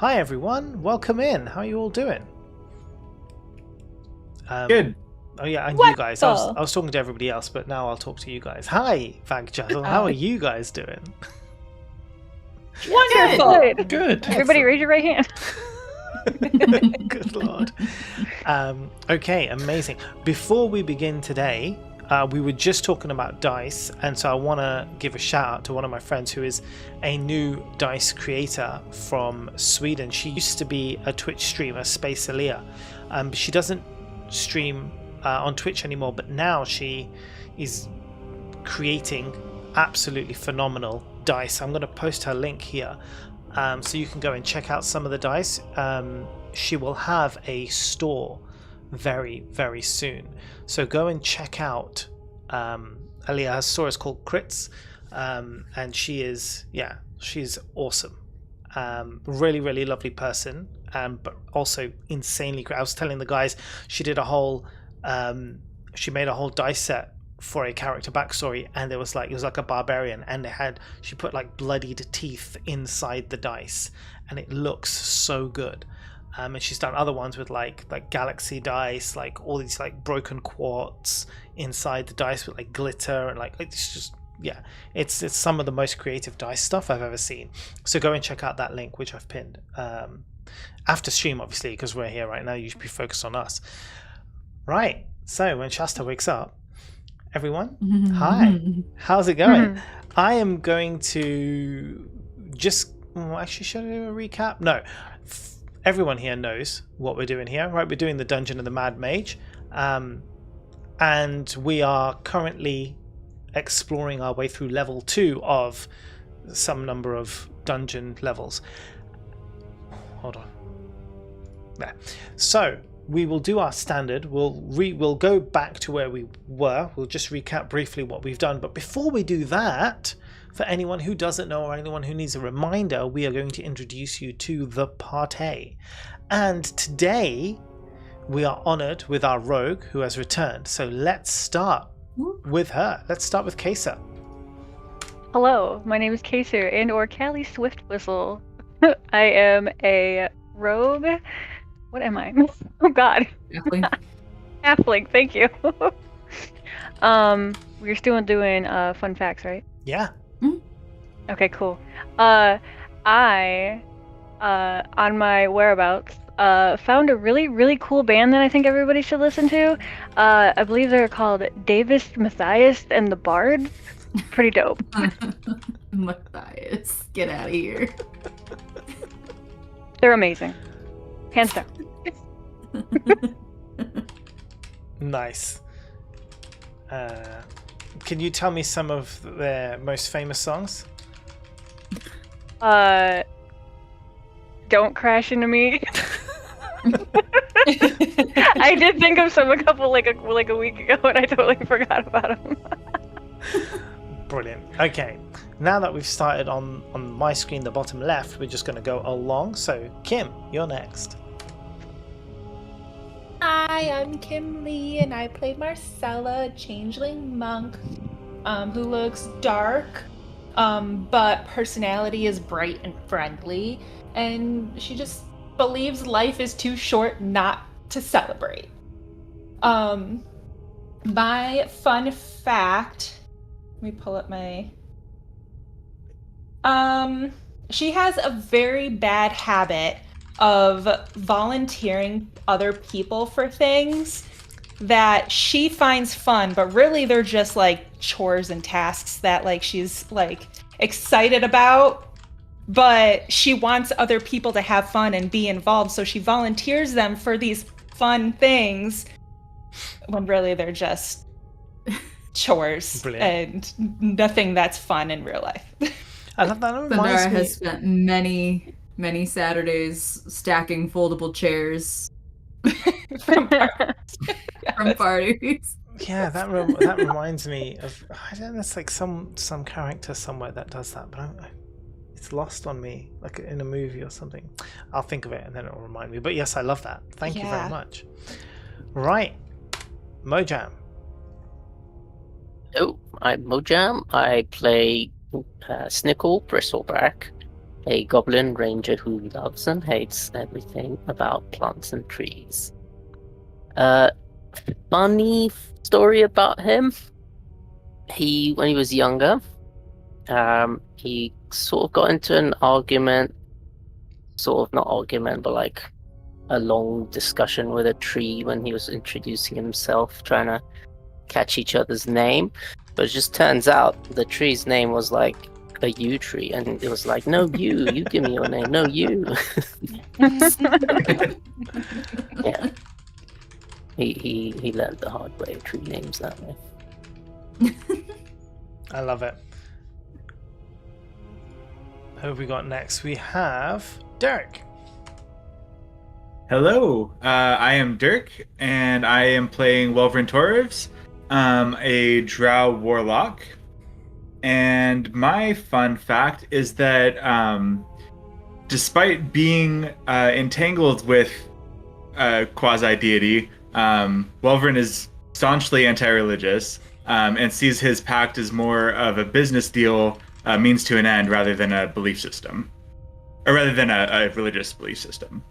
Hi everyone, welcome in. How are you all doing? Good. Oh yeah, and you guys. I was talking to everybody else, but now I'll talk to you guys. Hi, Vagjazzle. How are you guys doing? Wonderful. Good. Everybody raise your right hand. Good lord. Okay, amazing. Before we begin today, we were just talking about dice, and so I want to give a shout out to one of my friends who is a new dice creator from Sweden. She used to be a Twitch streamer, Space Aaliyah. She doesn't stream on Twitch anymore, but now she is creating absolutely phenomenal dice. I'm going to post her link here, so you can go and check out some of the dice. She will have a store very, very soon, so go and check out Aaliyah. Her store is called Crits, and she's awesome. Really, really lovely person, but also insanely great. I was telling the guys she did a whole she made a whole dice set for a character backstory, and it was like a barbarian, and she put like bloodied teeth inside the dice, and it looks so good. And she's done other ones with like galaxy dice, like all these like broken quartz inside the dice with like glitter, and like it's just, yeah, it's some of the most creative dice stuff I've ever seen. So go and check out that link, which I've pinned after stream, obviously, because we're here right now. You should be focused on us, right? So when Shasta wakes up, everyone, hi, how's it going? I am going to just actually, should I do a recap? No. Everyone here knows what we're doing here, right? We're doing the Dungeon of the Mad Mage, and we are currently exploring our way through level 2 of some number of dungeon levels. Hold on. There. So we will do our standard. We'll go back to where we were. We'll just recap briefly what we've done. But before we do that, for anyone who doesn't know or anyone who needs a reminder, we are going to introduce you to the party. And today we are honored with our rogue who has returned. So let's start with her. Let's start with Kesa. Hello, my name is Kaser and or Callie Swiftwhistle. I am a rogue. What am I? Oh god. Halfling, thank you. We're still doing fun facts, right? Yeah. Okay, cool. I on my whereabouts found a really, really cool band that I think everybody should listen to. I believe they're called Davis Matthias and the Bards. Pretty dope. Matthias, get out of here. They're amazing. Hands down. Nice. Can you tell me some of their most famous songs? Don't Crash Into Me. I did think of some a couple like a week ago, and I totally forgot about them. Brilliant. Okay, now that we've started on my screen, the bottom left, we're just going to go along. So Kim, you're next. Hi, I'm Kim Lee, and I play Marcella, a changeling monk, who looks dark, but personality is bright and friendly, and she just believes life is too short not to celebrate. My fun fact, let me pull up my... she has a very bad habit of volunteering other people for things that she finds fun, but really they're just like chores and tasks that like she's like excited about, but she wants other people to have fun and be involved, so she volunteers them for these fun things when really they're just chores. Brilliant. And nothing that's fun in real life. I love that. Sandara has spent many Saturdays stacking foldable chairs from parties. Yeah, that reminds me of, I don't know, it's like some character somewhere that does that, but it's lost on me, like in a movie or something. I'll think of it and then it'll remind me. But yes, I love that. Thank you very much. Right, Mojam. Oh, I'm Mojam. I play Snickle Bristleback, a goblin ranger who loves and hates everything about plants and trees. Funny story about him. When he was younger, he sort of got into an argument, sort of not argument, but like a long discussion with a tree when he was introducing himself, trying to catch each other's name. But it just turns out the tree's name was like a yew tree, and it was like, no, you give me your name, no, you. Yeah. He learned the hard way of tree names that way. I love it. Who have we got next? We have Dirk. Hello, I am Dirk, and I am playing Welvrin Torivs, a drow warlock. And my fun fact is that despite being entangled with quasi-deity, Welvrin is staunchly anti-religious and sees his pact as more of a business deal, means to an end, rather than a belief system. Or rather than a religious belief system.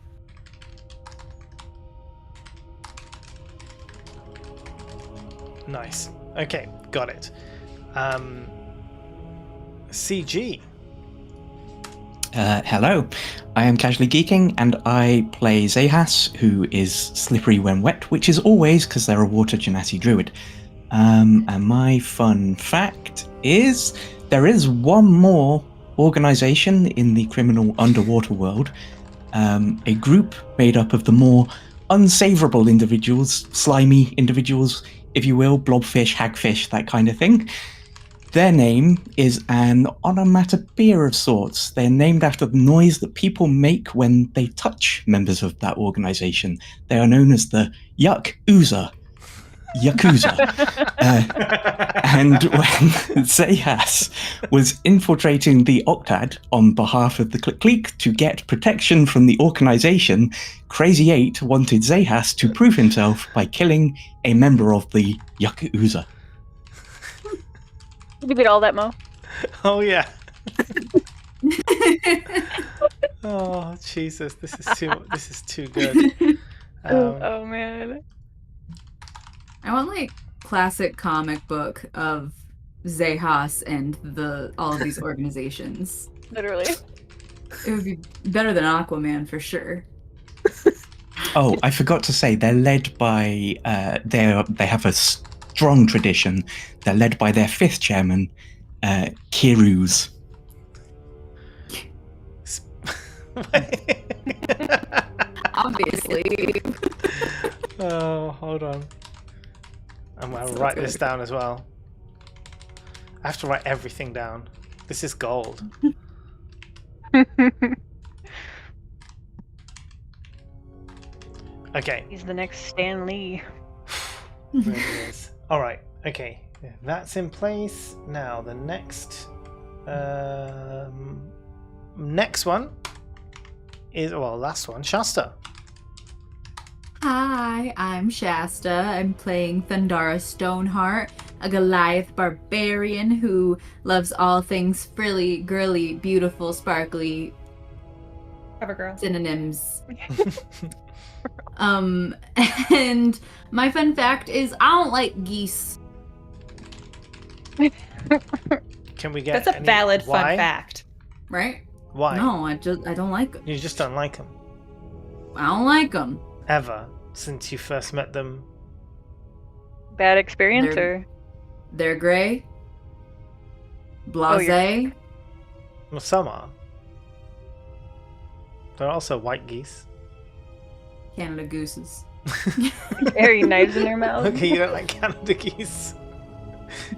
Nice. Okay, got it. CG. Hello, I am Casually Geeking, and I play Zehas, who is slippery when wet, which is always because they're a water genasi druid. And my fun fact is there is one more organization in the criminal underwater world, a group made up of the more unsavourable individuals, slimy individuals, if you will, blobfish, hagfish, that kind of thing. Their name is an onomatopoeia of sorts. They're named after the noise that people make when they touch members of that organization. They are known as the Yakuza. And when Zehas was infiltrating the Octad on behalf of the Click to get protection from the organization, Crazy 8 wanted Zehas to prove himself by killing a member of the Yakuza. You did all that, Mo. Oh yeah. Oh Jesus, this is too good. Oh man. I want like classic comic book of Zehas and all of these organizations. Literally. It would be better than Aquaman for sure. Oh, I forgot to say, they're led by they have a strong tradition. They're led by their fifth chairman, Kiruz. Obviously. Oh, hold on. I'm gonna write this down as well. I have to write everything down. This is gold. Okay. He's the next Stan Lee. There it is. All right. Okay. That's in place. Now the next one is, well, last one, Shasta. Hi, I'm Shasta. I'm playing Thundara Stoneheart, a Goliath barbarian who loves all things frilly, girly, beautiful, sparkly Cover girl. synonyms. And my fun fact is I don't like geese. Can we get That's a valid why? fun fact. Right? Why? No, I don't like them. You just don't like them I don't like them. ever since you first met them. Bad experience They're- or They're gray, blasé. Well, some are. There are also white geese. Canada gooses. airy knives in their mouth. Okay, you don't like Canada geese.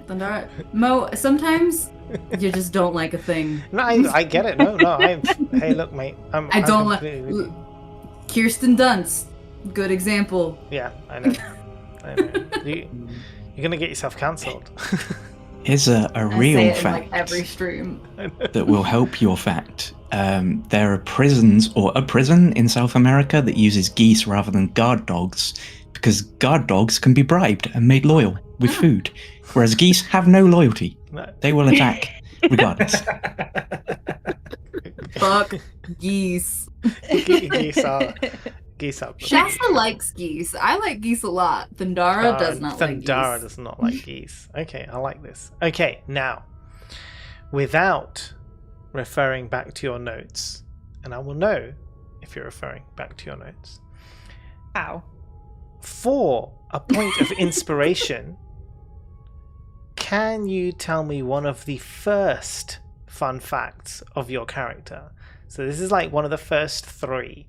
Thundara. Mo, sometimes you just don't like a thing. No, I get it. No, hey, look, mate. I don't like. completely with you. Kirsten Dunst, good example. Yeah, I know. You're gonna get yourself cancelled. Here's a I real say it fact in like every stream. that will help your fact. There are prisons, or a prison in South America that uses geese rather than guard dogs, because guard dogs can be bribed and made loyal with food, whereas geese have no loyalty. No. They will attack regardless. Fuck geese. Geese are Shasta likes geese. I like geese a lot. Thundara does not like geese. Thundara does not like geese. Okay, I like this. Okay, now, without referring back to your notes, and I will know if you're referring back to your notes. How? For a point of inspiration, can you tell me one of the first fun facts of your character? So this is like one of the first 3.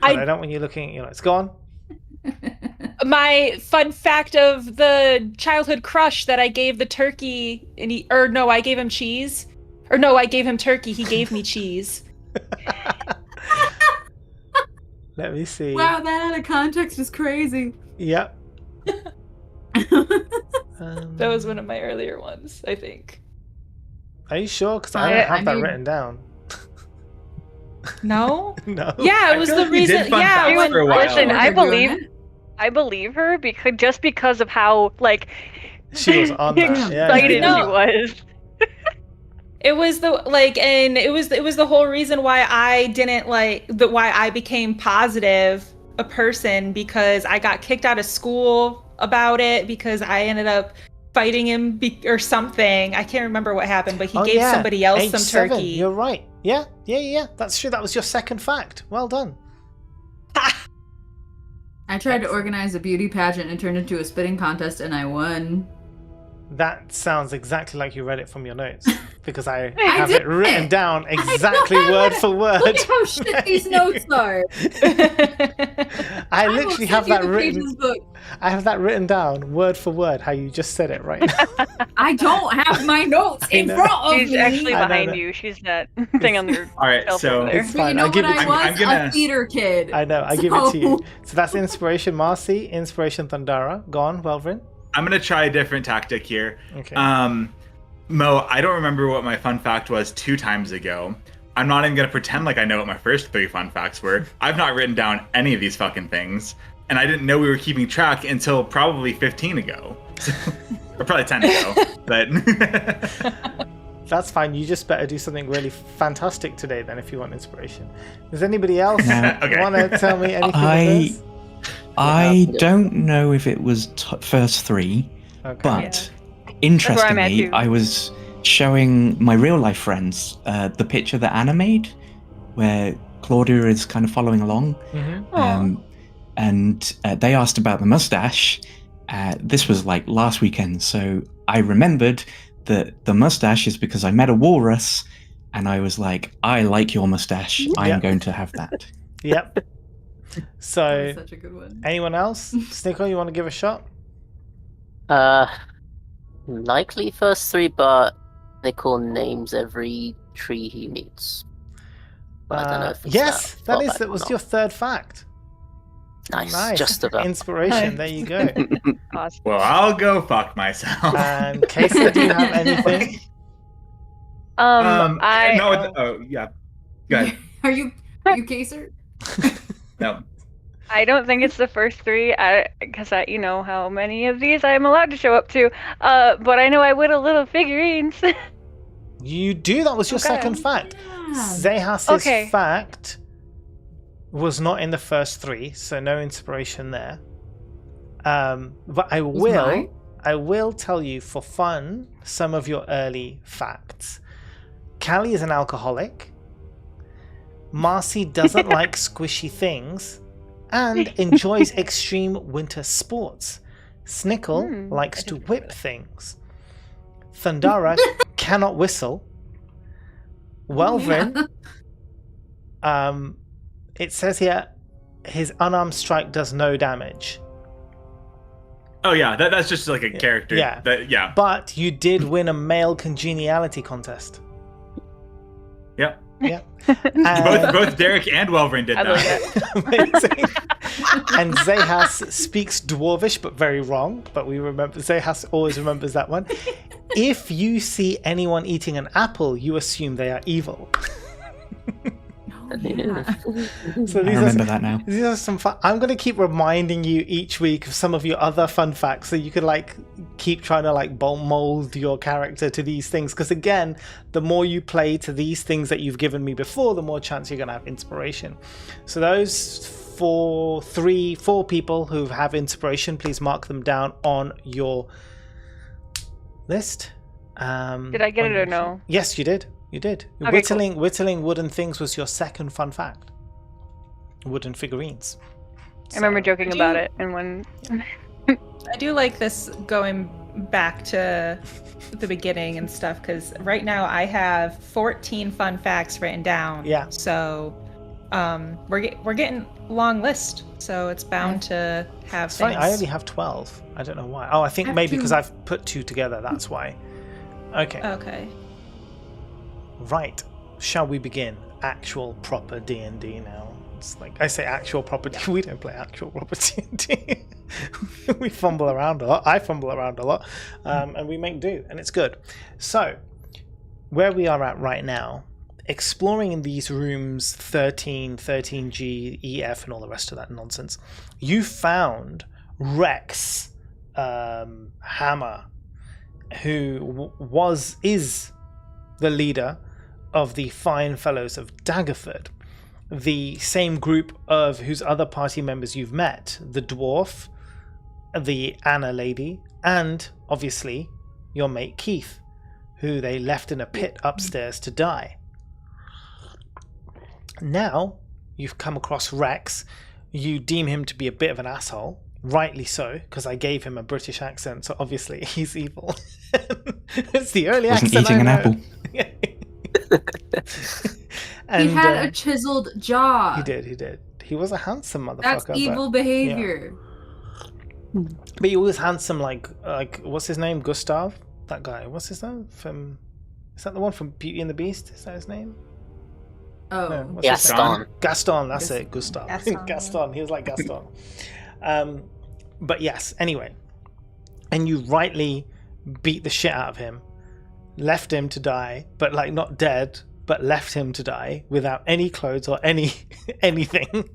But I don't want you looking at your notes. Go on. My fun fact of the childhood crush that I gave the turkey, and I gave him cheese. Or no, I gave him turkey. He gave me cheese. Let me see. Wow, that out of context is crazy. Yep. That was one of my earlier ones, I think. Are you sure? Because I don't have that written down. No? No. Yeah, it was the reason. Yeah, for a while. Listen, I Doing believe her because of how She was on that. Yeah, excited yeah. she was. it was it was the whole reason why I didn't why I became positive a person, because I got kicked out of school about it because I ended up fighting him or something. I can't remember what happened, but he gave somebody else Age some 7. turkey. You're right. Yeah. That's true. That was your second fact. Well done. I tried to organize a beauty pageant and turned into a spitting contest, and I won. That sounds exactly like you read it from your notes, because I have did it written it. down exactly word for word. Look at how shit these notes are. I literally have that written. Pages book. I have that written down word for word, how you just said it right now. I don't have my notes in know. front of She's me. actually I know behind that. you. She's that thing on the All right, shelf so over there. It's But fine. you know I'll give what it to I you. I'm was? gonna- A theater kid. I know. I give it to you. So- So that's inspiration, Marcy. Inspiration, Thundara. Go on, Welvrin. I'm gonna try a different tactic here. Okay. Mo, I don't remember what my fun fact was 2 times ago. I'm not even gonna pretend like I know what my first 3 fun facts were. I've not written down any of these fucking things, and I didn't know we were keeping track until probably 15 ago, or probably 10 ago. But That's fine. You just better do something really fantastic today, then, if you want inspiration. Does anybody else No. Okay. want to tell me anything? I- of this? I don't know if it was first 3, Okay. but where I'm at, interestingly, too. I was showing my real life friends the picture that Anna made, where Claudia is kind of following along. Mhm. And they asked about the mustache. This was like last weekend, so I remembered that the mustache is because I met a walrus, and I was like, I like your mustache. I Yeah. am going to have that. Yep. That So, was such a good one. anyone else? Snickle, you want to give a shot? Likely first 3, but they call names every tree he meets. But I don't know if it's Yes, that fallback or was not. your third fact. Nice, just about. Inspiration. There you go. Awesome. well, I'll go fuck myself. And Casey, do you have anything? I no. Oh yeah. Go ahead. Are you Kaser? No. I don't think it's the first 3, because you know how many of these I'm allowed to show up to. But I know I whittle little figurines. You do. That was your Okay. second fact. Yeah. Zehas's Okay. fact was not in the first 3, so no inspiration there. But I mine? will tell you for fun some of your early facts. Callie is an alcoholic. Marcy doesn't like squishy things and enjoys extreme winter sports. Snickle likes to whip things. Thundara cannot whistle. Welvrin, it says here, his unarmed strike does no damage. Oh yeah, that's just like a character. Yeah. Yeah. But you did win a male congeniality contest. Yep. Yeah. Both Derek and Welvrin did I like that. Amazing. And Zehas speaks Dwarvish, but very wrong. But we remember, Zehas always remembers that one. If you see anyone eating an apple, you assume they are evil. So I remember that now. These are some fun. I'm going to keep reminding you each week of some of your other fun facts, so you can like keep trying to like mold your character to these things. Because again, the more you play to these things that you've given me before, the more chance you're going to have inspiration. So those four people who have inspiration, please mark them down on your list. Did I get it or no? Yes, you did. You did. Okay, Whittling wooden things was your second fun fact. Wooden figurines. I remember joking Do about you- it, and when I do like this going back to the beginning and stuff, because right now I have 14 fun facts written down. Yeah. So we're getting long list, so it's bound to have It's funny, things. I only have 12. I don't know why. Oh, I think I have maybe two. because I've put two together, that's why. Okay. Okay. Right. Shall we begin? Actual proper D&D now. It's like I say actual proper D. We don't play actual proper D&D. We fumble around a lot. I fumble around a lot. And we make do, and it's good. So, where we are at right now, exploring in these rooms 13, 13G, EF, and all the rest of that nonsense, you found Rex Hammer, who is the leader of the Fine Fellows of Daggerford, the same group of whose other party members you've met, the dwarf, the Anna lady, and obviously your mate Keith, who they left in a pit upstairs to die. Now you've come across Rex. You deem him to be a bit of an asshole, rightly so, because I gave him a British accent, so obviously he's evil. It's the early Wasn't accent eating I an know. apple. And, he had a chiseled jaw. He did. He was a handsome motherfucker. That's evil behavior. But he was handsome, like what's his name? Gustav? That guy. What's his name? Is that the one from Beauty and the Beast? Is that his name? Oh. No, what's his name? Gaston. Gaston, that's it, Gustav. Gaston. Gaston, he was like Gaston. But yes, anyway. And you rightly beat the shit out of him, left him to die, but like not dead, but left him to die without any clothes or anything.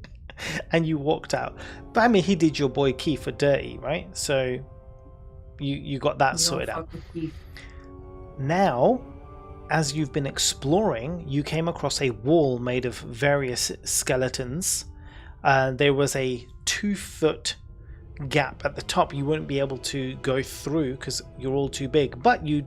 And you walked out. But I mean, he did your boy Keith for dirty, right? So you got that You don't sorted out. fuck with Keith. Now, as you've been exploring, you came across a wall made of various skeletons. There was a 2-foot gap at the top you wouldn't be able to go through because you're all too big. But you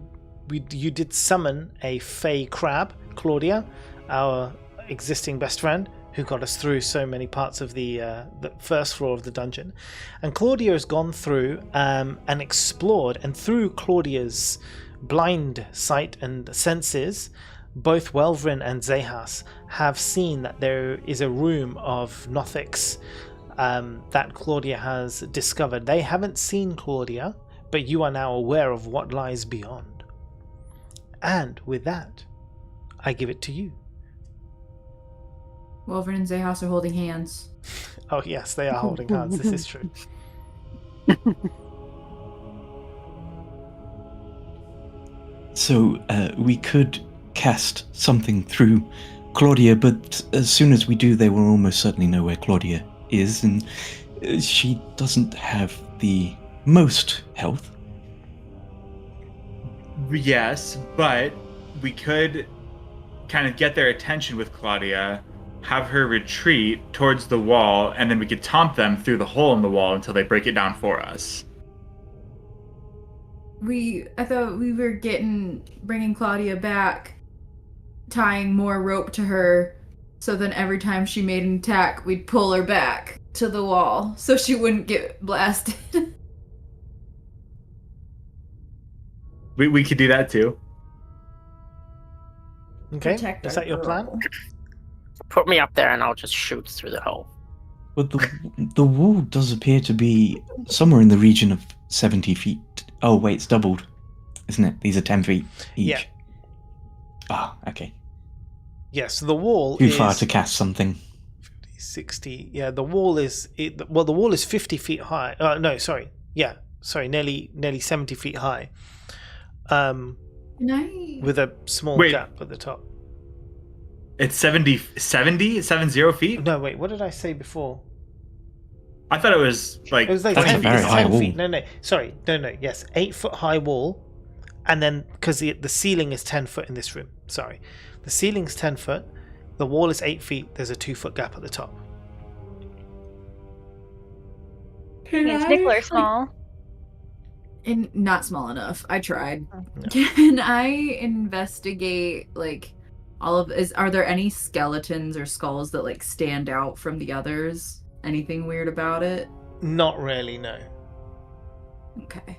did summon a fey crab, Claudia, our existing best friend, who got us through so many parts of the first floor of the dungeon. And Claudia has gone through and explored, and through Claudia's blind sight and senses, both Welvrin and Zehas have seen that there is a room of Nothics that Claudia has discovered. They haven't seen Claudia, but you are now aware of what lies beyond. And with that, I give it to you. Wolverine and Zehas are holding hands. Oh yes, they are holding hands, this is true. So we could cast something through Claudia, but as soon as we do, they will almost certainly know where Claudia is, and she doesn't have the most health. Yes, but we could kind of get their attention with Claudia, have her retreat towards the wall, and then we could taunt them through the hole in the wall until they break it down for us. I thought we were bringing Claudia back, tying more rope to her, so then every time she made an attack, we'd pull her back to the wall so she wouldn't get blasted. We could do that too. Okay, Protect is our that your plan? girl. Put me up there and I'll just shoot through the hole. But the wall does appear to be somewhere in the region of 70 feet. Oh, wait, it's doubled, isn't it? These are 10 feet each. Yeah. Ah, okay. Yes, the wall Too is far to cast something. 50, 60. Yeah, the wall is the wall is 50 feet high. No, sorry. Yeah, sorry, nearly 70 feet high. Nice. With a small Wait. gap at the top. It's 70 feet? No, wait, what did I say before? I thought it was like, It was like That's 10 a very feet. high 10 wall. feet. No, sorry. No, yes. 8-foot high wall. And then, because the ceiling is 10 foot in this room. Sorry. The ceiling's 10 foot. The wall is 8 feet. There's a 2-foot gap at the top. It's Nicola small. Not small enough. I tried. No. Can I investigate like are there any skeletons or skulls that like stand out from the others? Anything weird about it? Not really, no. Okay.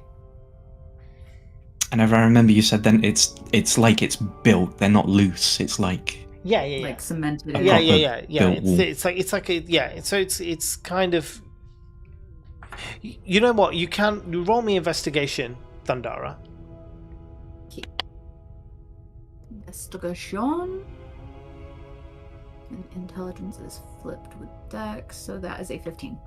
And if I remember, you said then it's like it's built. They're not loose. It's like Yeah. Like cemented. A Yeah. proper built wall. It's like a, yeah. So it's kind of. You know what? You roll me investigation, Thundara. Investigation. And intelligence is flipped with dex, so that is a 15.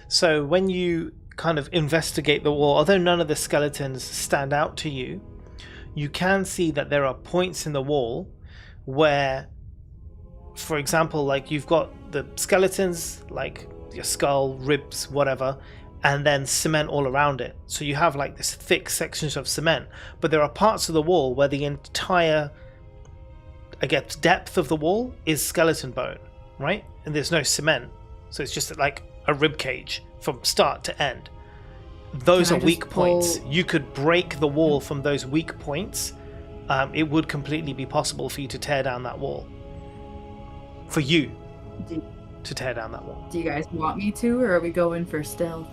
So when you kind of investigate the wall, although none of the skeletons stand out to you, you can see that there are points in the wall where, for example, like you've got the skeletons, like your skull, ribs, whatever, and then cement all around it. So you have like this thick sections of cement, but there are parts of the wall where the entire, I guess, depth of the wall is skeleton bone, right? And there's no cement, so it's just like a rib cage from start to end. Those Can are I just weak points. pull- You could break the wall from those weak points. It would completely be possible for you to tear down that wall. For you Do, to tear down that wall. do you guys want me to, or are we going for stealth?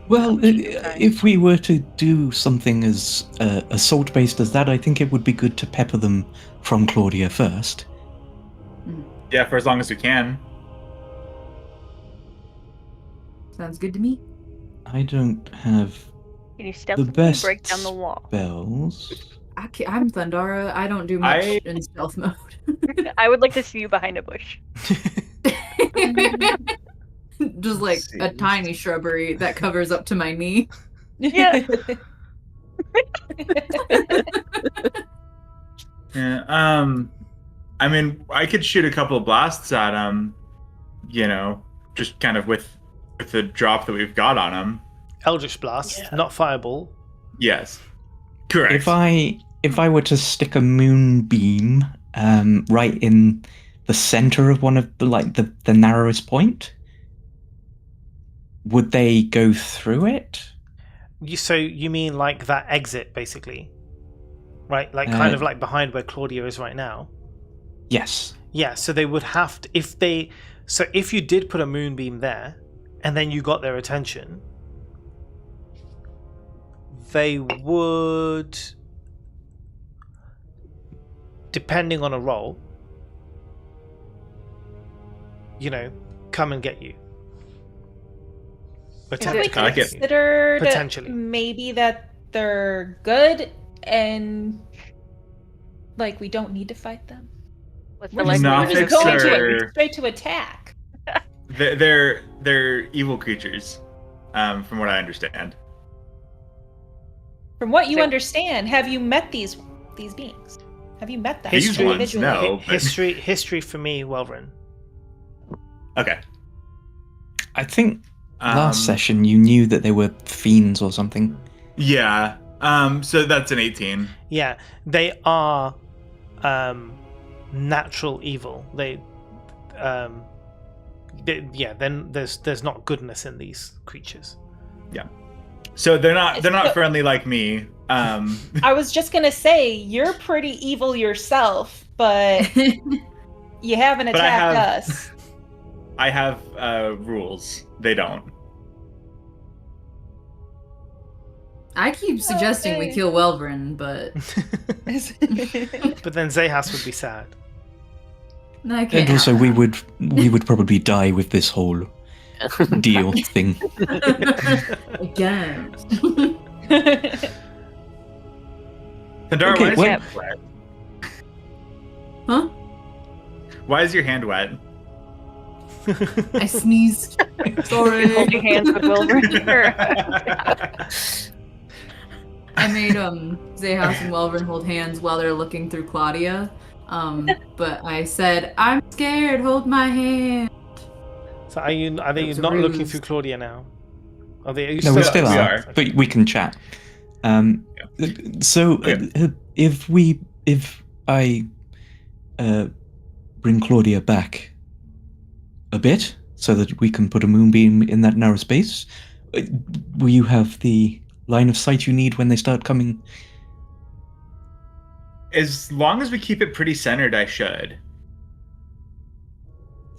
well, if we were to do something as assault based as that, I think it would be good to pepper them from Claudia first. yeah, for as long as we can. Sounds good to me. I don't have Can you the stealthily best break down the wall? spells. I'm Thundara. I don't do much I- in stealth mode. I would like to see you behind a bush. Just like a see. tiny shrubbery that covers up to my knee. Yeah. Yeah. I mean, I could shoot a couple of blasts at him. You know, just kind of with the drop that we've got on him. Eldritch Blast, Yeah. not Fireball. Yes. Correct. If I were to stick a moonbeam right in the center of one of the narrowest point, would they go through it? So you mean like that exit, basically, right? Like kind Uh, of like behind where Claudia is right now. Yes. Yeah. So they would have to, if you did put a moonbeam there, and then you got their attention, they would, depending on a roll, come and get you. Have Attempt we to come and get you. considered Potentially. maybe that they're good and like we don't need to fight them? What's We're the not We're likelihood just of fixed, going sir. to straight to attack. They're evil creatures, from what I understand. From what you So- understand, have you met these beings? Have you met them These History- ones, individually? no. but- History for me, Welvrin. Okay. I think last Um, session you knew that they were fiends or something. Yeah. So that's an 18. Yeah, they are natural evil. Then there's not goodness in these creatures. So they're not So- friendly like me. I was just gonna say you're pretty evil yourself, but you haven't But I attacked have- us. I have rules. They don't. I keep suggesting we Okay. kill Welvrin, but But then Zahas would be sad. I can't. And also we would probably die with this whole deal thing. Again. Pandora, Okay, why is your well- hand wet? Huh? Why is your hand wet? I sneezed. Sorry. holding hands with Wilbur? I made Zahas and Welvrin hold hands while they're looking through Claudia, But I said, I'm scared, hold my hand. So are they It was a not looking ruse. through Claudia now? Are they? No, we still- still we are, are. but we can chat. So Okay. if I bring Claudia back a bit so that we can put a moonbeam in that narrow space, will you have the line of sight you need when they start coming? As long as we keep it pretty centered, I should.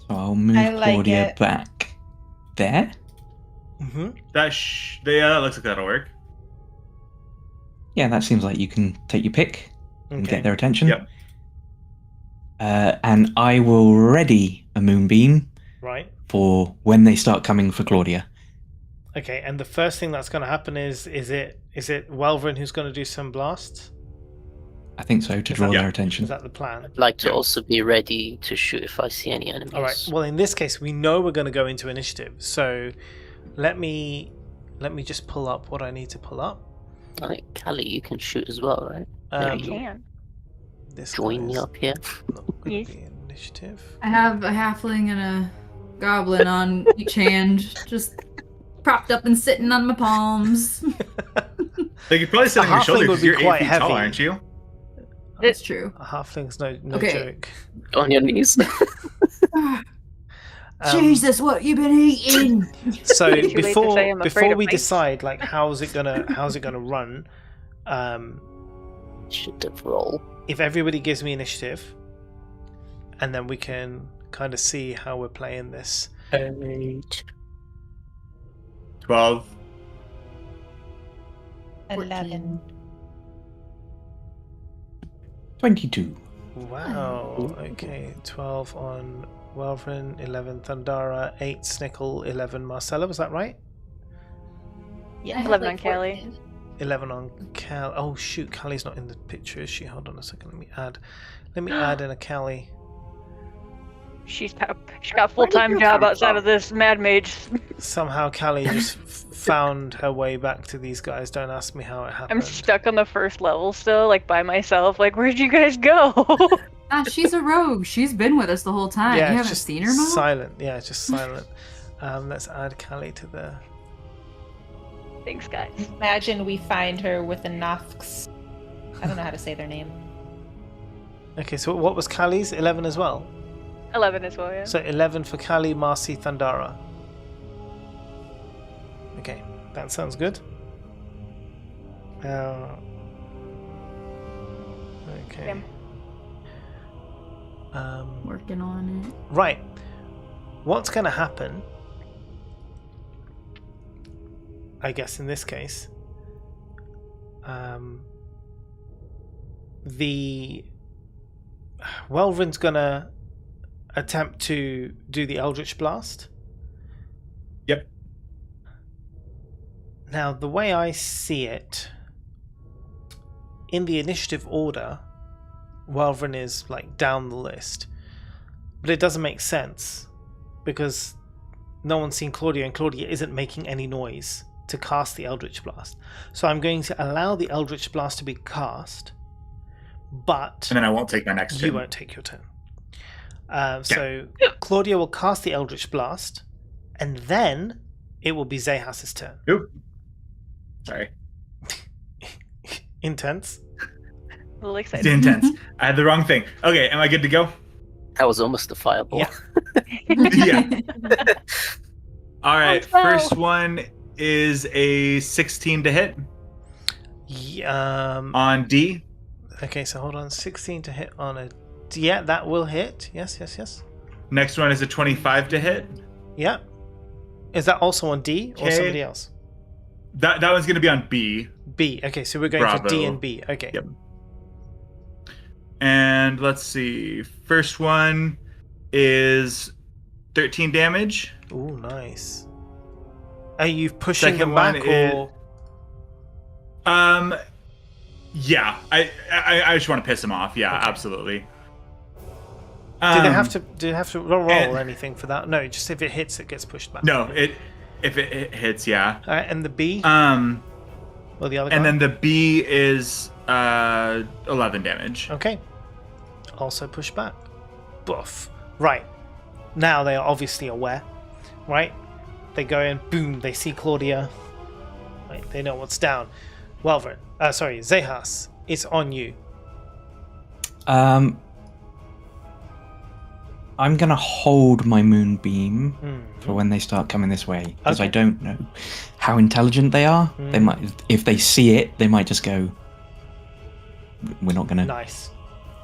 So I'll move I like Claudia it. back there. Mm-hmm. That looks like that'll work. Yeah, that seems like you can take your pick and Okay. get their attention. Yep. And I will ready a moonbeam Right. for when they start coming for Claudia. Okay. And the first thing that's going to happen is it Welvrin who's going to do some blasts? I think so, to Is draw that- their Is attention. that the plan? I'd like to Yeah. also be ready to shoot if I see any enemies. All right. Well, in this case, we know we're going to go into initiative. So let me just pull up what I need to pull up. I think Callie, you can shoot as well, right? There Um, you go. Can. This Join guy me is up here. not gonna Yes. be initiative. I have a halfling and a goblin on each hand, just propped up and sitting on my palms. They could probably sit A on your halfling shoulder would because be you're 8 quite feet tall, heavy. aren't you? That's true. A halfling's no Okay. joke. On your knees. Jesus, what you been eating? So Too late to say I'm afraid before of we heights. decide like how's it gonna run, Should have roll. if everybody gives me initiative, and then we can kind of see how we're playing this. 8. 12. 11. 22. Wow. Okay. 12 on Welvrin, 11 Thundara, 8 Snickle, 11 Marcella. Was that right? Yeah. 11 on Callie. 11 on Cal. Oh shoot, Callie's not in the picture, is she? Hold on a second. Let me add in a Callie. She's got a full-time job outside of this Mad Mage. Somehow Callie just found her way back to these guys. Don't ask me how it happened. I'm stuck on the first level still, like by myself. Like, where'd you guys go? She's a rogue. She's been with us the whole time. Yeah, You it's haven't just seen her, Mom? silent. Yeah, it's just silent. Let's add Callie to the. Thanks, guys. Imagine we find her with a Nox. I don't know how to say their name. Okay, so what was Callie's? 11 as well. 11 as well, yeah. So 11 for Callie, Marcy, Thundara. Okay, that sounds good. Okay. Yeah. Working on it. Right. What's going to happen, I guess in this case, the Welvrin's going to attempt to do the Eldritch Blast. Yep. Now, the way I see it, in the initiative order, Welvrin is like down the list. But it doesn't make sense because no one's seen Claudia and Claudia isn't making any noise to cast the Eldritch Blast. So I'm going to allow the Eldritch Blast to be cast, but And then I won't take my next you turn. won't take your turn. So Claudia will cast the Eldritch Blast, and then it will be Zehas's turn. Oop. Sorry. Intense. A little It's excited. intense. I had the wrong thing. Okay, am I good to go? That was almost a fireball. Yeah. Yeah. All right, Oh, no. first one is a 16 to hit on D. Okay, so hold on. 16 to hit on a. Yeah, that will hit. Yes. Next one is a 25 to hit. Yeah. Is that also on D or Okay. somebody else? That one's going to be on B. B. Okay, so we're going for Bravo. D and B. Okay. Yep. And let's see. First one is 13 damage. Ooh, nice. Are you pushing Second them back one is- or? Yeah. I just want to piss him off. Yeah, Okay. absolutely. Do they have to roll and- or anything for that? No, just if it hits, it gets pushed back. No, if it hits, yeah. All right, and the B And or the other guy? then the B is 11 damage. Okay. also push back. Boof. Right. Now they are obviously aware. Right? They go in, boom, they see Claudia. Right, they know what's down. Welvern, Zehas, it's on you. I'm gonna hold my moonbeam for when they start coming this way, because I don't know how intelligent they are. They might, if they see it, they might just go, we're not gonna Nice.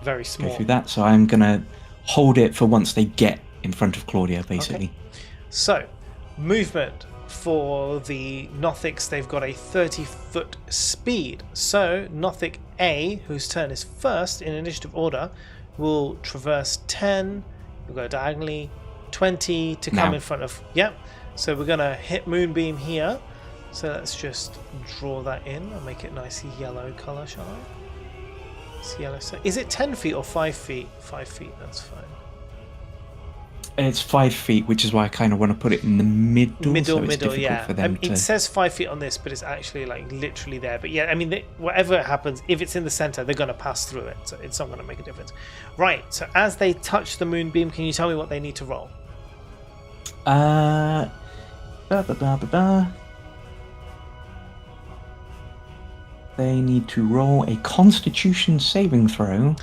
Very small. go through that. So I'm gonna hold it for once they get in front of Claudia, basically. Okay. So, movement for the Nothics, they've got a 30-foot speed. So, Nothic A, whose turn is first in initiative order, will traverse 10, we'll go diagonally, 20 to come Now. in front of... Yep. So we're going to hit Moonbeam here. So let's just draw that in and make it nice yellow colour, shall I? It's yellow. So is it 10 feet or 5 feet? 5 feet, that's fine. It's 5 feet, which is why I kind of want to put it in the middle. So it's difficult Yeah. for them It says 5 feet on this, but it's actually like literally there. But yeah, I mean, whatever happens, if it's in the center, they're going to pass through it. So it's not going to make a difference. Right. So as they touch the moonbeam, can you tell me what they need to roll? They need to roll a Constitution saving throw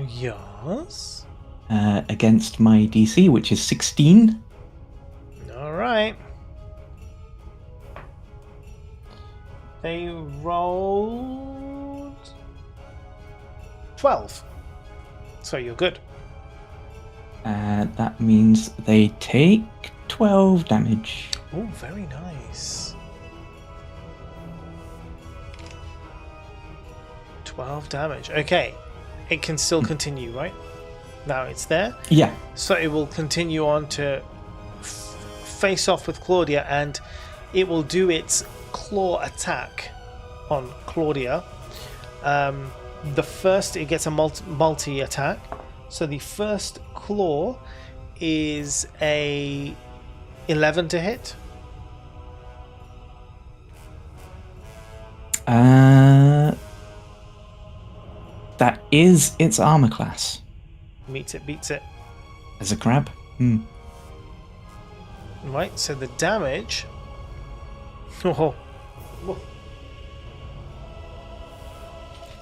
Yes. against my DC, which is 16. All right. They rolled 12. So you're good. That means they take 12 damage. Oh, very nice. 12 damage. Okay. It can still continue, right? Now it's there. Yeah. So it will continue on to face off with Claudia, and it will do its claw attack on Claudia. The first, it gets a multi attack. So the first claw is a 11 to hit. That is its armor class. Meets it, beats it. As a crab. Right, so the damage. Oh.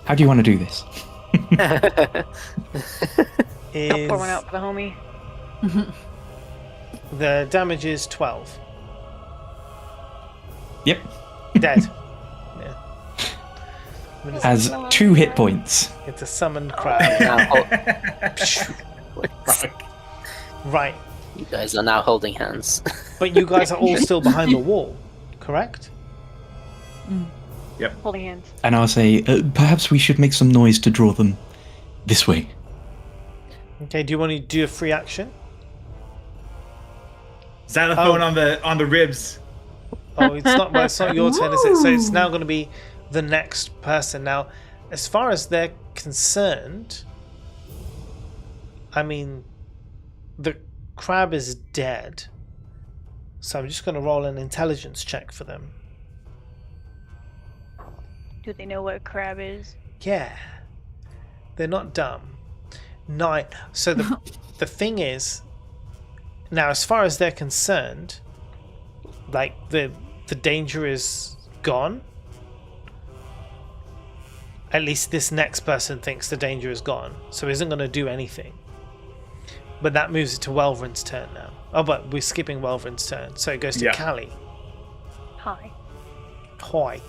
How do you want to do this? Is Pour one out for the homie. the damage is 12. Yep. Dead. Yeah. I mean, Has 2 hit points. it's a summoned crab. Right. You guys are now holding hands. But you guys are all still behind the wall, correct? Holding hands. And I'll say, perhaps we should make some noise to draw them this way. Okay, do you want to do a free action? Xylophone on the ribs. Oh, it's not your turn, is it? So it's now going to be the next person. Now, as far as they're concerned, I mean, the crab is dead. So I'm just going to roll an intelligence check for them. Do they know what a crab is? Yeah. They're not dumb. 9. So the thing is, now as far as they're concerned, like the danger is gone. At least this next person thinks the danger is gone, so isn't going to do anything. But that moves it to Welverin's turn now. Oh, but we're skipping Welverin's turn, so it goes to Callie. Hi. Hoi.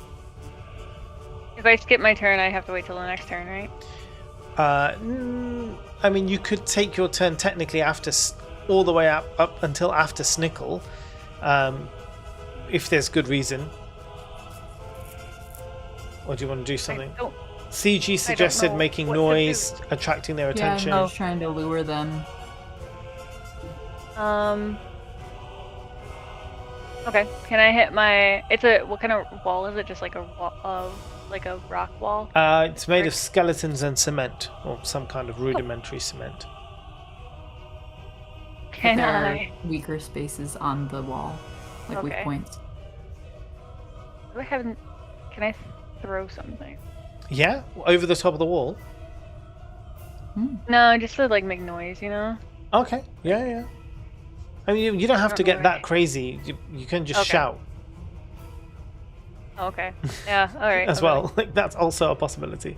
If I skip my turn, I have to wait till the next turn, right? I mean, you could take your turn technically after all the way up until after Snickle, if there's good reason. Or do you want to do something? CG suggested know making what to noise, attracting their attention. Yeah, I was trying to lure them. Okay. Can I hit my? What kind of wall is it? Just like a wall, like a rock wall? It's made of skeletons and cement, or some kind of rudimentary cement. Can There I? are weaker spaces on the wall, like weak Okay. points. Do I have? Can I throw something? Yeah, over the top of the wall. No, just to like make noise, you know. Okay. Yeah. I mean, you don't have to get that crazy. You can just shout. Okay. Yeah. All right. as well. Like that's also a possibility.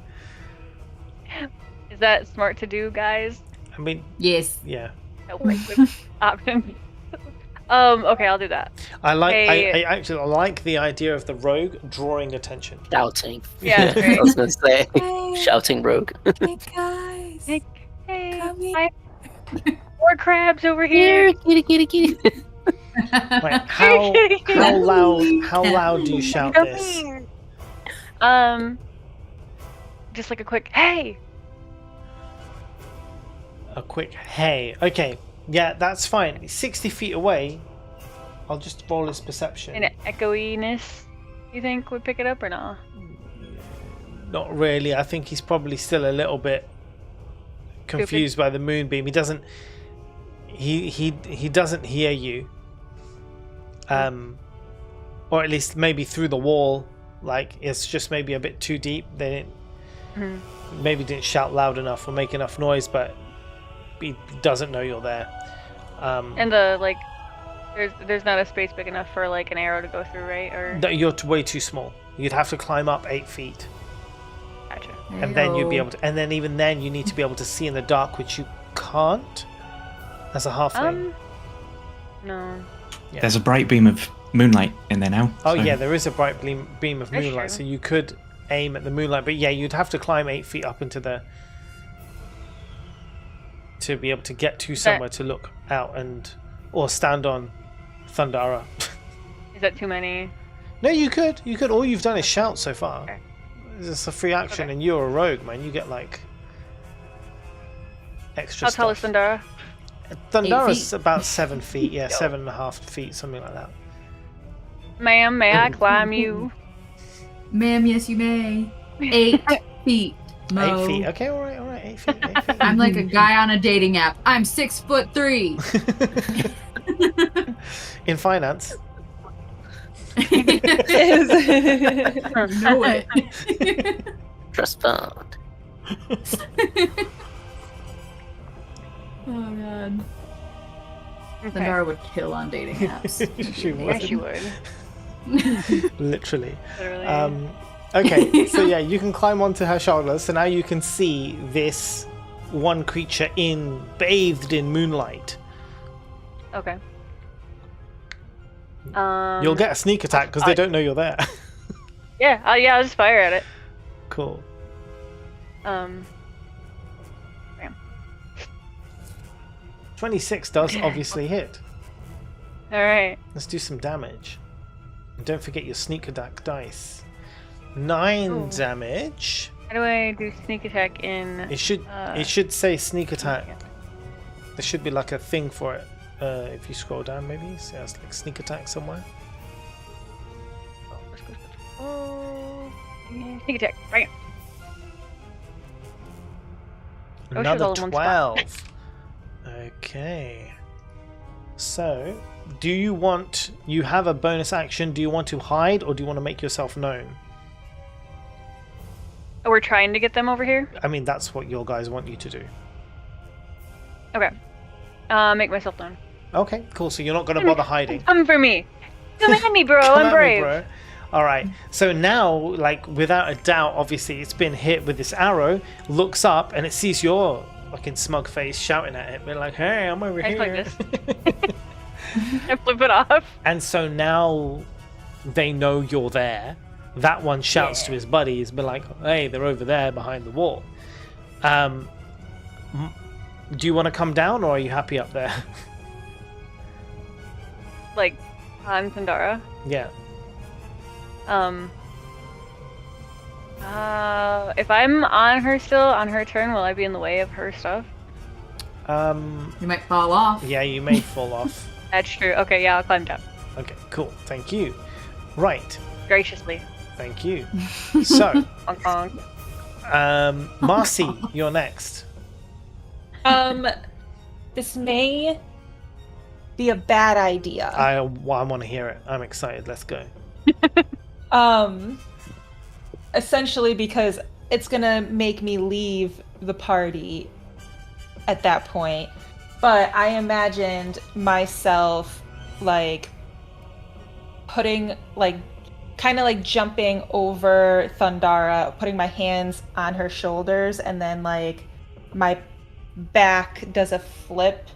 Is that smart to do, guys? I mean, Yes. yeah. Option. Okay, I'll do that. I like. Hey. I actually like the idea of the rogue drawing attention. Shouting. Yeah, it's great. I was gonna say Hey, shouting rogue. hey guys. Hey, Come here. hi. More crabs over here. Here, kitty. Right, how loud do you shout Come this? here. Just like a quick hey. A quick hey. Okay, yeah, that's fine. He's 60 feet away. I'll just roll his perception. An echoiness. You think would pick it up or not? Not really. I think he's probably still a little bit confused by the moonbeam. He doesn't. He doesn't hear you. Or at least maybe through the wall. Like it's just maybe a bit too deep. They didn't. Maybe didn't shout loud enough or make enough noise, but he doesn't know you're there. And the like, there's not a space big enough for like an arrow to go through, right? Or No, you're way too small. You'd have to climb up 8 feet, gotcha. and then you'd be able to. And then even then, you need to be able to see in the dark, which you can't. As a halfling. No. Yeah. There's a bright beam of moonlight in there now. Oh so- yeah, there is a bright beam of That's moonlight, true. so you could aim at the moonlight. But yeah, you'd have to climb 8 feet up into the to be able to get to somewhere to look out or stand on Thundara. Is that too many? No, you could. All you've done is shout so far. Okay. It's a free action, Okay. and you're a rogue, man. You get like extra How tall is stuff. Thundara? Thundara's feet. about 7 feet. Yeah, 7.5 feet, something like that. Ma'am, may I climb you? Ma'am, yes you may. 8 feet. Mo. 8 feet. Okay, all right. 8 feet. 8 feet. I'm like a guy on a dating app. I'm 6'3". In finance. No way. Trust fund. Oh god. Okay. Thundara would kill on dating apps. She Yes, you would. would. Literally. Literally. Okay, so yeah, you can climb onto her shoulders. So now you can see this one creature bathed in moonlight. Okay. You'll get a sneak attack because they don't know you're there. Yeah, I'll just fire at it. Cool. Bam. 26 does obviously hit. All right. Let's do some damage. And don't forget your sneak attack dice. 9 Ooh. damage. How do I do sneak attack in? It should say sneak attack. There should be like a thing for it. If you scroll down, maybe it says like sneak attack somewhere. Oh, sneak attack. Bam. Oh, Another she's all in one spot. 12. Okay. So, you have a bonus action. Do you want to hide or do you want to make yourself known? Oh, we're trying to get them over here. I mean, that's what your guys want you to do. Okay. Make myself known. Okay, cool. So you're not going to bother hiding. Come for me. Come at me, bro. Come I'm at me, brave. bro. All right. So now, like, without a doubt, obviously, it's been hit with this arrow. Looks up and it sees your fucking smug face shouting at it. Being like, "Hey, I'm over I here." click I flip it off. And so now they know you're there. That one shouts to his buddies, be like, "Hey, they're over there behind the wall." Do you want to come down, or are you happy up there? Like, on Thundara. Yeah. If I'm on her still, on her turn, will I be in the way of her stuff? You might fall off. Yeah, you may fall off. That's true. Okay, yeah, I'll climb down. Okay, cool. Thank you. Right. Graciously. Thank you. So, Honk honk. Marcy, you're next. This may be a bad idea. I want to hear it. I'm excited. Let's go. Essentially because it's gonna make me leave the party at that point, but I imagined myself like putting like kind of like jumping over Thundara, putting my hands on her shoulders, and then like my back does a flip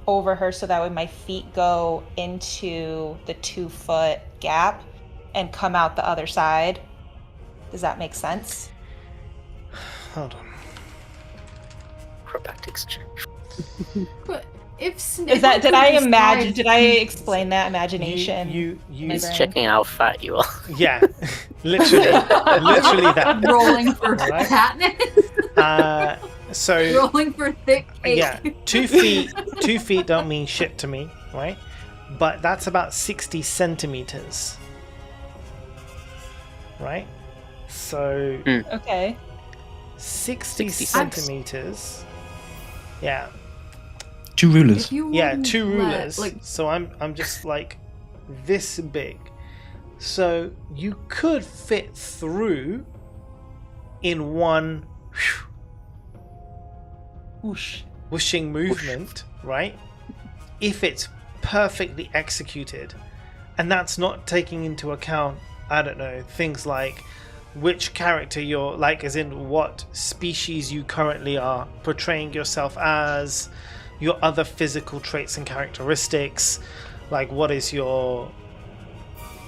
over her so that way my feet go into the 2-foot gap and come out the other side. Does that make sense? Hold on. Acrobatics check. But if Is that did I imagine? Did I explain that imagination? You He's checking how fat you are. yeah, literally that. rolling for Right. fatness, So rolling for thick cake. yeah, 2 feet. 2 feet don't mean shit to me, right? But that's about 60 centimeters, right? So Okay. 60 60 centimeters. Yeah, 2 rulers. If you yeah, wouldn't 2 let, rulers. like, So I'm just like this big. So you could fit through in one Whoosh. whooshing movement, right? If it's perfectly executed. And that's not taking into account, I don't know, things like which character you're like, as in what species you currently are portraying yourself as, your other physical traits and characteristics, like what is your,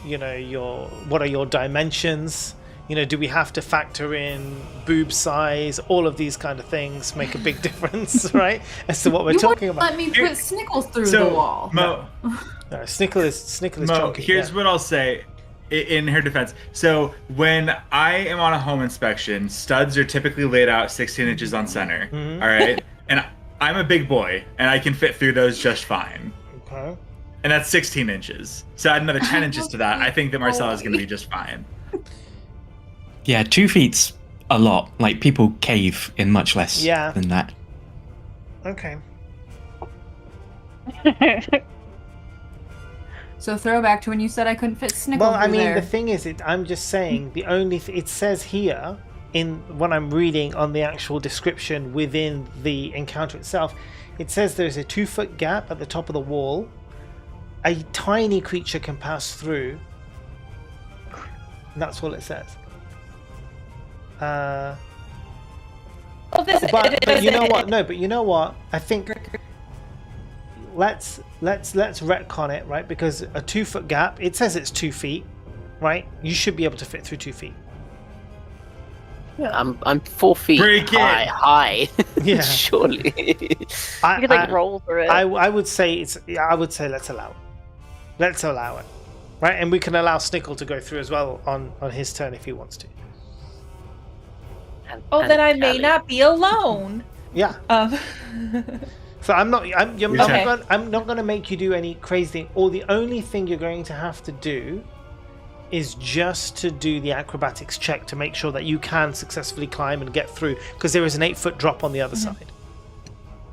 you know, what are your dimensions? You know, do we have to factor in boob size? All of these kind of things make a big difference, right? As to what we're you talking wouldn't about. let me put Snickles through So, the wall. Mo, No, Snickle is Mo, chunky. here's what I'll say in her defense. So when I am on a home inspection, studs are typically laid out 16 inches on center. Mhm. All right, and I'm a big boy, and I can fit through those just fine. Okay. And that's 16 inches. So add another 10 inches to that. I think that Marcella is going to be just fine. Yeah, 2 feet's a lot. Like, people cave in much less Yeah. than that. Okay. So throwback to when you said I couldn't fit Snickles Well, I through mean, there. the thing is, I'm just saying, the only it says here in what I'm reading on the actual description within the encounter itself, it says there's a 2-foot gap at the top of the wall. A tiny creature can pass through. And that's all it says. Oh, this. But you know what? No, but you know what? I think let's retcon it, right? Because a 2-foot gap, it says it's 2 feet, right? You should be able to fit through 2 feet. Yeah, I'm 4 feet Break it! high. Yeah. Surely. You could like roll through it. I would say let's allow it. Let's allow it, right? And we can allow Snickle to go through as well on his turn if he wants to. Oh, then I may Callie. not be alone. Yeah. So I'm not going to make you do any crazy thing. Or the only thing you're going to have to do is just to do the acrobatics check to make sure that you can successfully climb and get through, because there is an 8-foot drop on the other side.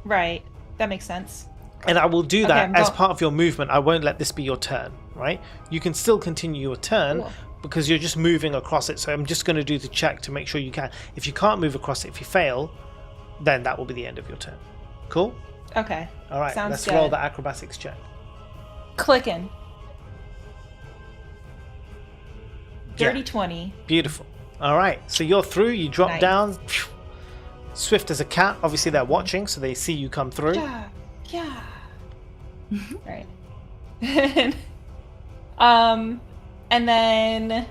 Right. That makes sense. And I will do that Okay, as part of your movement. I won't let this be your turn, right? You can still continue your turn. Cool. Because you're just moving across it. So I'm just going to do the check to make sure you can. If you can't move across it, if you fail, then that will be the end of your turn. Cool? Okay. All right, Sounds let's good. roll the acrobatics check. Clicking. Yeah. Dirty 20. Beautiful. All right, so you're through. You drop Nice. down. Swift as a cat. Obviously, they're watching, so they see you come through. Yeah. Yeah. Right. And then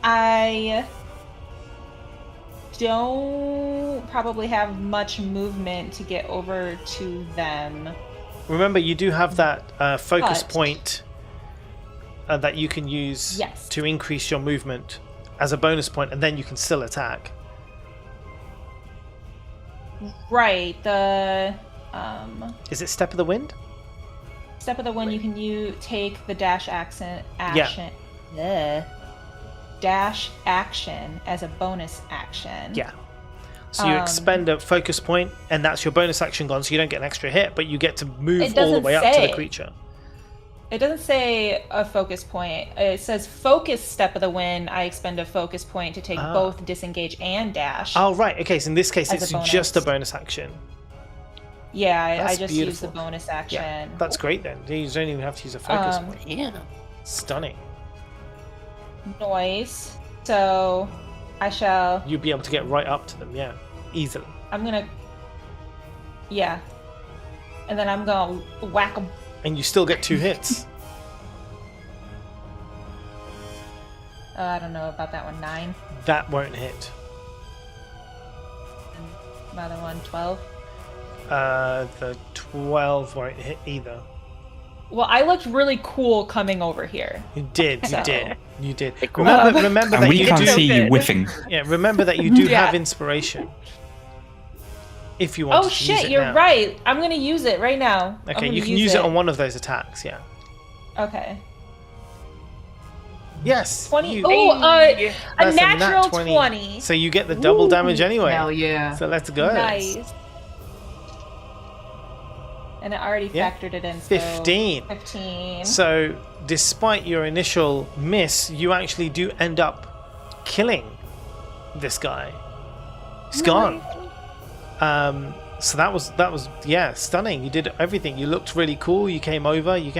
I don't probably have much movement to get over to them. Remember, you do have that focus But- point that you can use Yes. to increase your movement as a bonus point, and then you can still attack. Right. The Is it Step of the Wind? step of the wind, you can take the dash action. Ugh. Dash action as a bonus action. Yeah. So you expend a focus point, and that's your bonus action gone, so you don't get an extra hit, but you get to move It all the doesn't way up to the say. creature. It doesn't say a focus point. It says focus step of the wind. I expend a focus point to take both disengage and dash. Oh, right. Okay, so in this case, As it's a bonus. just a bonus action. Yeah, I That's just used the beautiful. bonus action. Yeah, that's great then. You don't even have to use a focus point. Yeah. Stunning. Noise. So I shall. You'll be able to get right up to them, yeah. Easily. I'm gonna. Yeah. And then I'm gonna whack them. And you still get 2 hits. I don't know about that one. 9. That won't hit. And the other one, 12. The 12 won't hit either. Well, I looked really cool coming over here. You did, you So- did, you did. Cool. Remember And that we you can't do. see you whiffing. Yeah, remember that you do Yeah. have inspiration. If you want Oh to use shit, it you're now. right. I'm gonna use it right now. I'm Okay, gonna you can use it on one of those attacks, yeah. Okay. Yes. 20. you- Oh, a That's natural nat 20. So you get the double damage anyway. Hell yeah. So let's go. Nice. And I already Yeah. factored it in. So 15. 15. So despite your initial miss, you actually do end up killing this guy. He's gone. So that was yeah, stunning. You did everything. You looked really cool. You came over. You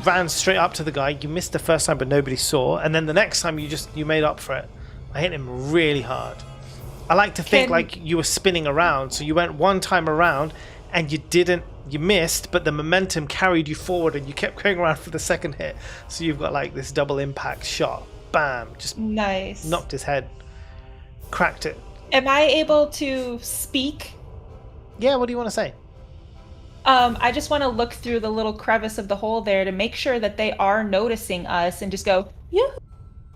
ran straight up to the guy. You missed the first time, but nobody saw. And then the next time, you made up for it. I hit him really hard. I like to think like you were spinning around. So you went one time around, and you missed, but the momentum carried you forward, and you kept going around for the second hit. So you've got like this double impact shot. Bam! Just Nice. knocked his head, cracked it. Am I able to speak? Yeah, what do you want to say? I just want to look through the little crevice of the hole there to make sure that they are noticing us and just go, yeah.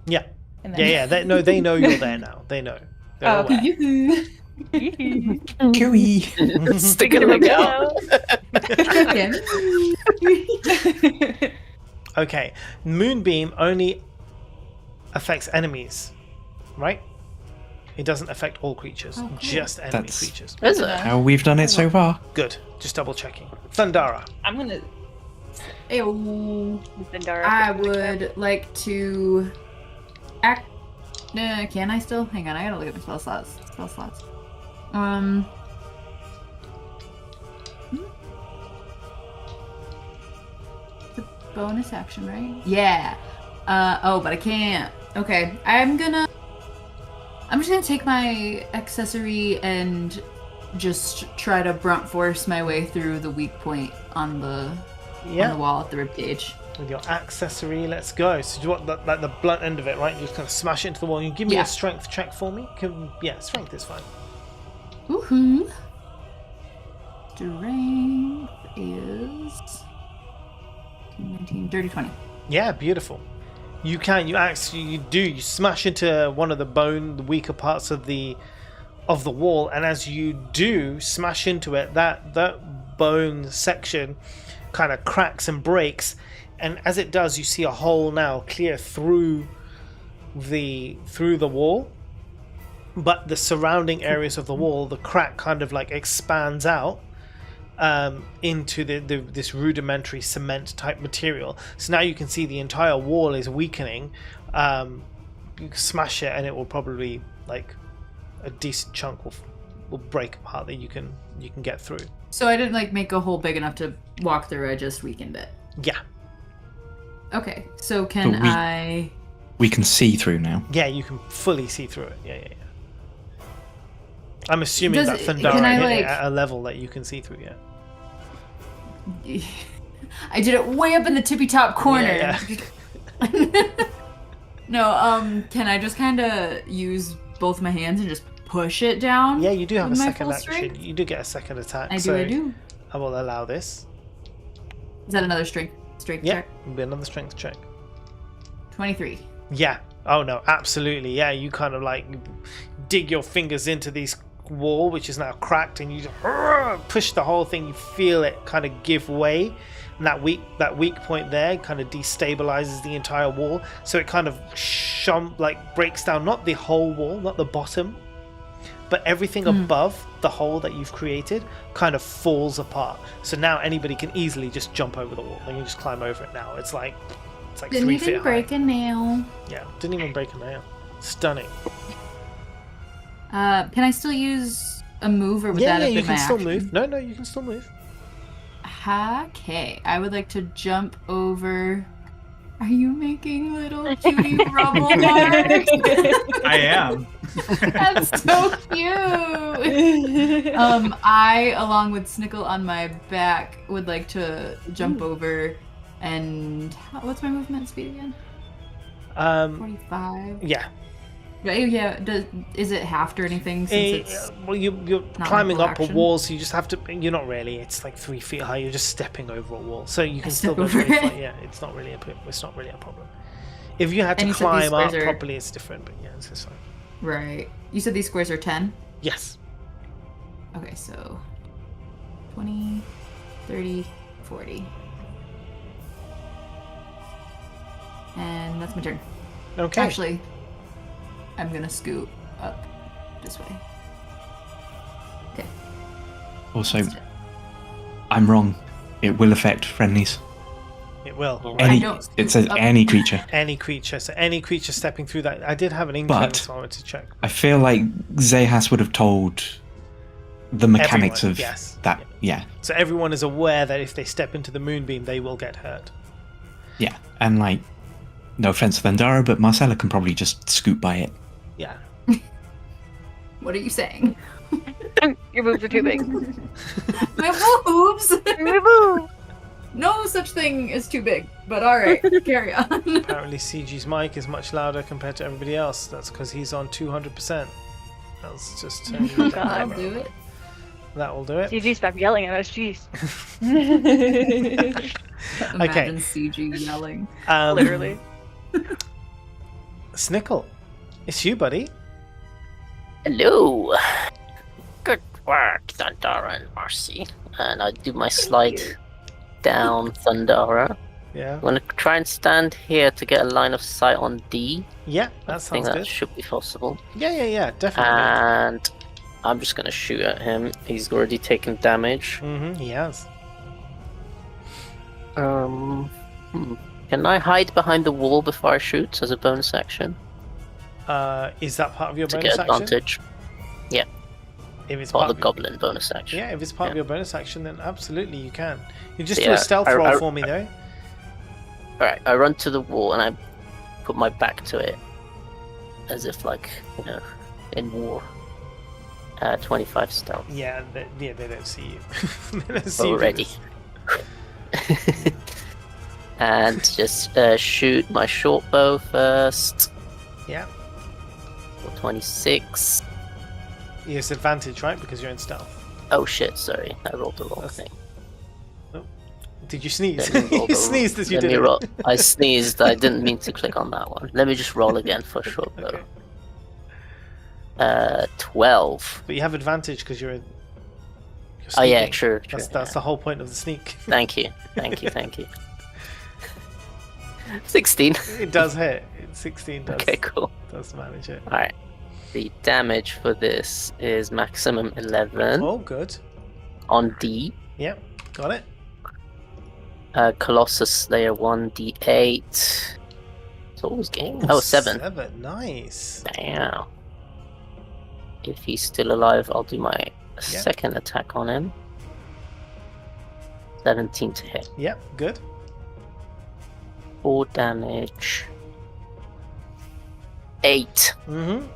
Yeah. And then... Yeah. They know you're there now. They know. They're Oh, aware. Cooey. Sticking it out. Okay. Moonbeam only affects enemies, right? It doesn't affect all creatures, Oh, cool. just enemy That's- creatures. Is it? How we've done it so far. Good. Just double checking. Thundara. I'm gonna. Ew. Zendara. I would like to act. Can I still? Hang on, I gotta look at my spell slots. It's a bonus action, right? Yeah. Oh, but I can't. Okay, I'm just gonna take my accessory and just try to brunt force my way through the weak point on the wall at the ribcage. With your accessory, let's go. So do you want like the blunt end of it, right? You just kind of smash it into the wall. You give me Yeah. a strength check for me? Yeah, strength is fine. Woohoo! Strength is 19, dirty 20. Yeah, beautiful. You smash into one of the weaker parts of the wall, and as you do smash into it, that bone section kind of cracks and breaks, and as it does, you see a hole now clear through the wall, but the surrounding areas of the wall, the crack kind of like expands out into this rudimentary cement type material. So now you can see the entire wall is weakening. You can smash it and it will probably, like, a decent chunk will break apart that you can get through. So I didn't like make a hole big enough to walk through, I just weakened it. Yeah. Okay, so can But we- I... We can see through now. Yeah, you can fully see through it. Yeah. I'm assuming Does that it- Thundara can I, hit it like- at a level that you can see through, yeah. I did it way up in the tippy top corner. Yeah. No, can I just kind of use both my hands and just push it down? Yeah, you do have a with my second full action. strength? You do get a second attack. I so do. I will allow this. Is that another strength Yeah, check? it'll be another strength check. 23. Yeah. Oh no, absolutely. Yeah, you kind of like dig your fingers into this wall, which is now cracked, and you just push the whole thing. You feel it kind of give way, and that weak point there kind of destabilizes the entire wall. So it kind of breaks down not the whole wall, not the bottom, but everything above the hole that you've created kind of falls apart. So now anybody can easily just jump over the wall. They can just climb over it now. It's like Didn't 3 feet even break high. a nail. Yeah, didn't even break a nail. Stunning. Can I still use a move, or would Yeah, that have you been my can still action? move. No, you can still move. Okay, I would like to jump over. Are you making little cutie rubble marks? I am. That's so cute. I, along with Snickle on my back, would like to jump over. And what's my movement speed again? 45. Yeah. Yeah. Is it halved or anything? Since it's Well, you're not climbing full up a action? wall, so you just have to. You're not really. It's like 3 feet high. You're just stepping over a wall, so you can still step go over really it. far. Yeah, it's not really a problem. If you had to And you said these climb up squares are- properly, it's different. But yeah, it's just fine. right. You said these squares are 10. Yes. Okay, so 20, 30, 40. And that's my turn. Okay. Actually, I'm gonna scoot up this way. Okay. Also, I'm wrong. It will affect friendlies. It will. Any, don't it says up. any creature. Any creature. So any creature stepping through that. I did have an inkling, But- so I wanted to check. I feel like Zehas would have told the mechanics Everyone, of yes. that. Yeah, So everyone is aware that if they step into the moonbeam, they will get hurt. yeah. And like, no offense to Vendara, but Marcella can probably just scoot by it. Yeah. What are you saying? Your boobs are too big. My boobs! My boobs. No such thing as too big, but alright, carry on. Apparently CG's mic is much louder compared to everybody else. That's because he's on 200%. That's just turning Oh, it God. down. I'll do it. That will do it. CG, stop yelling at us, jeez. Imagine CG yelling. Literally. Snickle, it's you, buddy. Hello. Good work, Thundara and Marcy. And I do my slide down Thundara. Yeah. I'm gonna try and stand here to get a line of sight on D. Yeah, that I think sounds that good. should be possible. Yeah, definitely. And I'm just gonna shoot at him. He's already taken damage. He has. Can I hide behind the wall before I shoot as a bonus action Is that part of your to bonus get action? advantage? If it's Or part the of goblin bonus action. Yeah, if it's part of Yeah. your bonus action, then absolutely you can. You just do Yeah, a stealth I- roll I- for me, though. Alright, I run to the wall and I put my back to it as if, like, in war. 25 stealth. Yeah, they don't see you. They don't see you Already. for this. And just shoot my short bow first. Yeah. For 26. You have advantage, right? Because you're in stealth. Oh shit, sorry. I rolled the wrong That's- thing. Did you sneeze? Let me roll You the- sneezed as you let did me it. roll. I sneezed. I didn't mean to click on that one. Let me just roll again for short bow. Okay. 12. But you have advantage because you're Oh yeah, sneaking. true. That's yeah. the whole point of the sneak. Thank you. 16. It does hit. 16 does, Okay, cool. does manage it. Alright. The damage for this is maximum 11 Oh, good. on D. Yep, got it. Colossus Slayer 1d8. It's always game. Oh, 7. 7, nice. Damn. If he's still alive, I'll do my second attack on him. 17 to hit. Yep, good. 4 damage. 8. Mm-hmm.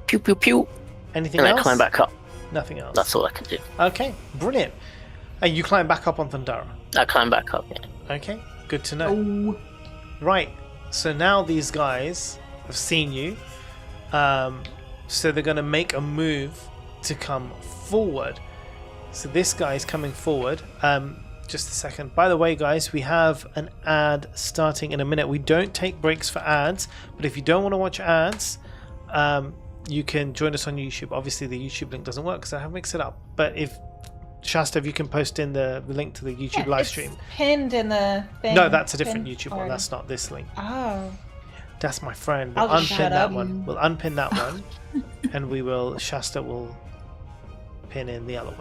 Pew pew pew. Anything And else? I climb back up. Nothing else. That's all I can do. Okay, brilliant. And you climb back up on Thundara. I climb back up, yeah. Okay, good to know. Oh. Right, so now these guys have seen you. So they're going to make a move to come forward. So this guy is coming forward. Just a second. By the way, guys, we have an ad starting in a minute. We don't take breaks for ads, but if you don't want to watch ads, you can join us on YouTube. Obviously, the YouTube link doesn't work because I have mixed it up. But if Shasta, if you can post in the link to the YouTube live stream. Pinned in the thing. No, that's a different Pinned YouTube one. already. That's not this link. Oh. That's my friend. We'll I'll just unpin shut that up. one. We'll unpin that one, and Shasta will pin in the other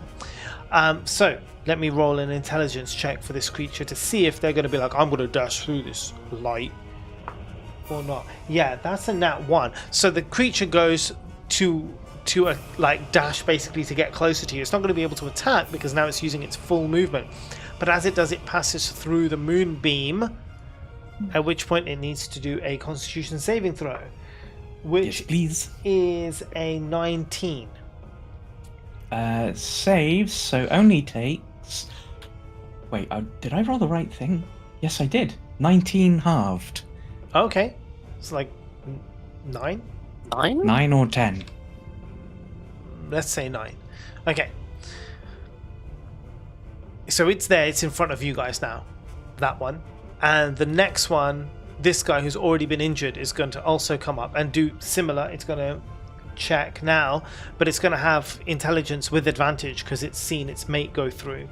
one. So let me roll an intelligence check for this creature to see if they're going to be like, I'm going to dash through this light or not. Yeah, that's a nat 1. So the creature goes to a like dash basically to get closer to you. It's not going to be able to attack because now it's using its full movement. But as it does, it passes through the moonbeam, at which point it needs to do a Constitution saving throw, which Yes, please. is a 19. Saves, so only takes. Wait, did I roll the right thing? Yes, I did. 19 halved. Okay, it's like 9. 9? 9 or 10. Let's say 9. Okay. So it's there, it's in front of you guys now. That one. And the next one, this guy who's already been injured is going to also come up and do similar. It's going to check now, but it's going to have intelligence with advantage because it's seen its mate go through.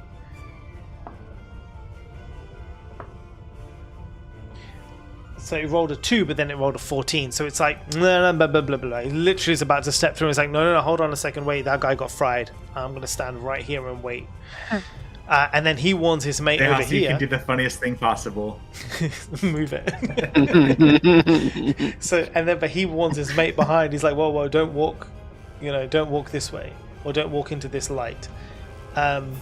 So it rolled a 2, but then it rolled a 14. So it's like, blah, blah, blah, blah, blah. He literally is about to step through. It's like, no, hold on a second. Wait, that guy got fried. I'm going to stand right here and wait. And then he warns his mate over You here. can do the funniest thing possible. Move it. But he warns his mate behind. He's like, whoa, don't walk, don't walk this way, or don't walk into this light. And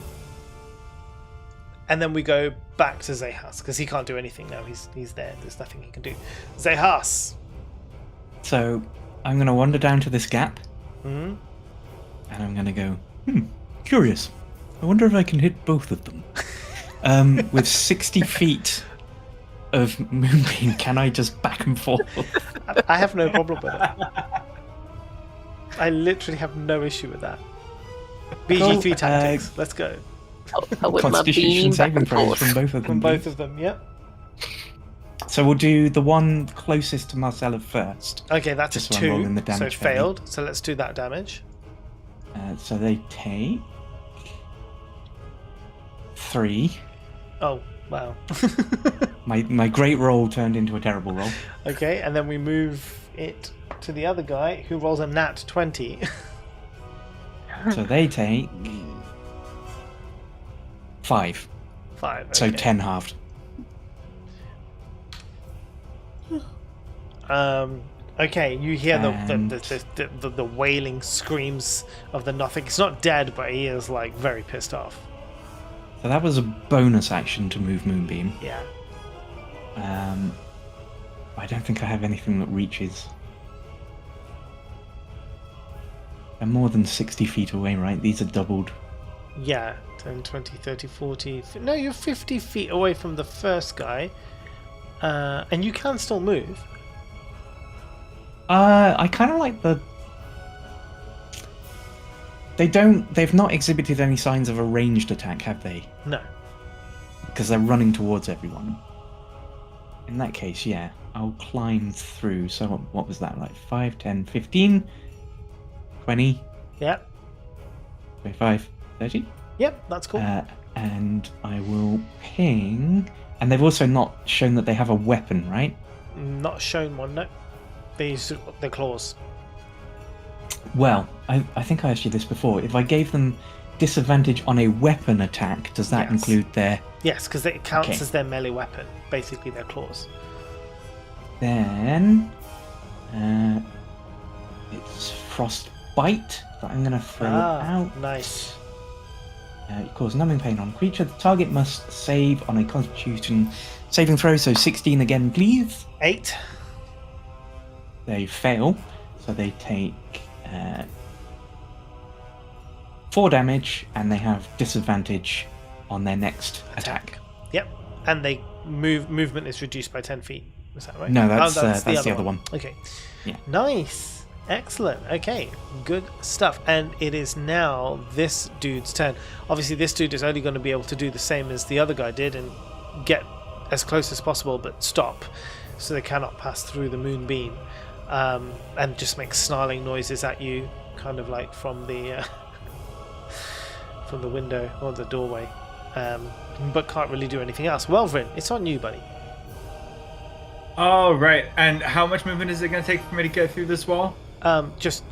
then we go back to Zehas because he can't do anything now. He's there. There's nothing he can do. Zehas. So I'm going to wander down to this gap, Hmm. and I'm going to go, curious. I wonder if I can hit both of them. With 60 feet of moonbeam, can I just back and forth? I have no problem with it. I literally have no issue with that. BG3 tactics. Let's go. I whip my Constitution beam back saving and throws forth. from both of them. From both please. of them, yep. So we'll do the one closest to Marcella first. Okay, that's Just a so I'm 2. rolling the So damage it failed. So let's do that damage. So they take 3. Oh, wow. My great roll turned into a terrible roll. Okay, and then we move it to the other guy who rolls a nat 20. So they take 5. 5. So okay. 10 halved. Okay, you hear And- the wailing screams of the nothing. It's not dead, but he is like very pissed off. So that was a bonus action to move Moonbeam. Yeah. I don't think I have anything that reaches. I'm more than 60 feet away, right? These are doubled. Yeah, 10, 20, 30, 40. No, you're 50 feet away from the first guy. And you can still move. I kind of like the... They've not exhibited any signs of a ranged attack, have they? No. Because they're running towards everyone. In that case, yeah, I'll climb through. So what was that, like 5, 10, 15, 20, Yep. 25, 30? Yep, that's cool. And I will ping... And they've also not shown that they have a weapon, right? Not shown one, no. They use their claws. Well, I think I asked you this before. If I gave them disadvantage on a weapon attack, does that Yes. include their... Yes, because it counts Okay. as their melee weapon. Basically, their claws. Then... it's Frostbite that I'm going to throw out. Nice. It causes numbing pain on creature. The target must save on a Constitution saving throw, so 16 again, please. 8. They fail, so they take 4 damage, and they have disadvantage on their next attack. Yep. And they movement is reduced by 10 feet. Is that right? No, that's the the other one. Okay. Yeah. Nice. Excellent. Okay. Good stuff. And it is now this dude's turn. Obviously, this dude is only going to be able to do the same as the other guy did and get as close as possible, but stop. So they cannot pass through the moonbeam. And just make snarling noises at you, kind of like from the window or the doorway. But can't really do anything else. Welvrin, it's on you, buddy. Oh, right. And how much movement is it going to take for me to get through this wall? Just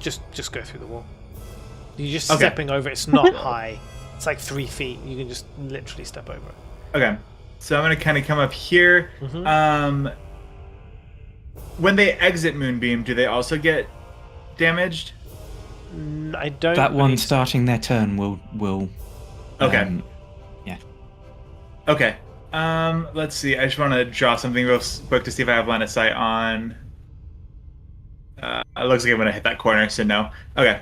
go through the wall. You're just Okay. stepping over. It's not high. It's like 3 feet. You can just literally step over it. Okay. So I'm going to kind of come up here. Mhm. When they exit Moonbeam, do they also get damaged? I don't. That one believe so. starting their turn will. Okay. Yeah. Okay. Let's see. I just want to draw something real quick to see if I have line of sight on. It looks like I'm going to hit that corner, so no. Okay.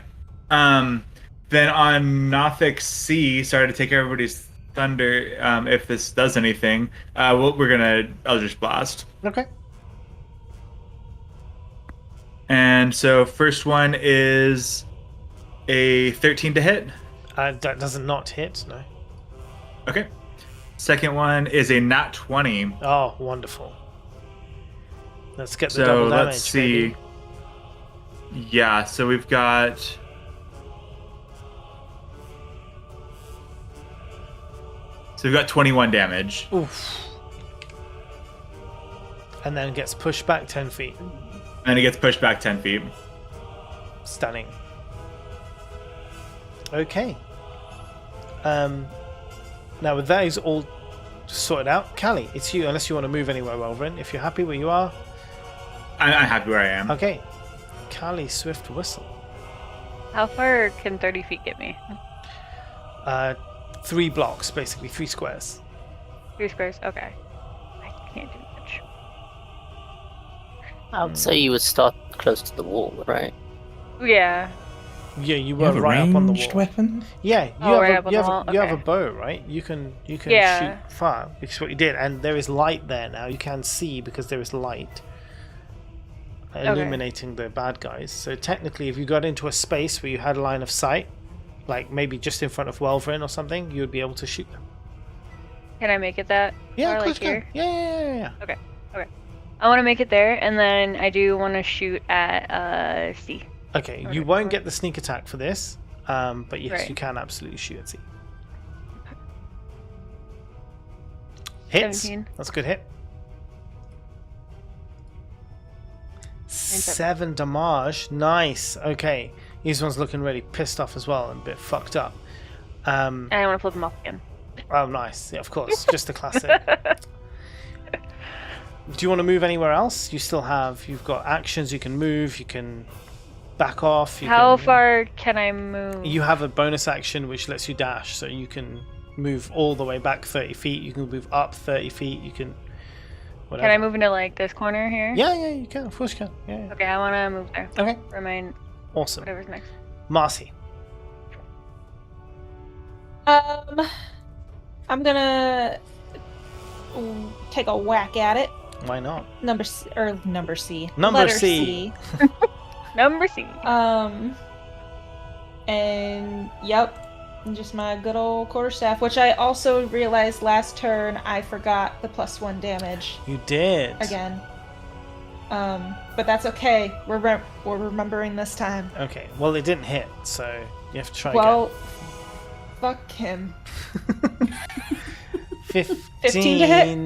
Then on Nothic C, sorry to take everybody's thunder. If this does anything, we're gonna Eldritch Blast. Okay. And so first one is a 13 to hit. That does not hit. No. Okay. Second one is a nat 20. Oh, wonderful. Let's get the So double damage. let's see. baby. Yeah, so we've got. So we've got 21 damage. Oof. And then gets pushed back 10 feet. And it gets pushed back 10 feet. Stunning. Okay. Now with those all sorted out, Callie, it's you. Unless you want to move anywhere, Welvin. If you're happy where you are, I'm happy where I am. okay. Callie, Swift Whistle. How far can 30 feet get me? 3 blocks, basically 3 squares. 3 squares? Okay. I can't do much. I would say you would start close to the wall, right? Yeah. Yeah, you You were have a right up on the ranged wall. weapon? Yeah, you Oh, have right a, up on you the have wall? a, you have a Okay. bow, right? You can Yeah. shoot fire, which is what you did, and there is light there now. You can see because there is light illuminating the bad guys. So technically, if you got into a space where you had a line of sight, like maybe just in front of Welvin or something, you would be able to shoot them. Can I make it that? Yeah, Or, of course like you here? can. Yeah. I want to make it there, and then I do want to shoot at C. Okay, you Alright, won't get the sneak attack for this, but yes, Right. you can absolutely shoot at C. Hits. 17. That's a good hit. 7 damage. Nice. Okay. This one's looking really pissed off as well and a bit fucked up. And I want to flip him off again. Oh, nice. Yeah, of course. Just the classic. Do you want to move anywhere else? You've got actions. You can move. You can back off. How far can I move? You have a bonus action which lets you dash, so you can move all the way back 30 feet. You can move up 30 feet. You can. Whatever. Can I move into like this corner here? Yeah, you can. Of course you can. Yeah. Okay, I want to move there. Okay. For my Awesome. whatever's next. Marcy. I'm gonna take a whack at it. Why not? Number C. Number Letter C. Number C. And yep, just my good old quarterstaff, which I also realized last turn I forgot the +1 damage You did. again. But that's okay. We're remembering this time. Okay. Well, it didn't hit, so you have to try Well, fuck him. again. 15. 15 to hit?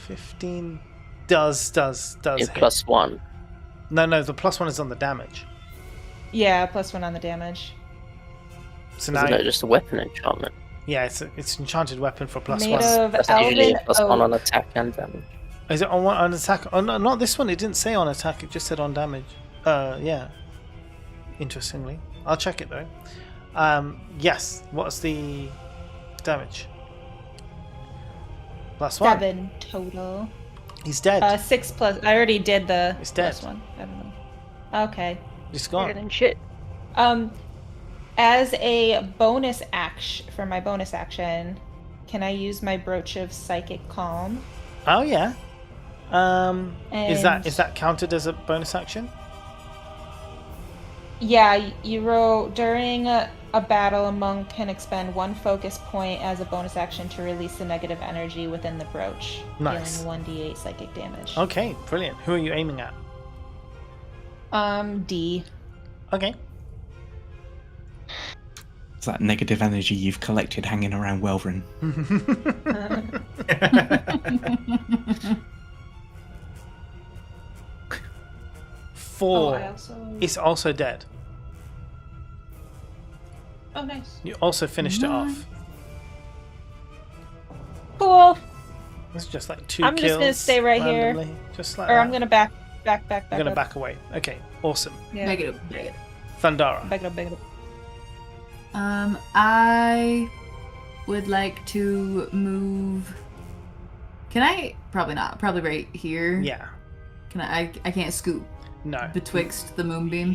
15 does It's hit. +1. No, the +1 is on the damage. Yeah, +1 on the damage. So Isn't now, it just a weapon enchantment? yeah, it's enchanted weapon for +1. Made of That's usually elven +1 on oak. attack and damage. Is it on attack? Oh, no, not this one. It didn't say on attack. It just said on damage. Yeah. Interestingly, I'll check it though. Yes. What's the damage? +1. 7 total. He's dead. 6 plus. I already did the It's dead. +1. I don't know. Okay. He's Bigger gone. than shit. As a bonus action for my bonus action, can I use my Brooch of Psychic Calm? Oh yeah. Is And- that counted as a bonus action? Yeah, you roll during a battle. A monk can expend 1 focus point as a bonus action to release the negative energy within the brooch, Nice. dealing 1d8 psychic damage. Okay, brilliant. Who are you aiming at? D. Okay. It's that negative energy you've collected hanging around Welvin. 4 I also... is also dead. Oh, nice. You also finished it off. Cool. It's just like 2 I'm kills. just gonna stay right here. randomly, just like Or that. I'm gonna back I'm gonna up. back away. Okay, awesome. Yeah. Negative. Thundara. Back it up, back it up. I would like to move. Can I? Probably not. Probably right here. Yeah. Can I? I can't scoot No. betwixt the moonbeam.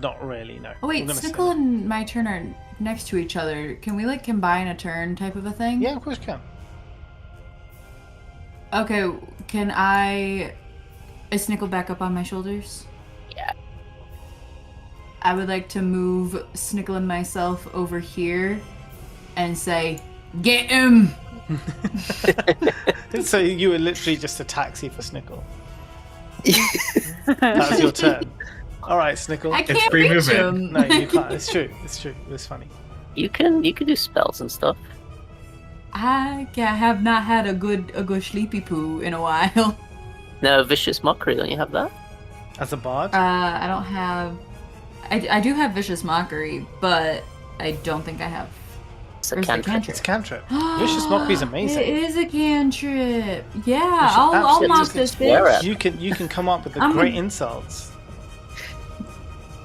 Not really. No. Oh wait, We're gonna Snickle say- and my turn are next to each other. Can we like combine a turn type of a thing? Yeah, of course you can. Okay. Can I? Is Snickle back up on my shoulders? Yeah. I would like to move Snickle and myself over here, and say, "Get him!" So you were literally just a taxi for Snickle. That was your turn. All right, Snickle. I It's can't free reach movement. him. No, you can't. It's true. It's true. It was funny. You can do spells and stuff. I have not had a good sleepy poo in a while. No, vicious mockery. Don't you have that? As a bard. I don't have. I do have vicious mockery, but I don't think I have. It's a Where's the cantrip. It's a cantrip. Vicious Mockery is amazing. It is a cantrip. Yeah, should I'll absolutely mock just this swear bitch. at You can come up with the I'm great gonna- insults.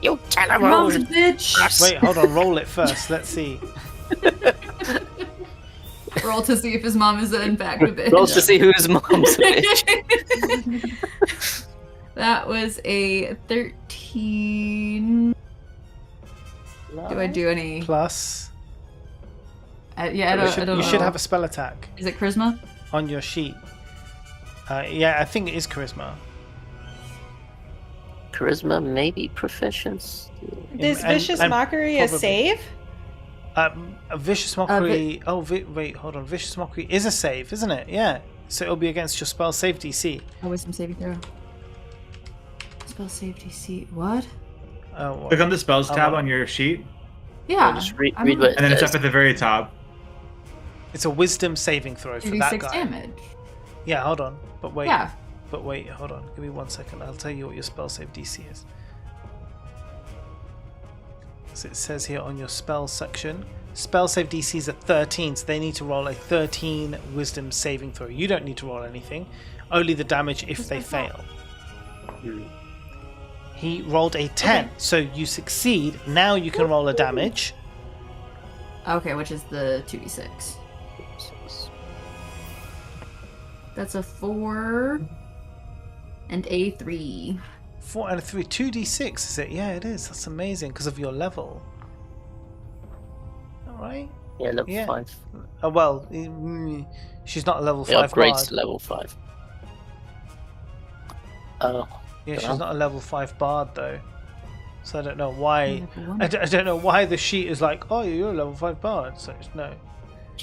You Mock terrible. the bitch. Wait, hold on. Roll it first. Let's see. Roll to see if his mom is in fact a bitch. Rolls to see whose mom's a bitch. That was a 13. Do I do any? Plus, Yeah, I don't you know. should have a spell attack Is it charisma? on your sheet. Yeah, I think it is charisma. Charisma, maybe proficiency. Is And- Vicious and Mockery probably- a save? A vicious mockery. Wait, hold on. Vicious mockery is a save, isn't it? Yeah. So it'll be against your spell save DC. Oh, wisdom saving throw. Spell save DC. What? Click on the spells tab what? on your sheet, Yeah. Just read I'm what and then it it's says. up at the very top. It's a wisdom saving throw for that 2d6 guy. damage. Yeah, hold on. But wait. Yeah. But wait, hold on. Give me 1 second. I'll tell you what your spell save DC is. So it says here on your spell section, spell save DC is a 13, so they need to roll a 13 wisdom saving throw. You don't need to roll anything, only the damage if they fail. He rolled a 10, so you succeed. Now you can roll a damage. Okay, which is the 2d6. That's a 4 and a 3. 4 and a 3, 2d6 is it? Yeah, it is. That's amazing because of your level. Alright. Yeah, level Yeah. 5. Well, she's not a level It 5 upgrades bard. to level 5. Oh, Yeah, she's Well. not a level 5 bard though. So I don't know why. Level one. I don't know why the sheet is like, oh, you're a level 5 bard. So it's no.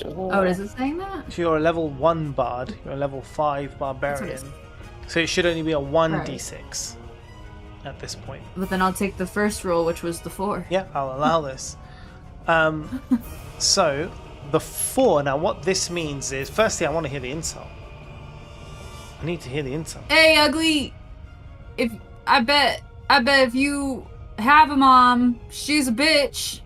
Oh, is it saying that? If you're a level 1 bard, you're a level 5 That's barbarian. what So it should only be a 1d6 Right. at this point. But then I'll take the first roll, which was the 4. Yeah, I'll allow this. So the 4. Now, what this means is, firstly, I want to hear the insult. I need to hear the insult. Hey, ugly! I bet if you have a mom, she's a bitch.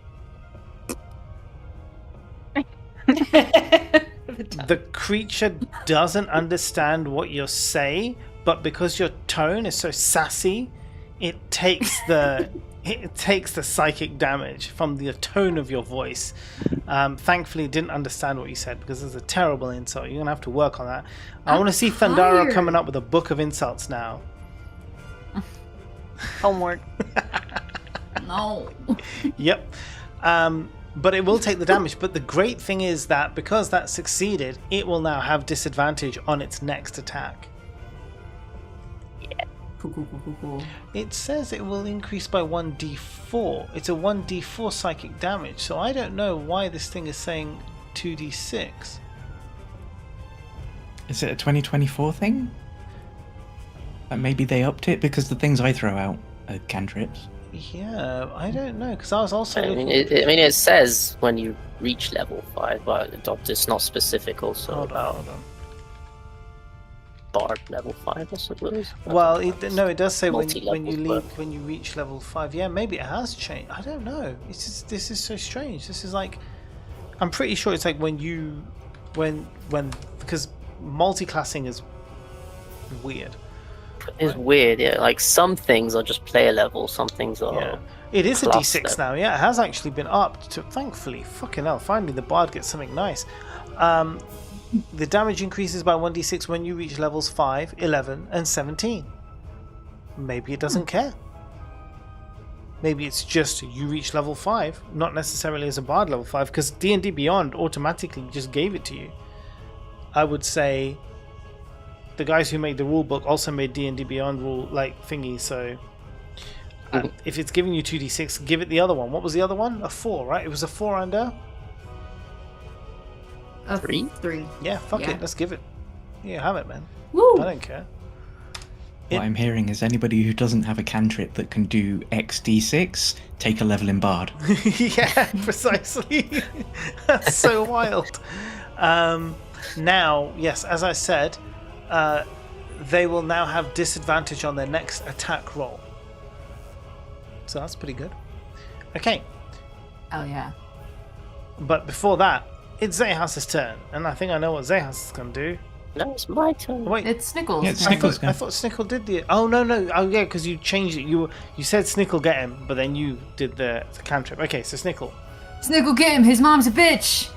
The creature doesn't understand what you're saying, but because your tone is so sassy, it takes the psychic damage from the tone of your voice. Thankfully, it didn't understand what you said because it's a terrible insult. You're gonna have to work on that. I want to see Thundara tired. coming up with a book of insults now. Homework. No. Yep. But it will take the damage. But the great thing is that because that succeeded, it will now have disadvantage on its next attack. Cool. It says it will increase by 1d4. It's a 1d4 psychic damage, so I don't know why this thing is saying 2d6. Is it a 2024 thing? Like maybe they upped it because the things I throw out are cantrips. Yeah, I don't know, because I was also I looking... mean, it says when you reach level 5, but it's not specific also Hold on, about... hold on. Bard level 5, I suppose. Well, it does say when you Multi-levels, leave when you reach level 5. Yeah, maybe it has changed. I don't know. This is so strange. This is like, I'm pretty sure it's like when because multi-classing is weird. It's weird, yeah. Like some things are just player level, some things are. Yeah. It is a class D6 level. now. Yeah, it has actually been upped to, thankfully. Fucking hell! Finally, the bard gets something nice. The damage increases by 1d6 when you reach levels 5, 11, and 17. Maybe it doesn't care. Maybe it's just you reach level 5, not necessarily as a bard level 5, because D&D Beyond automatically just gave it to you. I would say the guys who made the rule book also made D&D Beyond rule like thingy, so if it's giving you 2d6, give it the other one. What was the other one? A 4, right? It was a 4 under? A 3? 3. Yeah, fuck Yeah. it. Let's give it. Yeah, have it, man. Woo! I don't care. What I'm hearing is anybody who doesn't have a cantrip that can do XD6, take a level in Bard. Yeah, precisely. That's so wild. Now, yes, as I said, they will now have disadvantage on their next attack roll. So that's pretty good. Okay, Oh yeah. but before that, it's Zahas's turn, and I think I know what Zahas is going to do. No, it's my turn. Wait, It's Snickles. Yeah, it's I Snickles' thought Snickle did the. Oh no! Oh yeah, because you changed it. You said Snickle get him, but then you did the cantrip. Okay, so Snickle. Snickle, get him. His mom's a bitch.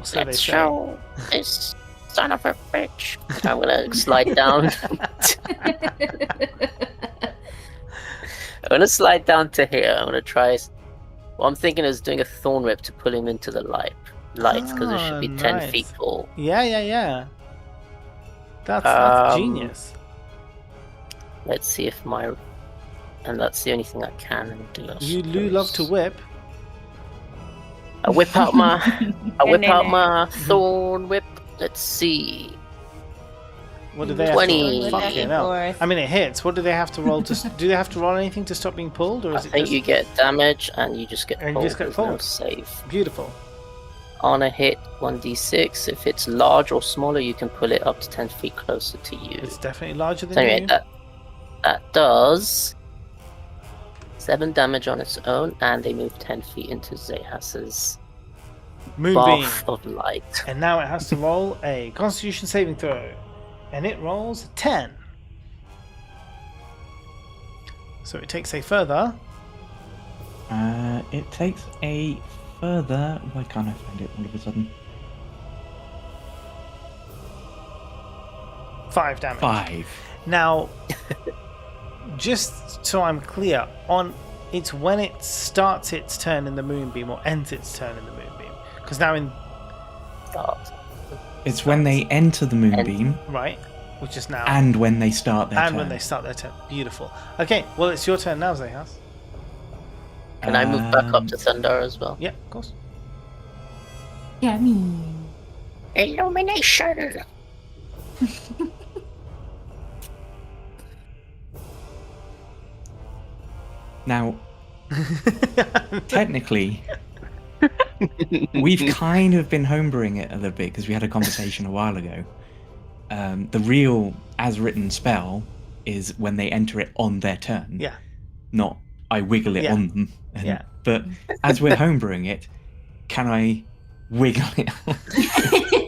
So they Let's say. show this son of a bitch. I'm gonna slide down. I'm gonna slide down to here. I'm gonna try. What I'm thinking is doing a thorn whip to pull him into the lights because it should be 10 nice. feet tall. Yeah. That's genius. Let's see if my. And that's the only thing I can do. I You do love to suppose. whip. I whip out my. I whip out Nay. my thorn whip. Let's see. What do they have 20. to roll? Fucking hell. I mean, it hits. What do they have to roll to? Do they have to roll anything to stop being pulled, or I is it think just you get damage and you just get And you pulled. just get There's no pulled. save. beautiful? On a hit, 1d6. If it's large or smaller, you can pull it up to 10 feet closer to you. It's definitely larger than So anyway, you. that does 7 damage on its own, and they move 10 feet into Zahas's Moonbeam. bath of light. And now it has to roll a Constitution saving throw, and it rolls 10. So it takes a further. It takes a further. Why can't I find it all of a sudden? 5 damage. 5. Now, just so I'm clear, it's when it starts its turn in the moonbeam or ends its turn in the moonbeam. Because now Start. It's when they enter the moonbeam right, which is now, and when they start their and turn. when they start their turn. Beautiful. Okay, well it's your turn now, Zahas. Can I move back up to Thunder as well? Yeah, of course. Yeah, me. Illumination! Now, technically, we've kind of been homebrewing it a little bit because we had a conversation a while ago. The real as-written spell is when they enter it on their turn. Yeah. Not I wiggle it Yeah. on them. Yeah. But as we're homebrewing it, can I wiggle it?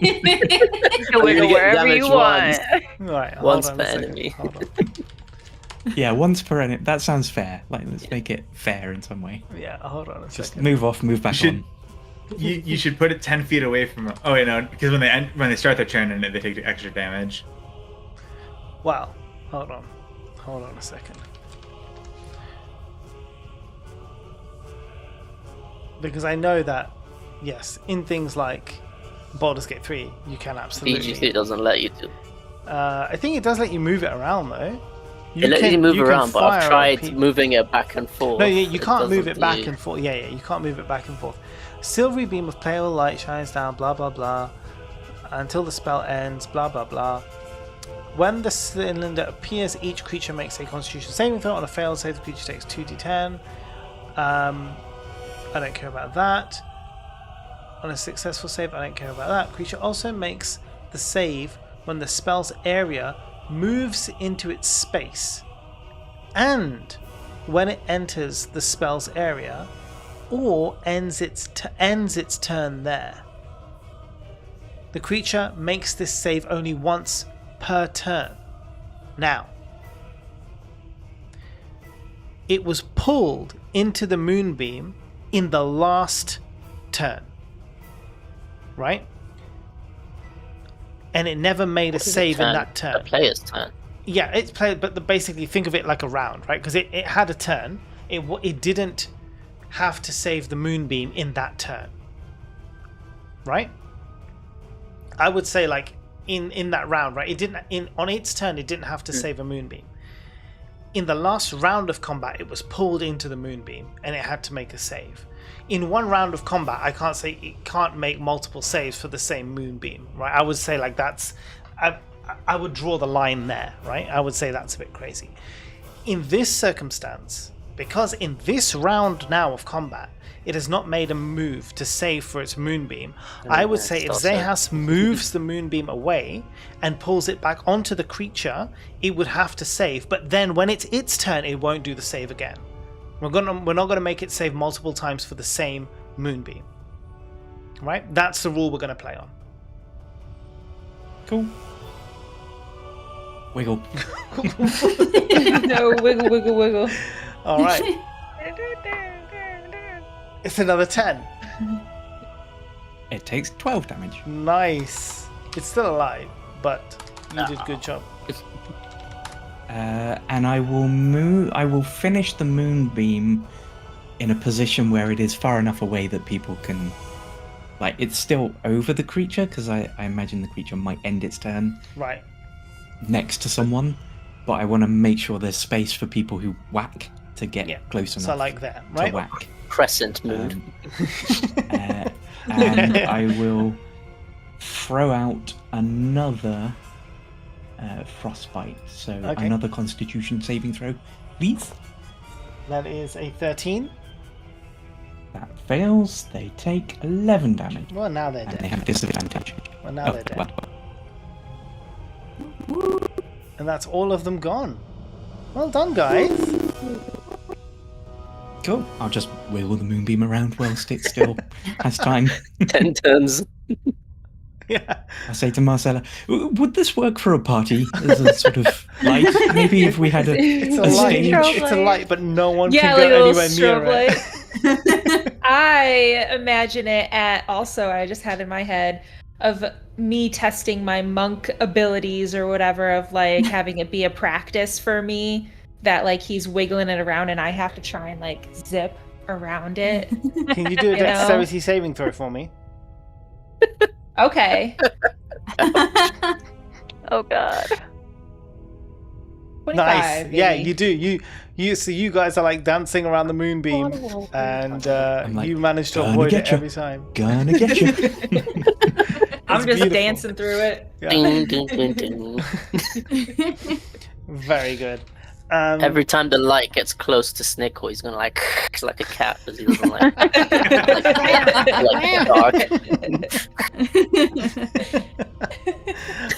You can wiggle get wherever you damage want. Right. Once hold on a per second. enemy. Hold on. Yeah, once per enemy. That sounds fair. Like, let's make it fair in some way. Yeah, hold on a Just second. move off, move back should- on. You should put it 10 feet away from. Oh wait, no, because when they start their turn and they take extra damage. Wow. Hold on a second. Because I know that, yes, in things like Baldur's Gate 3, you can absolutely. BGC doesn't let you do. I think it does let you move it around though. It lets you move can around, but I've fire tried people. moving it back and forth. No, you can't move it doesn't back do- and forth. Yeah, you can't move it back and forth. Silvery beam of pale light shines down, blah blah blah, until the spell ends, blah blah blah. When the cylinder appears, each creature makes a Constitution saving throw. On a failed save, the creature takes 2d10. I don't care about that. On a successful save, I don't care about that. Creature also makes the save when the spell's area moves into its space, and when it enters the spell's area or ends its turn there. The creature makes this save only once per turn. Now, it was pulled into the moonbeam in the last turn, right? And it never made a save in that turn. The player's turn. Yeah, it's played, but basically think of it like a round, right? Because it had a turn. It didn't have to save the moonbeam in that turn, right? I would say like in that round, right? It didn't on its turn. It didn't have to save a moonbeam. In the last round of combat, it was pulled into the moonbeam and it had to make a save. In one round of combat, I can't say it can't make multiple saves for the same moonbeam, right? I would say like that's, I would draw the line there, right? I would say that's a bit crazy. In this circumstance, because in this round now of combat, it has not made a move to save for its moonbeam, I would say if Zehas moves the moonbeam away and pulls it back onto the creature, it would have to save, but then when it's its turn, it won't do the save again. We're not going to make it save multiple times for the same moonbeam. Right? That's the rule we're going to play on. Cool. Wiggle. No, wiggle, wiggle, wiggle. All right. It's another 10. It takes 12 damage. Nice. It's still alive, but you did a good job. And I will finish the moonbeam in a position where it is far enough away that people can, like, it's still over the creature, because I imagine the creature might end its turn Right. next to someone, but I want to make sure there's space for people who whack to get close enough So like that, to right? whack. Crescent mood. And I will throw out another frostbite, so Okay. another Constitution saving throw, please. That is a 13. That fails. They take 11 damage, Well, now they're and they dead. have disadvantage. Well, now they're dead. well. And that's all of them gone. Well done, guys. Cool. I'll just wiggle the moonbeam around whilst it still has time. 10 turns. Yeah. I say to Marcella, would this work for a party as a sort of light? Maybe if we had It's a a light. stage. It's a light, but no one Yeah, can like a go little anywhere near strobe it. light. I imagine it at also, I just had in my head of me testing my monk abilities or whatever, of like having it be a practice for me that like he's wiggling it around and I have to try and like zip around it. Can you do a You know? dexterity saving throw for me? Okay. Oh god. 25, Nice. Yeah, maybe. you do. You. So you guys are like dancing around the moonbeam, and I'm like, you manage to "Gonna avoid get it ya. every time. Gonna get you. I'm It's just beautiful. dancing through it. Yeah. Ding, ding, ding, ding. Very good. Every time the light gets close to Snickle, he's gonna like a cat because he doesn't like the dark.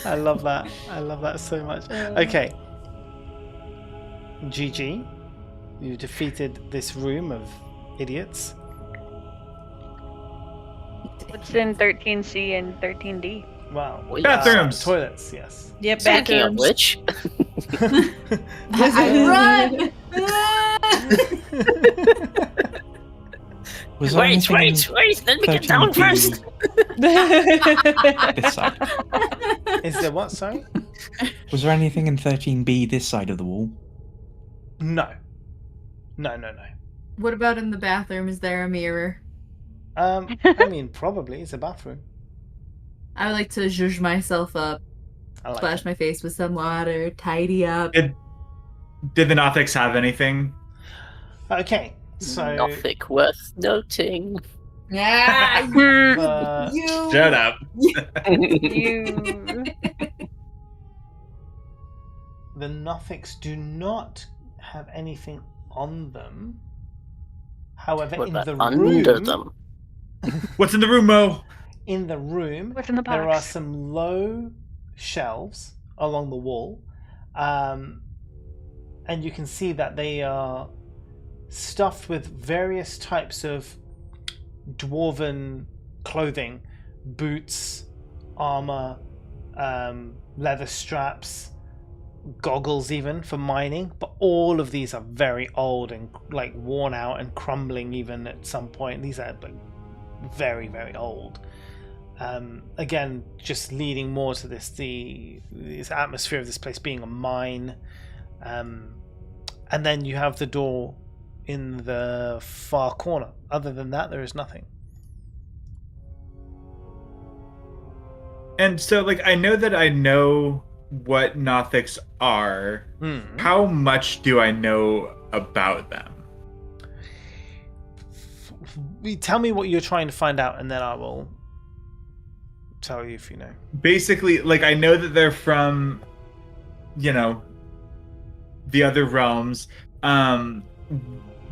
I love that. I love that so much. Okay. GG. You defeated this room of idiots. What's in 13C and 13D? Wow. Oh, yeah. Bathrooms. Toilets, yes. Yep, Speaking of bathrooms. which, I run! Was there wait, anything let me get 13B down first. this side? Is there what, sorry? Was there anything in 13B this side of the wall? No. No. What about in the bathroom? Is there a mirror? I mean, probably. It's a bathroom. I would like to zhuzh myself up, I like splash it. my face with some water, tidy up. Did the Nothics have anything? Okay, so... Nothic worth noting. Ah, you! Shut up. You. The Nothics do not have anything on them. However, What in about the under room... them? What's in the room, Mo? in the room, What's in the there are box? some low shelves along the wall, and you can see that they are stuffed with various types of dwarven clothing, boots, armor, leather straps, goggles even for mining, but all of these are very old and like worn out and crumbling even at some point. These are like very, very old. Again, just leading more to this atmosphere of this place being a mine. And then you have the door in the far corner. Other than that, there is nothing. And so, like, I know that I know what Nothics are. How much do I know about them? Tell me what you're trying to find out, and then I will tell you if you know. Basically, like, I know that they're from, you know, the other realms.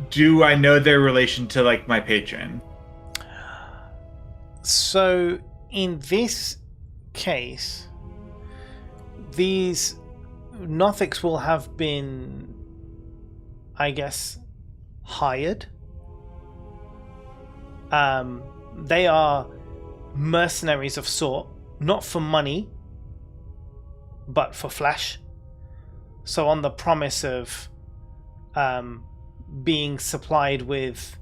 Do I know their relation to, like, my patron? So, in this case, these Nothics will have been, I guess, hired. They are mercenaries of sort, not for money, but for flesh. So on the promise of being supplied with,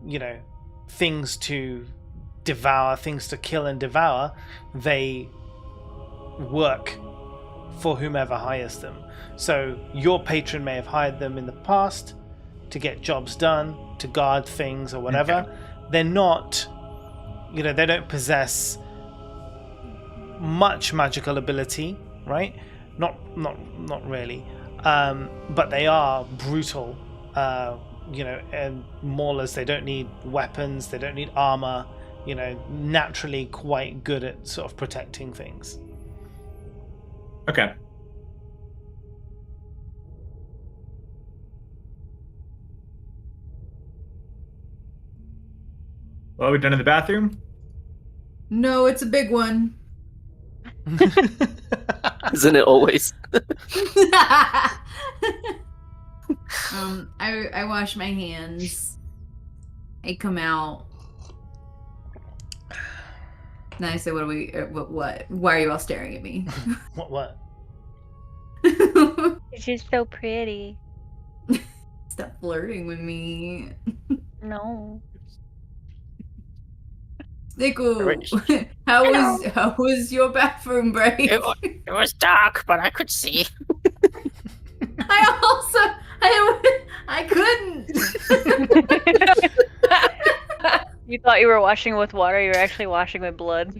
you know, things to devour, things to kill and devour, they work for whomever hires them. So your patron may have hired them in the past to get jobs done, to guard things or whatever. Okay. They're not, you know, they don't possess much magical ability, right? Not really. But they are brutal, you know, and maulers. They don't need weapons, they don't need armor, you know, naturally quite good at sort of protecting things. Okay. Well, are we done in the bathroom? No, it's a big one. Isn't it always? I wash my hands. I come out. And I say, what? Why are you all staring at me? What? She's so pretty. Stop flirting with me. No. Niku, how was your bathroom break? It was dark, but I could see. I couldn't. You thought you were washing with water, you were actually washing with blood.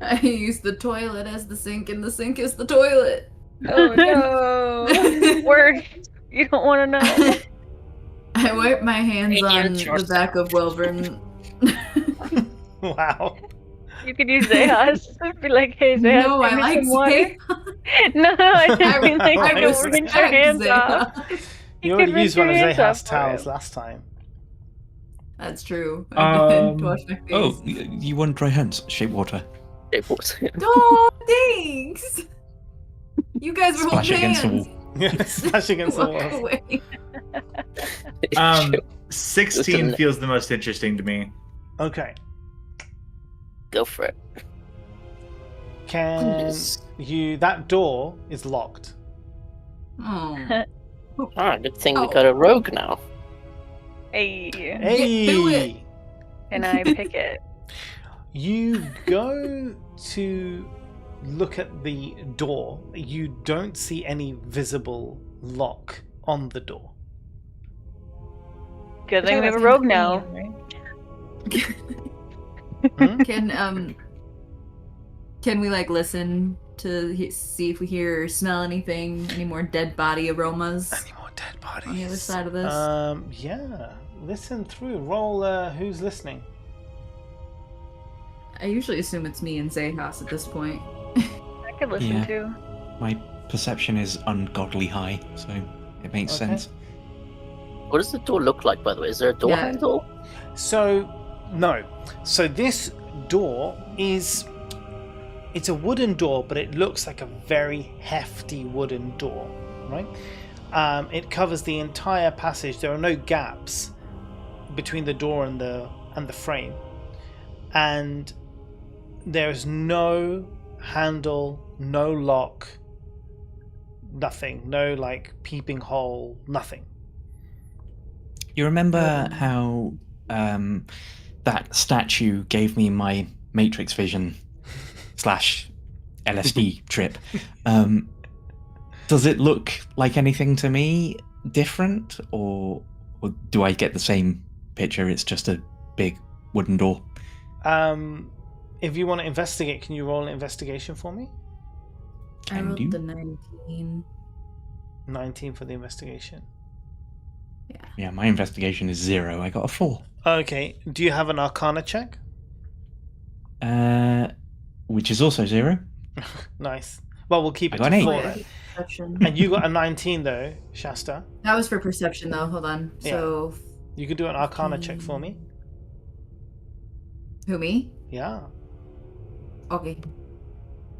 I use the toilet as the sink, and the sink is the toilet. Oh no. Word. You don't want to know. I wipe my hands And on you're the back of Welvern. Wow. You could use Zehas. Be like, hey Zehas, No, I give me like some water. Zehas. No, I didn't mean like I you don't respect rinse your hands off. Zehas. You already could used rinse one of your hands Zehas off for towels it. last time. That's true. I did wash my face. Oh, you want dry hands? Shape water. It was. Oh, thanks. You guys were Splash holding against the hands. wall. Splash against the Walk wall. away. 16 feels the most interesting to me. Okay. Go for it. Can Yes. you... That door is locked. Oh. Ah, good thing we got a rogue now. Hey, do it. Hey! and I pick it. You go to look at the door. You don't see any visible lock on the door. Good thing we have a rogue now. Hmm? Can we like listen to see if we hear or smell anything? Any more dead body aromas Any more dead bodies? on the other side of this? Yeah. Listen through. Roll. Who's listening? I usually assume it's me and Zehas at this point. I could listen Yeah. to. My perception is ungodly high, so it makes Okay. sense. What does the door look like, by the way? Is there a door Yeah. handle? So No. So this door is... It's a wooden door, but it looks like a very hefty wooden door, right? It covers the entire passage. There are no gaps between the door and the frame. And there's no handle, no lock, nothing. No, like, peeping hole, nothing. You remember how that statue gave me my Matrix vision / LSD trip? Does it look like anything to me different, or do I get the same picture? It's just a big wooden door. If you want to investigate, can you roll an investigation for me? I Can rolled do. the 19. 19 for the investigation. Yeah, my investigation is 0. I got a 4. Okay. Do you have an Arcana check? Which is also 0. Nice. Well, we'll keep I it got to an 4 8. then. Perception. And you got a 19 though, Shasta. That was for perception, though. Hold on. Yeah. So, You could do an Arcana check for me. who, me? Yeah. Okay.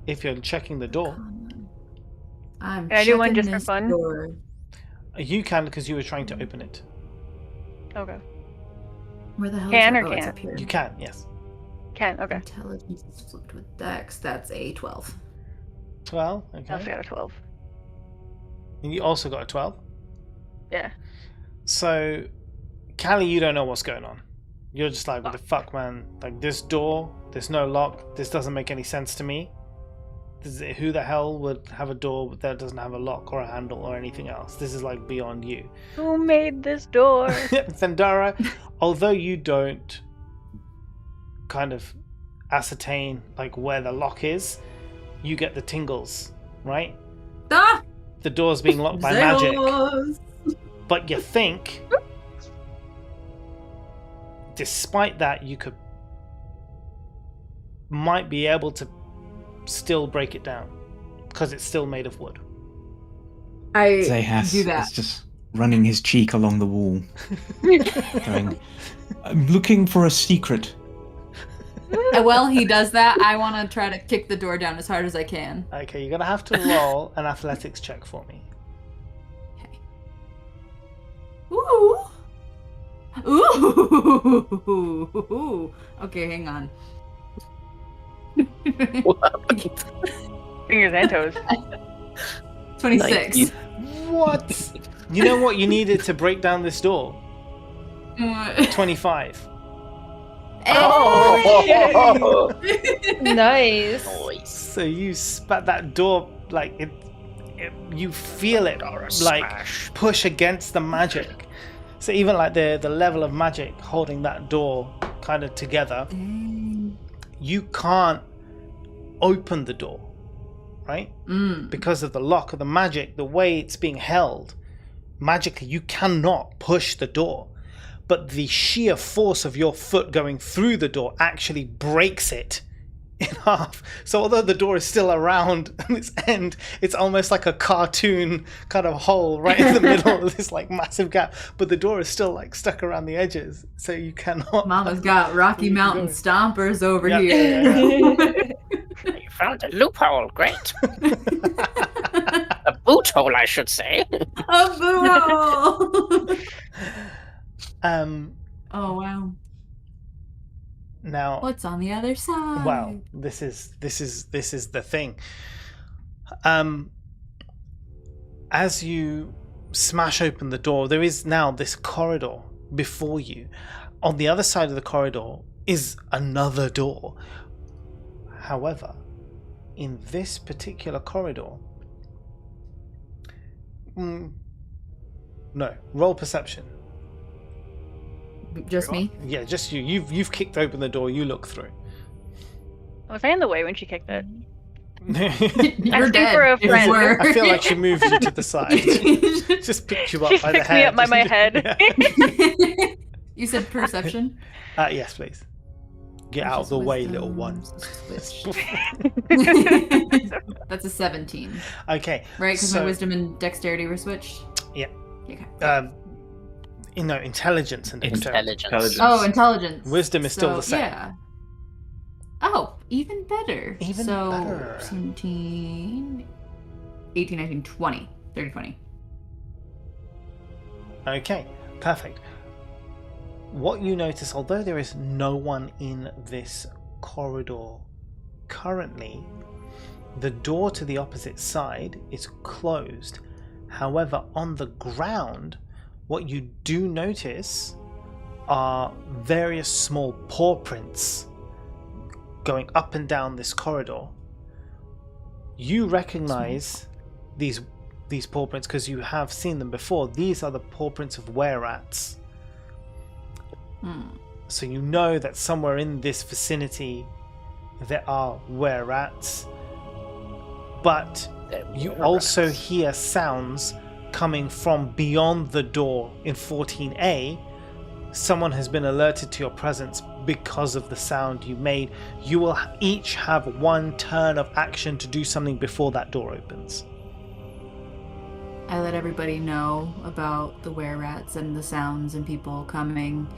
If you're checking the door. I'm Can I do one checking just for this fun? door. You can, because you were trying to open it. Okay. Where the hell Can is or it? Oh, it's can't? up here. You can, yes. Can. Okay. Intelligence is flipped with Dex. That's a 12. 12, I also okay. got a 12. And you also got a 12. Yeah. So, Callie, you don't know what's going on. You're just like, what the fuck, man? Like, this door, there's no lock. This doesn't make any sense to me. Who the hell would have a door that doesn't have a lock or a handle or anything else? This is like beyond you. Who made this door? Zendara, although you don't kind of ascertain like where the lock is, you get the tingles, right? Ah! The door's being locked by magic. Zeros! But you think, despite that, you might be able to still break it down because it's still made of wood. I Zahas do that. is just running his cheek along the wall, going, I'm looking for a secret. While he does that, I want to try to kick the door down as hard as I can. Okay, you're gonna have to roll an athletics check for me. Okay. Ooh. Ooh. Okay, hang on. Fingers and toes. 26. What? You know what you needed to break down this door? 25. Oh, nice. So you spat that door like it you feel it like push against the magic. So even like the level of magic holding that door kind of together, you can't open the door, right? Because of the lock of the magic, the way it's being held, magically you cannot push the door. But the sheer force of your foot going through the door actually breaks it in half. So although the door is still around its end, it's almost like a cartoon kind of hole right in the middle of this like massive gap. But the door is still like stuck around the edges, so you cannot. Mama's got Rocky Mountain stompers over Yeah, here. You found a loophole, great. A boot hole, I should say. A boo! Oh wow. Now What's on the other side? well, this is the thing. As you smash open the door, there is now this corridor before you. On the other side of the corridor is another door. However, in this particular corridor, no, roll perception. Just me? Yeah, just you. You've kicked open the door. You look through. Was I in the way when she kicked it? You're Asking dead. for a if you friend. were. I feel like she moved you to the side. Just picked you up She by the picked head. me up by my head. Yeah. You said perception? Yes, please. Get out of the way, little one. That's a 17. Okay. Right? Because so, my wisdom and dexterity were switched? Yeah. Okay. intelligence and dexterity. Intelligence. Oh, intelligence. Wisdom is still the same. Yeah. Oh, even better. Even so, better. 17, 18, 19, 20. 30, 20. Okay, perfect. What you notice, although there is no one in this corridor currently, the door to the opposite side is closed. However, on the ground, what you do notice are various small paw prints going up and down this corridor. You recognize these paw prints because you have seen them before. These are the paw prints of were-rats. So you know that somewhere in this vicinity there are were-rats, but you also hear sounds coming from beyond the door in 14A. Someone has been alerted to your presence because of the sound you made. You will each have one turn of action to do something before that door opens. I let everybody know about the were-rats and the sounds and people coming.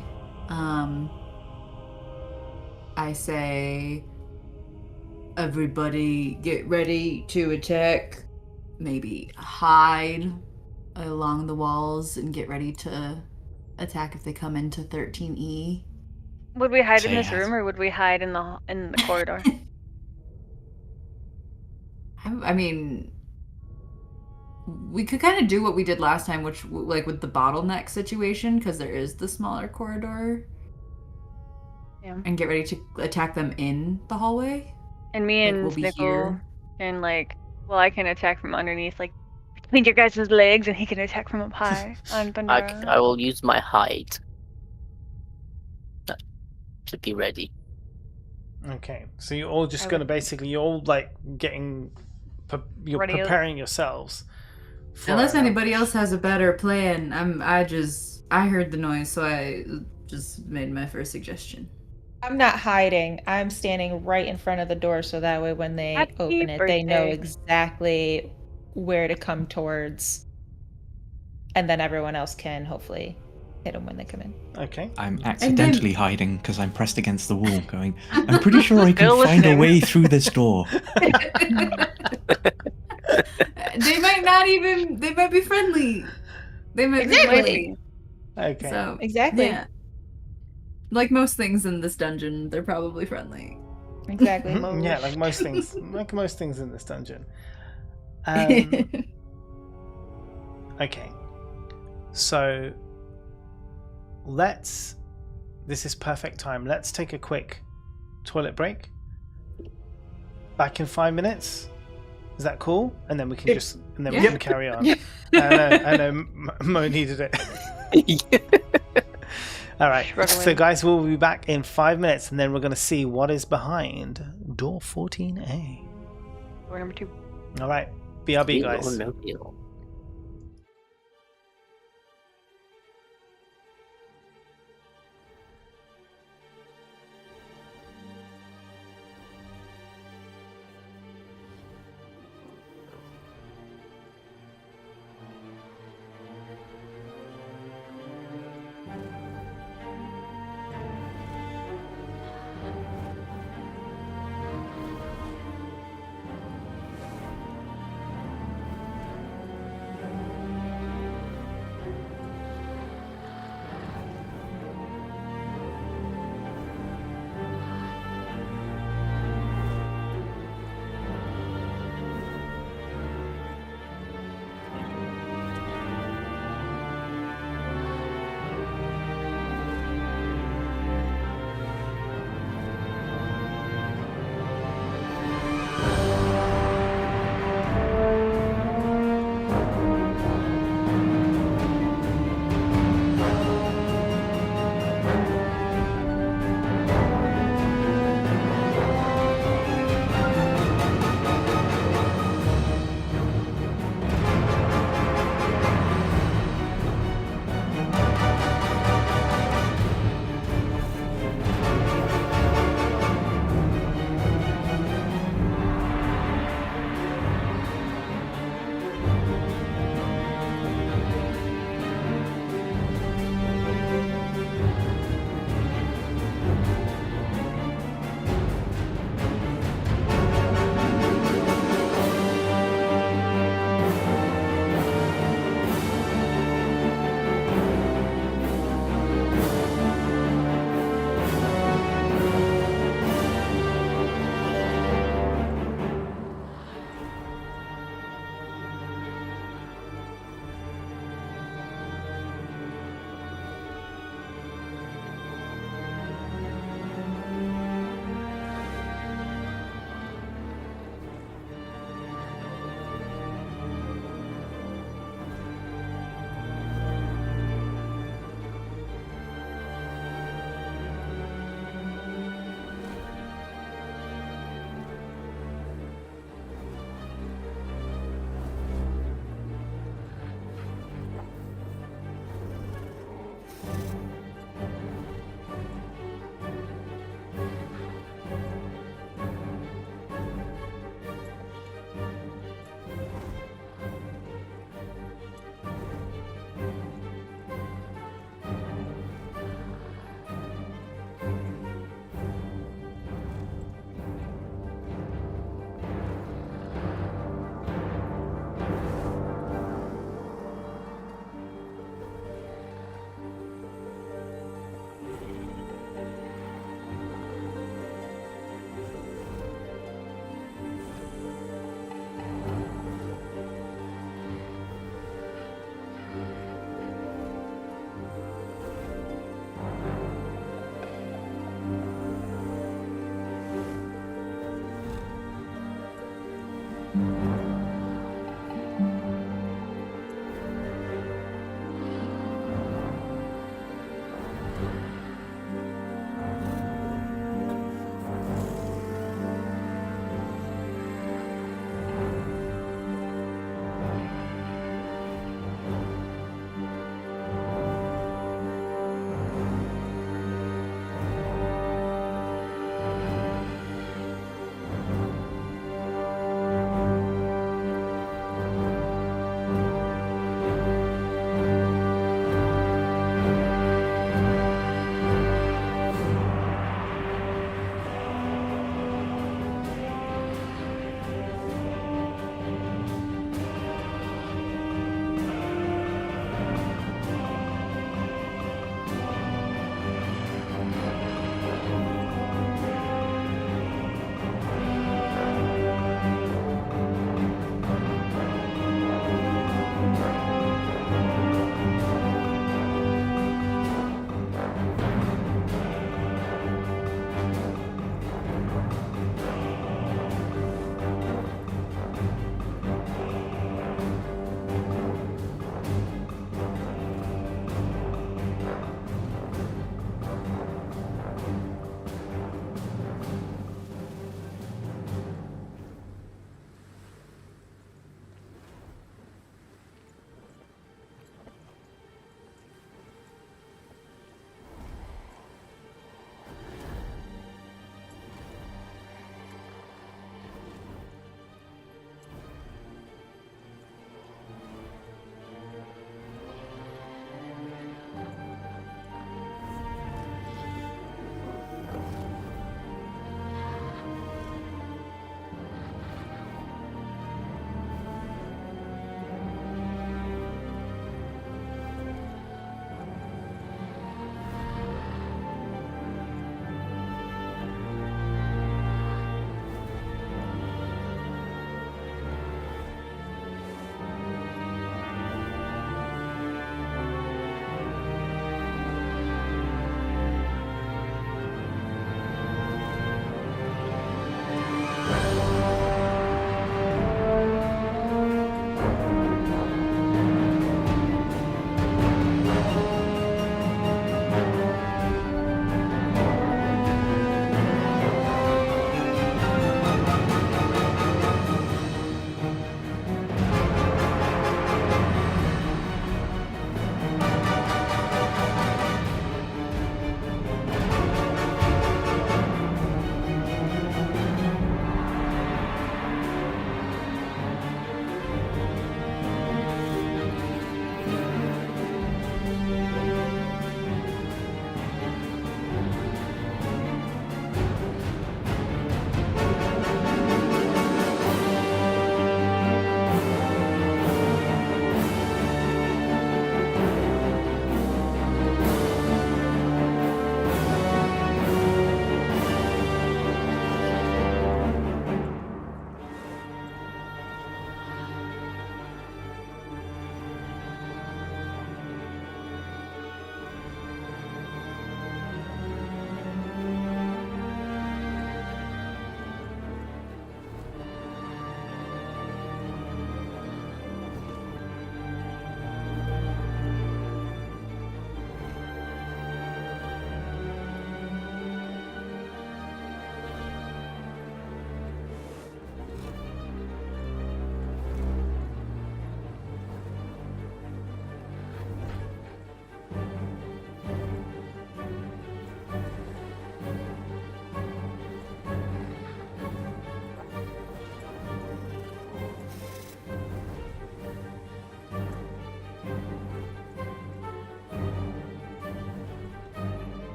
I say, everybody get ready to attack. Maybe hide along the walls and get ready to attack if they come into 13E. Would we hide in Say this yes. room, or would we hide in the corridor? I mean, we could kind of do what we did last time, which, like, with the bottleneck situation, because there is the smaller corridor. Yeah. And get ready to attack them in the hallway. And me Like, and we'll be Snickle here. can I can attack from underneath, like between your guys' legs, and he can attack from up high on Thunder. I will use my hide to be ready. Okay, so you're all just I going to would- basically, you're all like you're Ready- preparing yourselves. For Unless an anybody ambush. else has a better plan, I heard the noise, so I just made my first suggestion. I'm not hiding. I'm standing right in front of the door so that way when they Happy open it, they know birthday. exactly where to come towards. And then everyone else can hopefully hit them when they come in. Okay. I'm accidentally hiding because I'm pressed against the wall, going, I'm pretty sure I can Still find a listening. way through this door. They might be friendly. They might be Exactly. friendly. Okay. So, Exactly. yeah. Like most things in this dungeon, they're probably friendly. Exactly. Yeah, like most things in this dungeon. Okay. So this is perfect time. Let's take a quick toilet break. Back in 5 minutes. Is that cool? And then we can we can carry on. I know Mo needed it. All right. So Struggling. guys, we'll be back in 5 minutes, and then we're going to see what is behind door 14A. Door number 2. All right. BRB, Deal guys. or no deal?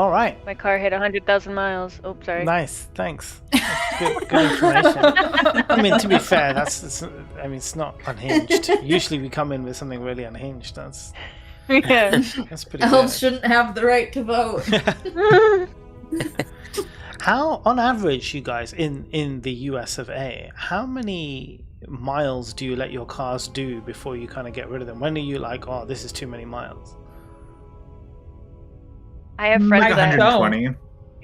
All right. My car hit 100,000 miles. Oh, sorry. Nice. Thanks. That's good information. I mean, to be fair, it's not unhinged. Usually we come in with something really unhinged. That's Yeah. pretty Elves good. shouldn't have the right to vote. How, on average, you guys in the US of A, how many miles do you let your cars do before you kind of get rid of them? When are you like, oh, this is too many miles? I have Like friends that. 120.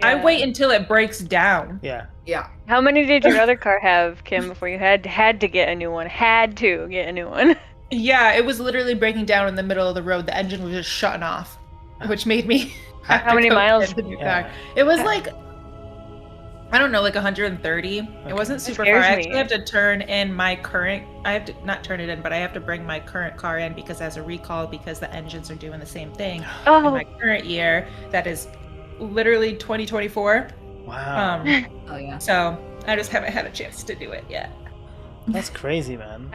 I Yeah. wait until it breaks down. Yeah. Yeah. How many did your other car have, Kim, before you had to get a new one? Had to get a new one. Yeah, it was literally breaking down in the middle of the road. The engine was just shutting off, which made me have How to many go miles? get the new Yeah. car. It was like, I don't know, like 130. It wasn't super far. scares I me. actually have to turn in my current. I have to not turn it in, but I have to bring my current car in because it has a recall because the engines are doing the same thing in Oh, my current year. That is literally 2024. Wow. Oh yeah. So I just haven't had a chance to do it yet. That's crazy, man.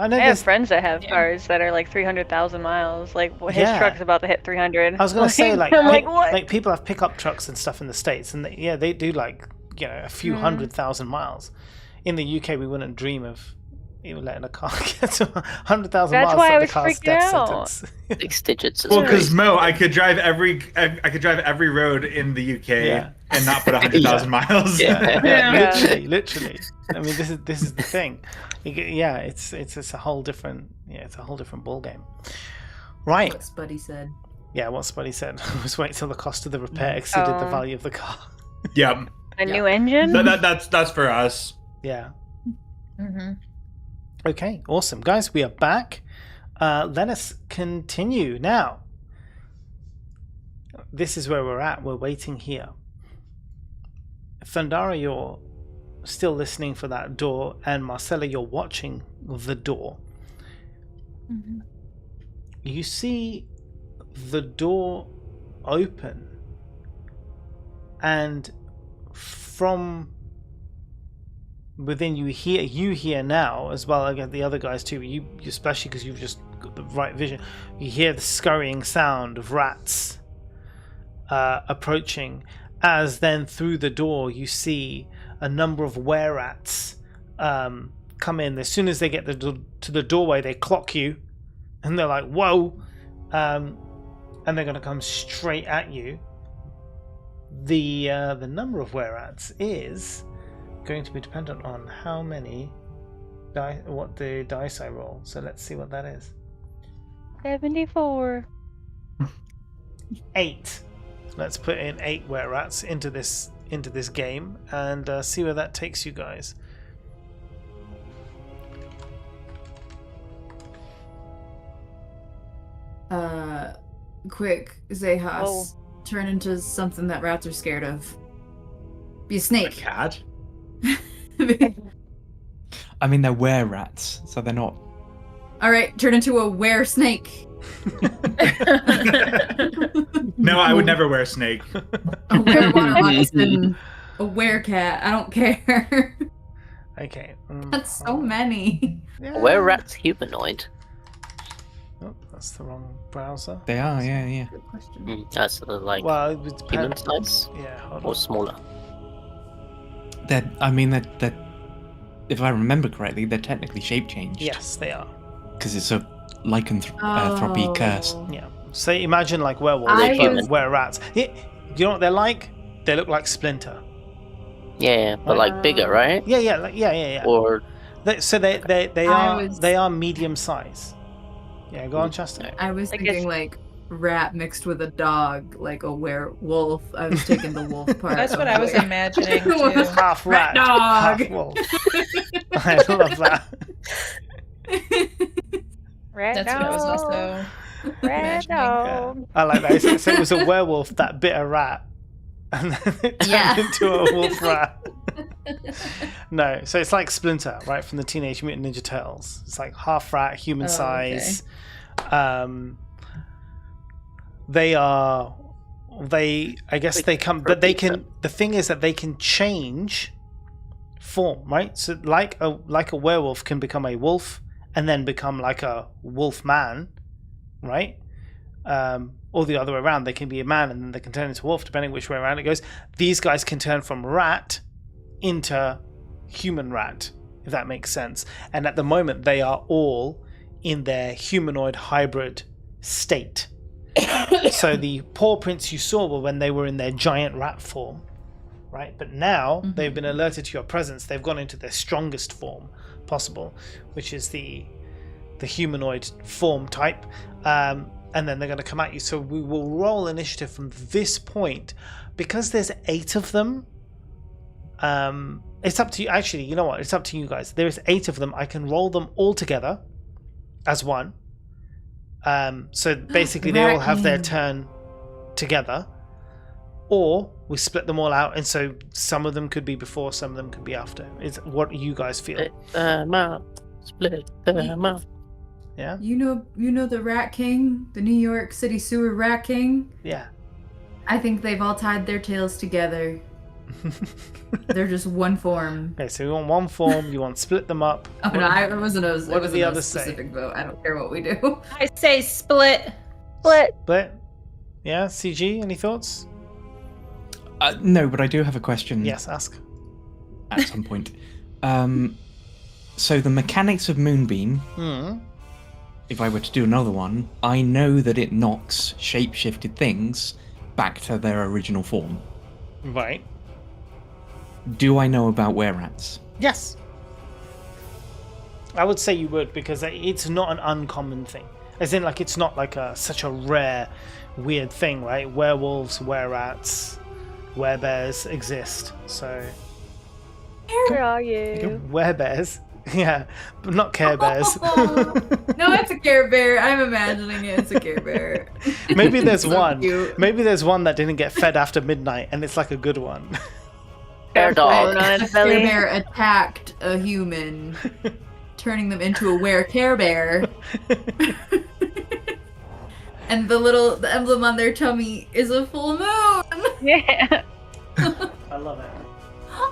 I know have there's. friends that have Yeah. cars that are like 300,000 miles. Like his Yeah. truck's about to hit 300. I was gonna say like, I'm like, what? like people have pickup trucks and stuff in the States, and they do like a few 100,000 miles. In the UK, we wouldn't dream of even letting a car get to 100,000 That's miles. why at I the was car's freaking death out. sentence. 6 digits. is Well, crazy. because Mo, I could drive every road in the UK Yeah. and not put 100,000 miles. Yeah. Yeah. Literally. I mean, this is the thing. It's a whole different ball game. Right. What Spuddy said. Yeah, what Spuddy said was wait till the cost of the repair exceeded the Oh. value of the car. Yeah. A new engine? That's for us. Yeah. Mm-hmm. Okay, awesome. Guys, we are back. Let us continue now. This is where we're at. We're waiting here. Thundara, you're still listening for that door, and Marcella, you're watching the door. Mm-hmm. You see the door open, and from within you hear now, as well as the other guys too, you especially because you've just got the right vision, you hear the scurrying sound of rats approaching, as then through the door you see a number of were-rats come in. As soon as they get to the doorway, they clock you and they're like, whoa, and they're going to come straight at you. The number of were-rats is going to be dependent on how many what the dice I roll. So let's see what that is. 74. 8. Let's put in 8 were-rats into this game and see where that takes you guys. Quick, Zehas, Whoa. turn into something that rats are scared of. Be a A snake. cat? I mean, they're were-rats, so they're not. All right, turn into a were-snake. No, I would never wear a snake. A were-oxen. A were-cat. I don't care. Okay. That's so many. Yeah. Were rats humanoid? Oh, that's the wrong browser. They are, yeah. Good question. That's sort of like Well, it would human depend. size Yeah, hold or on. smaller. They're. If I remember correctly, they're technically shape changed. Yes, they are. Because it's a lycanthropy curse. Yeah. So imagine like werewolves, I but was- were-rats. Yeah, you know what they're like? They look like Splinter. Yeah, but like bigger, right? Yeah, yeah. Or So they I was- are medium size. Yeah, go on, Chester. I was I thinking guess- like rat mixed with a dog, like a werewolf. I was taking the wolf part. That's what of I was it. imagining too. Half rat, dog. half wolf. I love that. Rat That's what I was dog. also Rat imagining. dog. I like that. So it was a werewolf that bit a rat, and then it turned Yeah. into a wolf rat. No, so it's like Splinter, right, from the Teenage Mutant Ninja Turtles. It's like half rat, human Oh, size. I guess they come, but they can. The thing is that they can change form, right? So like a werewolf can become a wolf and then become like a wolf man, right? or the other way around. They can be a man and then they can turn into wolf, depending which way around it goes. These guys can turn from rat into human rat, if that makes sense. And at the moment, they are all in their humanoid hybrid state. So the paw prints you saw were when they were in their giant rat form, right? But now they've been alerted to your presence. They've gone into their strongest form possible, which is the humanoid form type. And then they're going to come at you. So we will roll initiative from this point. Because there's 8 of them, it's up to you. Actually, you know what? It's up to you guys. There's 8 of them. I can roll them all together as one. So basically they all have their turn together, or we split them all out, and so some of them could be before, some of them could be after. It's what you guys feel. Split them up. Yeah. You know the Rat King, the New York City Sewer Rat King. Yeah. I think they've all tied their tails together. They're just one form. Okay, so you want one form. You want split them up. Oh no, I wasn't a. What do the others say? Specific vote. I don't care what we do. I say split. Split. Yeah. CG. Any thoughts? No, but I do have a question. Yes. Ask. At some point. So the mechanics of Moonbeam. If I were to do another one, I know that it knocks shape-shifted things back to their original form. Right. Do I know about were-rats? Yes. I would say you would, because it's not an uncommon thing. As in, like, it's not like such a rare, weird thing, right? Werewolves, were-rats, were-bears exist, so... Where are you? Were-bears? Yeah, but not Care Bears. No, it's a Care Bear. I'm imagining it's a Care Bear. Maybe there's So one. cute. Maybe there's one that didn't get fed after midnight, and it's like a good one. Bear dog. On A its Care belly. Bear attacked a human, turning them into a were Care Bear. And the emblem on their tummy is a full moon. Yeah. I love it.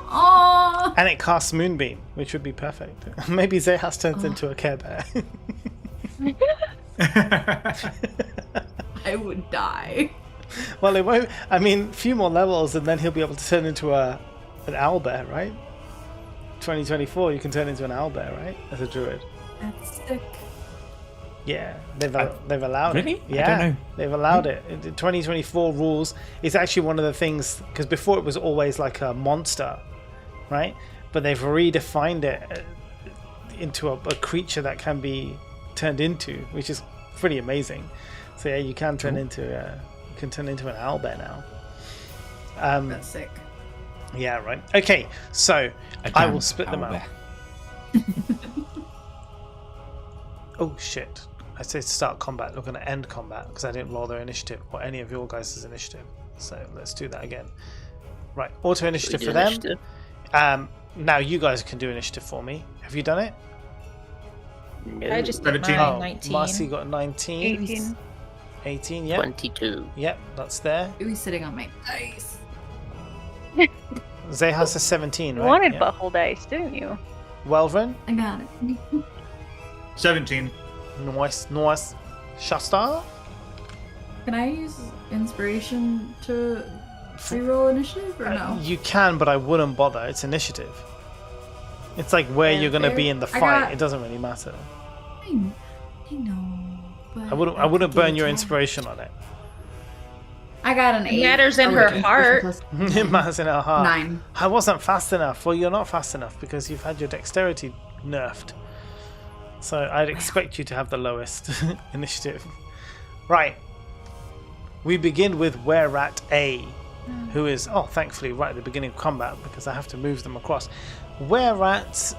Aww. And it casts Moonbeam, which would be perfect. Maybe Zehas turns into a Care Bear. I would die. Well, it won't. I mean, a few more levels, and then he'll be able to turn into an owlbear, right? 2024, you can turn into an owlbear, right? As a druid. That's sick. Yeah, they've allowed Really? it. I Yeah, don't know. they've allowed it. The 2024 rules. It's actually one of the things, because before it was always like a monster, right? But they've redefined it into a creature that can be turned into, which is pretty amazing. So yeah, you can turn into an owlbear now. That's sick. Yeah, right. Okay, so I will split them out. Oh shit! I said start combat. We're going to end combat because I didn't roll their initiative or any of your guys' initiative. So let's do that again. Right, auto initiative for them. Initiative. Now you guys can do initiative for me. Have you done it? No. I just did 17. mine. 19. Marcy got 19. 18. 18, yep. 22. Yep, that's there. It was sitting on my dice. Zehas is 17, You right? wanted Yeah. butthole dice, didn't you? Welvin? I got it. 17. Nice. Shasta? Can I use inspiration to reroll initiative or no? You can, but I wouldn't bother. It's initiative. It's like where Yeah, you're going to fair. be in the I fight. got- It doesn't really matter. I know. But I wouldn't could burn do your it. inspiration on it. I got an 8. matters in Oh, her wait, heart. plus It matters in our heart. 9. I wasn't fast enough. Well, you're not fast enough because you've had your dexterity nerfed. So I'd expect you to have the lowest initiative. Right. We begin with Were-Rat A, who is, thankfully, right at the beginning of combat because I have to move them across. Were-Rat's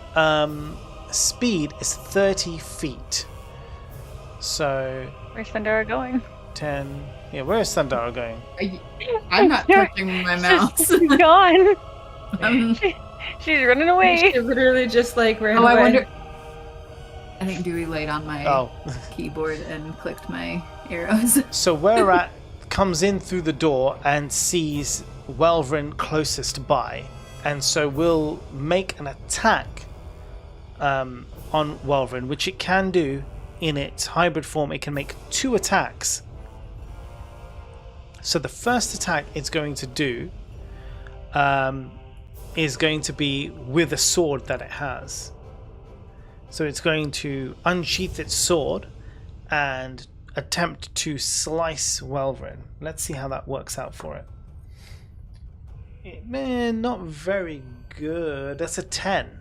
speed is 30 feet. So Where's Thundera going? 10. Yeah, where is Sandara going? I'm not touching my mouse. She's gone. Um, She's running away. She literally just like ran Oh, away. I wonder. I think Dewey laid on my Oh. keyboard and clicked my arrows. So Were-Rat comes in through the door and sees Welvrin closest by, and so will make an attack on Welvrin, which it can do in its hybrid form. It can make 2 attacks So the first attack it's going to do is going to be with a sword that it has. So it's going to unsheath its sword and attempt to slice Welvrin. Let's see how that works out for it. Not very good. That's a 10.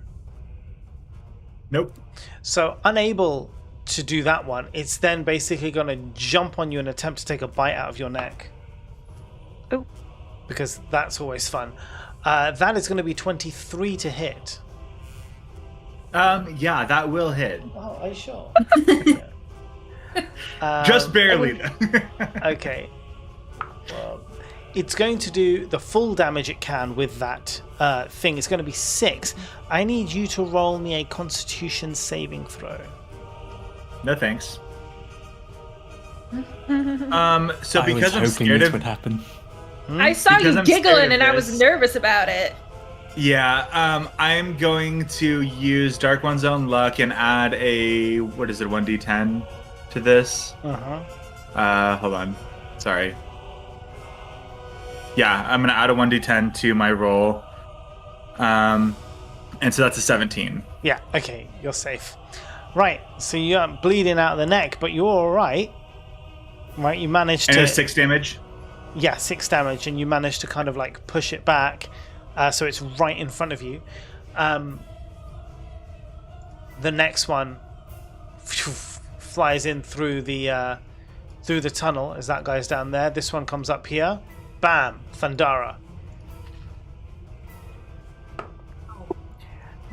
Nope. So unable to do that one, it's then basically going to jump on you and attempt to take a bite out of your neck. Oh. Because that's always fun. That is going to be 23 to hit. Yeah, that will hit. Oh, are you sure? Just barely. Okay. Well, it's going to do the full damage it can with that thing. It's going to be 6. I need you to roll me a Constitution saving throw. No thanks. So I because was I'm hoping scared this of would happen. I saw Because you I'm scared giggling of and I was this. nervous about it. Yeah, I'm going to use Dark One's Own Luck and add a 1d10 to this. Hold on. Sorry. Yeah, I'm gonna add a 1d10 to my roll. And so that's a 17. Yeah, okay, you're safe. Right, so you're bleeding out of the neck, but you're alright. Right, you managed And to... it's 6 damage. Yeah, 6 damage, and you managed to kind of like push it back, so it's right in front of you. The next one flies in through the tunnel as that guy's down there. This one comes up here. Bam, Thundara.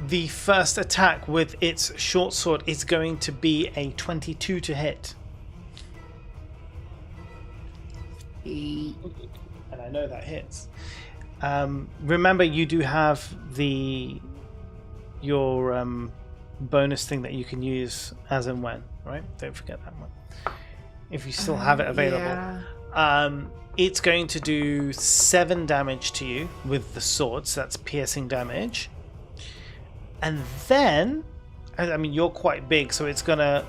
The first attack with its short sword is going to be a 22 to hit. And I know that hits. Remember, you do have your bonus thing that you can use as and when, right? Don't forget that one. If you still have it available. Yeah. It's going to do 7 damage to you with the sword, so that's piercing damage. And then, I mean, you're quite big, so it's going to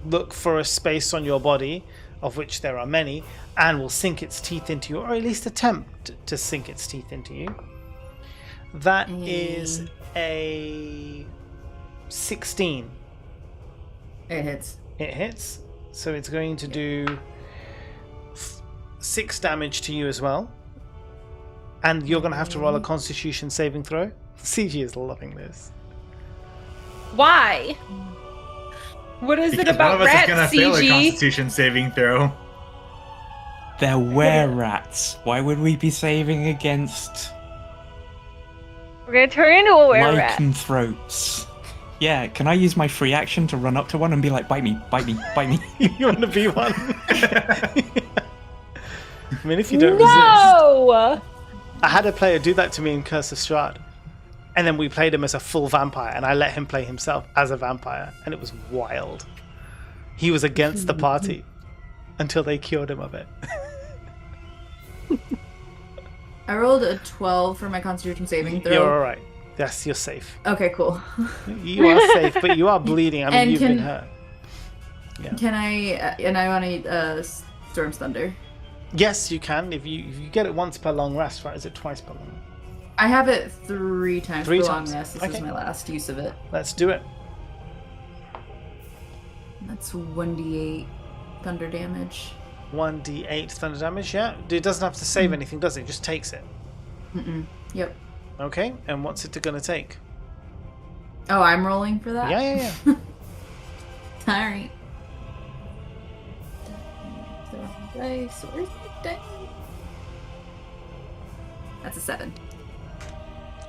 look for a space on your body, of which there are many, and will sink its teeth into you, or at least attempt to sink its teeth into you. That is a 16. It hits. It hits, so it's going to do 6 damage to you as well. And you're going to have to roll a Constitution saving throw. CG is loving this. Why? What is Because it about one of us is rats, gonna fail a CG? Constitution saving throw. They're were-rats. Why would we be saving against We're gonna turn into a were-rat. lycanthropes? Yeah, can I use my free action to run up to one and be like, bite me, bite me, bite me? You want to be one? I mean, if you don't resist. No! I had a player do that to me in Curse of Strahd. And then we played him as a full vampire, and I let him play himself as a vampire, and it was wild. He was against the party until they cured him of it. I rolled a 12 for my Constitution saving throw. You're alright. Yes, you're safe. Okay, cool. You are safe, but you are bleeding. I mean, And you've can- been hurt. Yeah. Can I? And I want to Storm's Thunder. Yes, you can. If you get it once per long rest, right? Is it twice per long rest? I have it 3 times 3 for long times. rest. This Okay. is my last use of it. Let's do it. That's 1d8 thunder damage. 1d8 thunder damage, yeah. It doesn't have to save anything, does it? It just takes it. Yep. Okay, and what's it going to take? Oh, I'm rolling for that? Yeah. Alright. Dice. Where's my dice? That's a 7.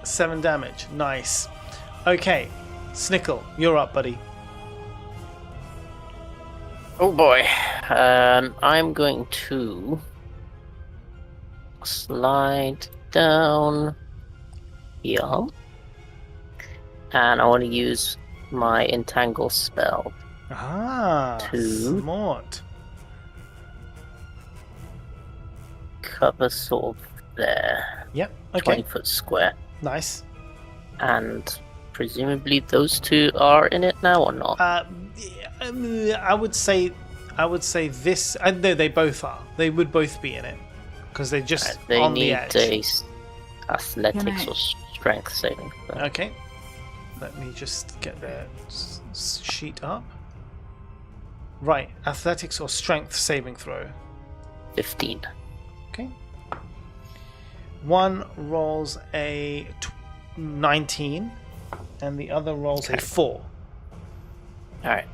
7 damage. Nice. Okay, Snickle, you're up, buddy. Oh boy. I'm going to slide down here. And I want to use my entangle spell. Ah, Two. smart. Cover sort of there. Yep, okay, 20 foot square. nice. And presumably those two are in it now or not? I would say this. No, they both are. They would both be in it. because they're just They on the need edge. athletics Can I- or strength saving. throw. Okay. Let me just get their sheet up. Right, athletics or strength saving throw. 15. Okay. One rolls a 19, and the other rolls a 4. Alright.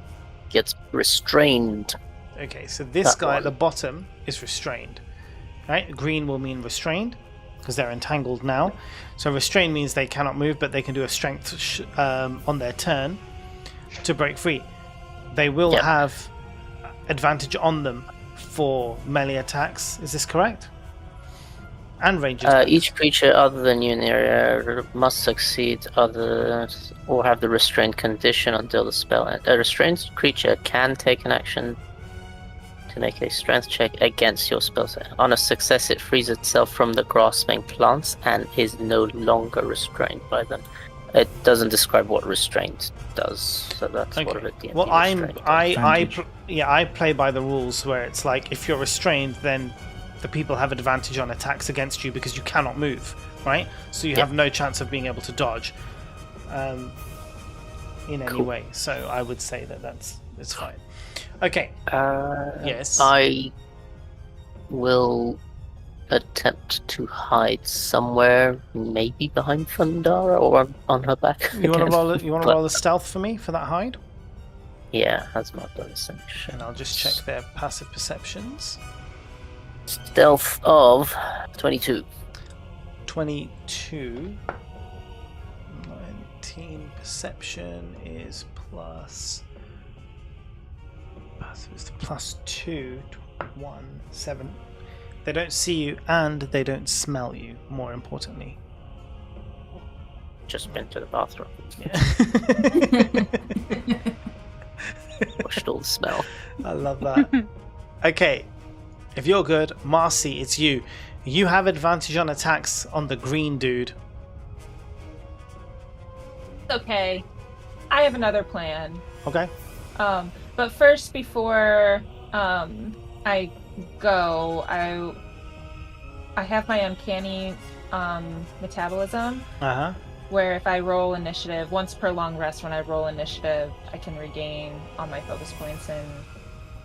Gets restrained. Okay, so this That guy at one. the bottom is restrained. Right? Green will mean restrained because they're entangled now. So restrained means they cannot move, but they can do a strength on their turn to break free. They will Yep. have advantage on them for melee attacks. Is this correct? And range attacks. Each creature other than you in the area must succeed others or have the restrained condition until the spell ends. A restrained creature can take an action to make a strength check against your spell set. On a success, it frees itself from the grasping plants and is no longer restrained by them. It doesn't describe what restraint does, so that's what Okay. a D&D Well, restraint does. I play by the rules where it's like if you're restrained, then the people have advantage on attacks against you because you cannot move, right? So you have no chance of being able to dodge in any Cool. way. So I would say that it's fine. Okay. Yes. I will attempt to hide somewhere, maybe behind Thundara or on her back. You want to again. roll? You want to But- roll a stealth for me for that hide? Yeah, that's my bonus action. And I'll just check their passive perceptions. Stealth of 22. 22. 19 perception is plus. So it's plus 2. 1, 7. They don't see you and they don't smell you, more importantly. Just been to the bathroom. Washed all the smell. I love that. Okay, if you're good, Marcy, it's you. You have advantage on attacks on the green dude. Okay. I have another plan. Okay. But first, before I go, I have my uncanny metabolism, Uh-huh. where if I roll initiative, once per long rest, when I roll initiative, I can regain all my focus points and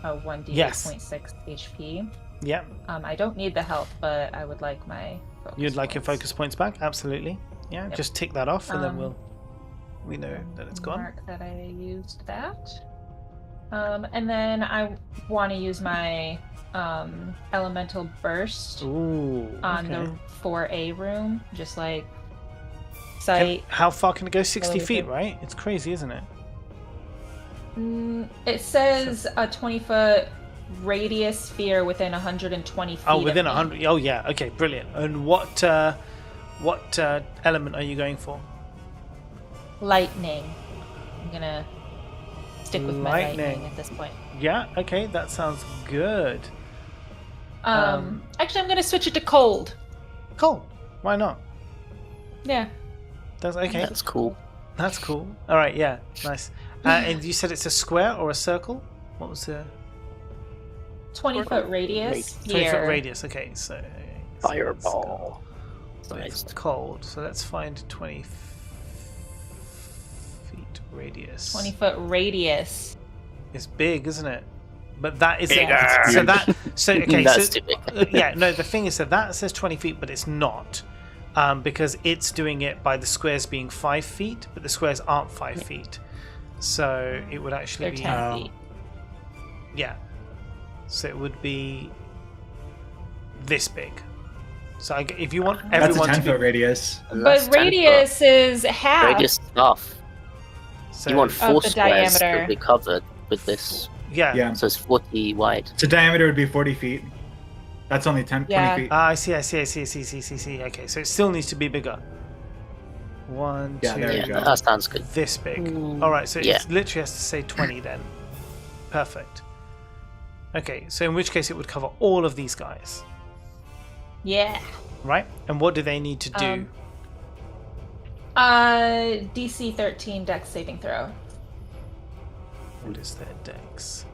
a 1d8.6 HP. Yep. I don't need the health, but I would like my focus You'd like your points. focus points back? Absolutely. Yeah, Yep. just tick that off and then Um, we know that it's gone. Mark that I used that. And then I want to use my elemental burst Ooh. on okay. the 4A room, just like Can- sight. how far can it go? 60 Really feet, big. right? It's crazy, isn't it? It says a 20-foot radius sphere within 120 feet. Oh, of within me. 100. Oh, yeah. Okay, brilliant. And what element are you going for? Lightning. I'm gonna stick with my Lightning. lightning at this point. Yeah, okay, that sounds good. Actually, I'm gonna switch it to cold. Cool. Why not? Yeah. That's okay. That's cool. That's cool. All right, yeah, nice. And you said it's a square or a circle? What was the 20-foot radius 20-foot here. radius? Okay, so Fireball. It's cold, so let's find 20 feet radius. 20-foot radius. It's big, isn't it? But that is Bigger. so okay. That's so, too big. yeah, no. The thing is that says 20 feet, but it's not, because it's doing it by the squares being 5 feet, but the squares aren't 5 feet. So it would actually They're be 10 feet. yeah. So it would be this big. So if you want That's a everyone to 10-foot be, radius. That's But 10 radius is half. foot. Radius is half. so You want 4 the squares diameter. to be covered with this, yeah. Yeah. so it's 40 wide. So diameter would be 40 feet. That's only 10, Yeah. 20 feet. I see. Okay, so it still needs to be bigger. 1, Yeah, 2, there you Yeah, go. that sounds good. this big. Mm, All right, so yeah. it literally has to say 20 then. Perfect. Okay, so in which case it would cover all of these guys, Yeah. right? And what do they need to do? DC 13 Dex saving throw. What is their dex?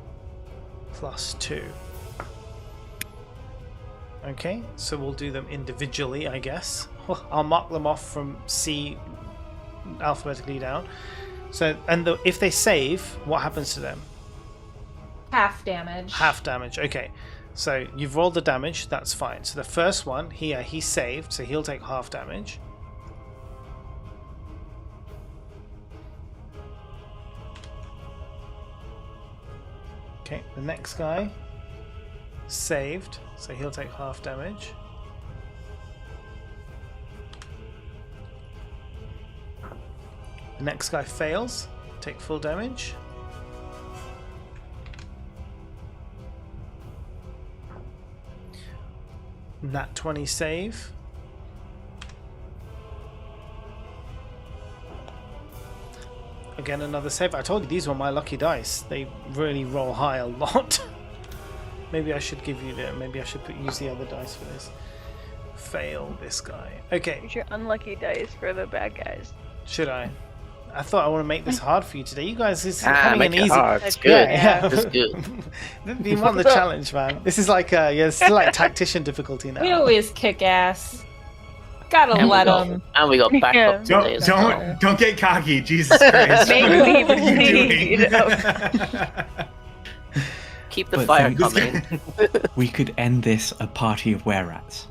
+2. Okay, so we'll do them individually, I guess. I'll mark them off from C alphabetically down. So, and if they save, what happens to them? Half damage. Half damage. Okay, so you've rolled the damage. That's fine. So the first one here, he saved, so he'll take half damage. Okay, the next guy saved, so he'll take half damage. The next guy fails, take full damage. Nat 20 save. Again, another save. I told you these were my lucky dice. They really roll high a lot. Maybe I should give you the. Maybe I should use the other dice for this. Fail this guy. Okay. Use your unlucky dice for the bad guys. Should I? I thought I want to make this hard for you today. You guys, this is coming make in it easy. hard. It's good. Yeah. It's good. You want the challenge, man. This is like it's still like tactician difficulty now. We always kick ass. Gotta And let we got, them. and we got backup Yeah. today as well. Don't get cocky, Jesus Christ. Maybe What are you need doing? Keep the But fire thanks. coming. We could end this a party of were-rats.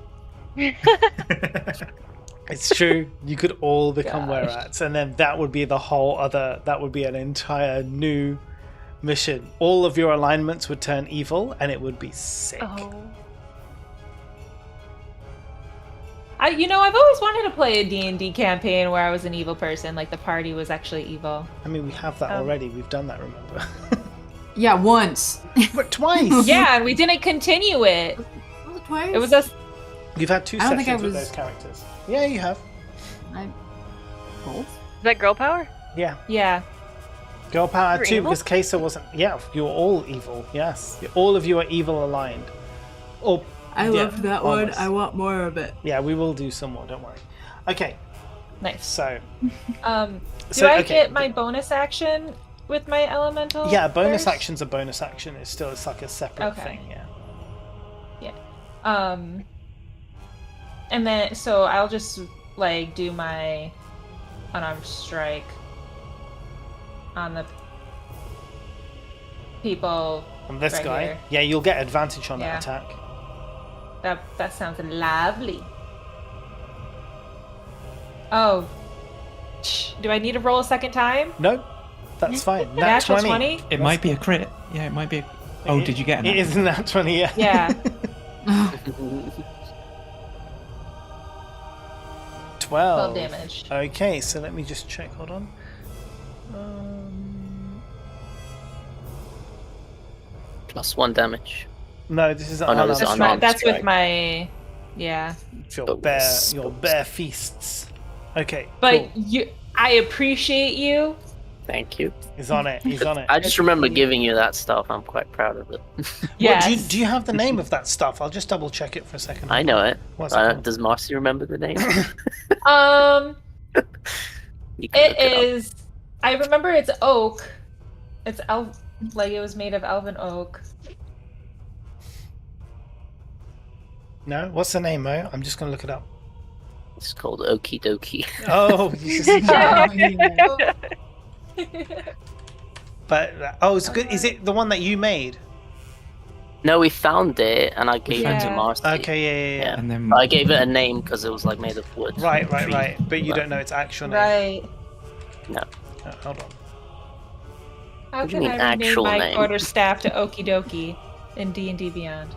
It's true. You could all become Gosh. were-rats, and then that would be the whole other. That would be an entire new mission. All of your alignments would turn evil, and it would be sick. Oh. I've always wanted to play a D&D campaign where I was an evil person, like the party was actually evil. I mean, we have that already. We've done that. Remember? Yeah, once. But twice. Yeah, and we didn't continue it. Was it twice? It was us. You've had two I don't think sessions I with was- those characters. Yeah, you have. Both? Is that girl power? Yeah. Yeah. Girl power You're too, evil? because Kesa wasn't. Yeah, you're all evil. Yes, all of you are evil aligned. Or I yeah, loved that one. almost. I want more of it. Yeah, we will do some more. Don't worry. Okay, Nice. so Do So, I okay. get my bonus action with my elemental? yeah, bonus first? action's a bonus action. It's like a separate Okay. thing. Yeah. And then so I'll just like do my unarmed strike on the people. And this Right guy, here. yeah, you'll get advantage on Yeah. that attack. That sounds lovely. Oh. Do I need to roll a second time? No, that's fine. Nat Natural 20. 20? It might be a crit. Yeah, it might be. Oh, did you get It it? is nat 20. Yeah. Yeah. 12 damage. Okay, so let me just check. Hold on. +1 damage. No, this is Oh, no, this is unarmed unarmed. That's with strike. my yeah. your bare feasts. Okay, But cool. I appreciate you. Thank you. He's on it. He's on it. I just remember giving you that stuff. I'm quite proud of it. Yes. What, do you have the name of that stuff? I'll just double check it for a second. I know it. What's it called? Does Marcy remember the name? You can It look up. is. I remember it's oak. It's like it was made of elven oak. No? What's the name, Mo? I'm just going to look it up. It's called Okie Dokie. Oh, you just- but it's good. Is it the one that you made? No, we found it, and I gave it to Yeah. Marcy. Okay, yeah. And then I gave it a name because it was like made of wood. Right. Tree. But you don't know its actual name. Right. No. Oh, hold on. How What do you can mean I rename actual my name? quarterstaff to Okie Dokie in D&D Beyond?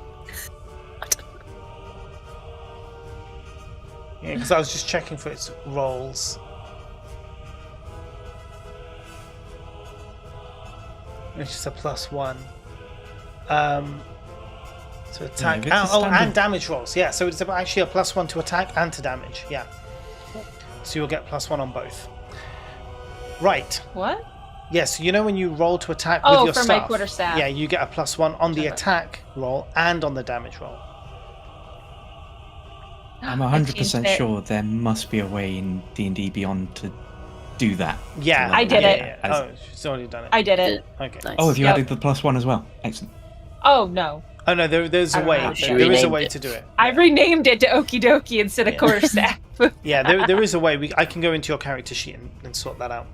Yeah, because I was just checking for its rolls. It's just a +1. So attack. Yeah, it's a and standard- damage rolls. Yeah, so it's actually a +1 to attack and to damage. Yeah. So you'll get +1 on both. Right. What? Yes, you know when you roll to attack Oh, with your for my staff. quarterstaff. Yeah, you get a +1 on the Okay. attack roll and on the damage roll. I'm I 100% changed it. sure there must be a way in D&D Beyond to do that. Yeah, To, like, I did yeah, it. yeah. as- Oh, she's already done it. I did it. Okay. Nice. Oh, have you Yep. added the +1 as well? Excellent. Oh no. Oh no, there's a I don't way. know. There is a Renamed way it. to do it. I renamed it to Okie Dokie instead of Yeah. Quarterstaff. Yeah, there is a way. I can go into your character sheet and sort that out.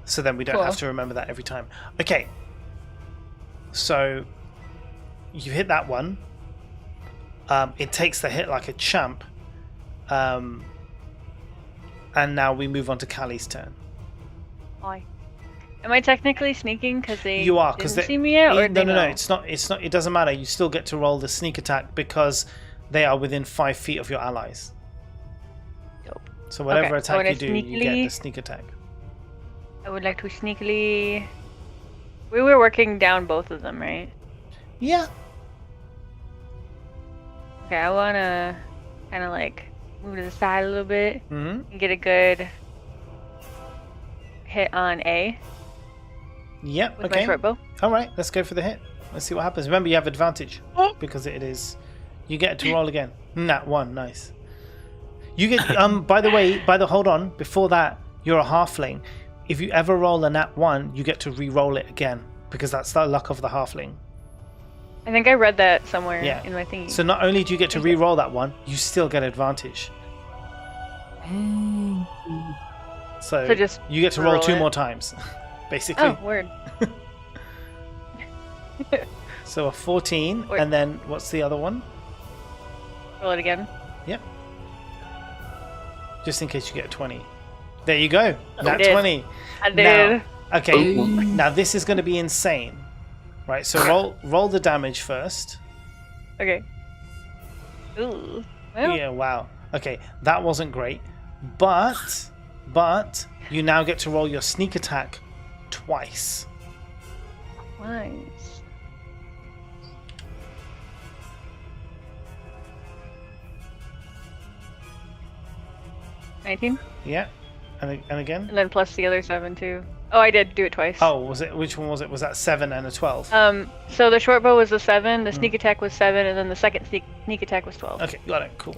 So then we don't Cool. have to remember that every time. Okay. So you hit that one. It takes the hit like a champ. And now we move on to Callie's turn. Why? Am I technically sneaking because they You are, 'cause didn't they- see me yet? Or No, they no, know? it's not. It doesn't matter. You still get to roll the sneak attack because they are within 5 feet of your allies. Dope. So whatever Okay, so attack when I you do, you get the sneakily- sneak attack. I would like to sneakily. We were working down both of them, right? Yeah. Okay, I wanna kind of like move to the side a little bit Hmm. and get a good hit on A Yep. with my Okay. short bow. All right. Let's go for the hit. Let's see what happens. Remember, you have advantage because it is. You get to roll again. Nat 1. Nice. You get. By the way, hold on. Before that, you're a halfling. If you ever roll a nat 1, you get to re-roll it again because that's the luck of the halfling. I think I read that somewhere Yeah. in my thingy. So not only do you get to re-roll that one, you still get advantage. Dang. So, So just you get to roll roll 2 it. more times, basically. Oh, word. So a 14, Wait. and then what's the other one? Roll it again. Yep. Just in case you get a 20. There you go. Nat did. 20. I did. Now, okay. Ooh. Now this is going to be insane, right? So roll the damage first. Okay. Ooh. Well, Yeah. Wow. Okay, that wasn't great, but you now get to roll your sneak attack twice. nice. $19, Yeah. And again. and then plus the other 7 too. Oh, I did do it twice. Oh, was it? Which one was it? Was that 7 and a 12? So the short bow was a 7, Mm. the sneak attack was 7, and then the second sneak attack was 12. Okay, got it. Cool.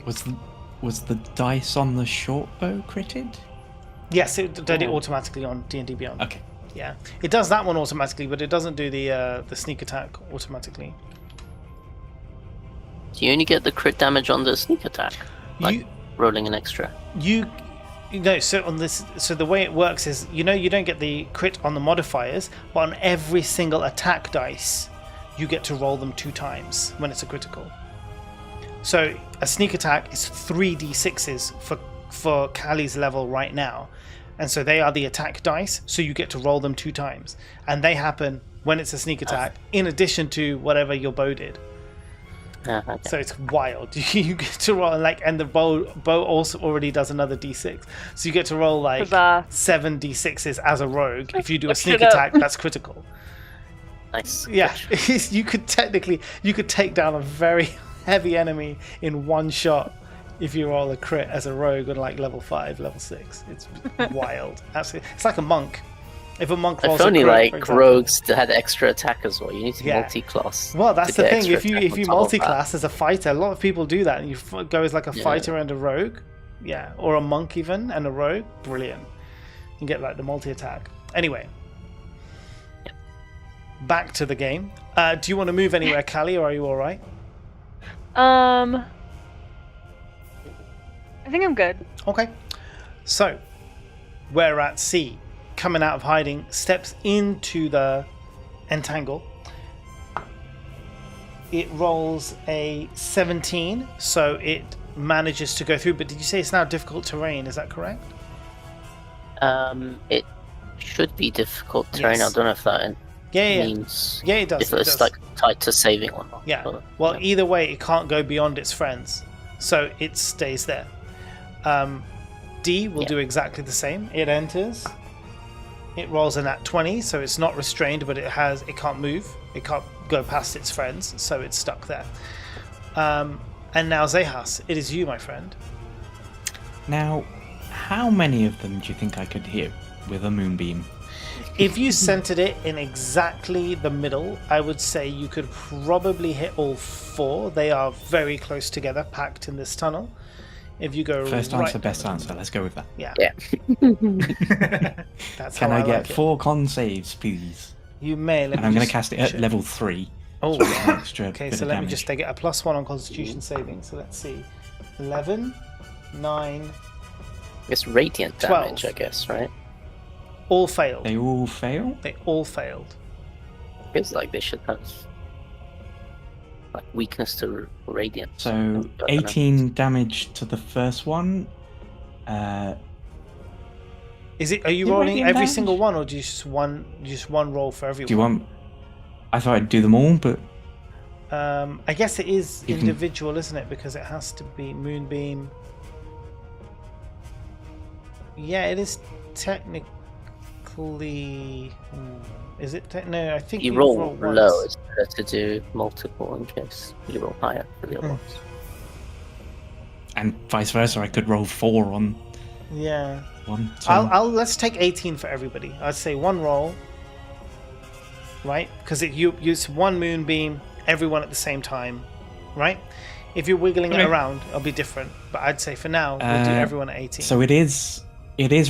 Was the dice on the short bow critted? Yes, it did it Oh. automatically on D&D Beyond. Okay. Yeah, it does that one automatically, but it doesn't do the sneak attack automatically. Do you only get the crit damage on the sneak attack? Like You rolling an extra? you know, so on this, so the way it works is, you don't get the crit on the modifiers, but on every single attack dice, you get to roll them 2 times when it's a critical. So a sneak attack is 3d6s for Callie's level right now, and so they are the attack dice. So you get to roll them 2 times, and they happen when it's a sneak attack, in addition to whatever your bow did. Okay. So it's wild. You get to roll and the bow also already does another d6. So you get to roll Huzzah. 7 d6s as a rogue. If you do a Look sneak it up. attack, that's critical. Nice. Yeah, you could take down a very heavy enemy in one shot if you roll a crit as a rogue on level 5, level 6. It's wild. Absolutely, it's like a monk. If a monk rolls If only a crit, for like example. rogues that had extra attack as well. You need to Yeah. multi-class. Well, that's to the get thing. extra If attack you on top of that. multi-class as a fighter, a lot of people do that, and you go as like a Yeah. fighter and a rogue, yeah, or a monk even and a rogue. Brilliant. You get like the multi-attack. Anyway, back to the game. Do you want to move anywhere, Callie, or are you all right? I think I'm good. Okay. So, we're at C. Coming out of hiding, steps into the entangle. It rolls a 17, so it manages to go through. But did you say it's now difficult terrain? Is that correct? It should be difficult terrain. Yes. I don't know if that Yeah. means Yeah, it does. if It it's does. like tied to saving or not. Yeah. But, Well, yeah. either way, it can't go beyond its friends, so it stays there. D will Yeah. do exactly the same. It enters. It rolls a nat 20, so it's not restrained, but it can't move. It can't go past its friends, so it's stuck there. And now Zehas, it is you, my friend. Now, how many of them do you think I could hit with a moonbeam? If you centered it in exactly the middle, I would say you could probably hit all 4. They are very close together, packed in this tunnel. If you go First right answer, best answer. Let's go with that. Yeah. Yeah. That's Can how I get like it. 4 con saves, please? You may. Let And me I'm going just to cast it at check. level 3. Oh, So it's an extra okay. bit So of let me damage. just take it a +1 on Constitution saving. So let's see, 11, 9, It's radiant 12. damage, I guess, right? all failed. They all fail. They all failed. Feels like they should have like weakness to radiant. So I don't know. 18 damage to the first one. Is it? Are you Did rolling radiant every damage? single one, or do you just one roll for everyone? Do you want? I thought I'd do them all, but I guess it is You can- individual, isn't it? Because it has to be Moonbeam. Yeah, it is technically. Is it? No, I think You you roll once. low, it's better to do multiple in case you roll higher for the other Hmm. ones. and vice versa. I could roll 4 on Yeah. one. So Let's take 18 for everybody. I'd say one roll, right? Because you use one Moonbeam, everyone at the same time, right? If you're wiggling it Okay. around, it'll be different. But I'd say for now, we'll do everyone at 18. So it is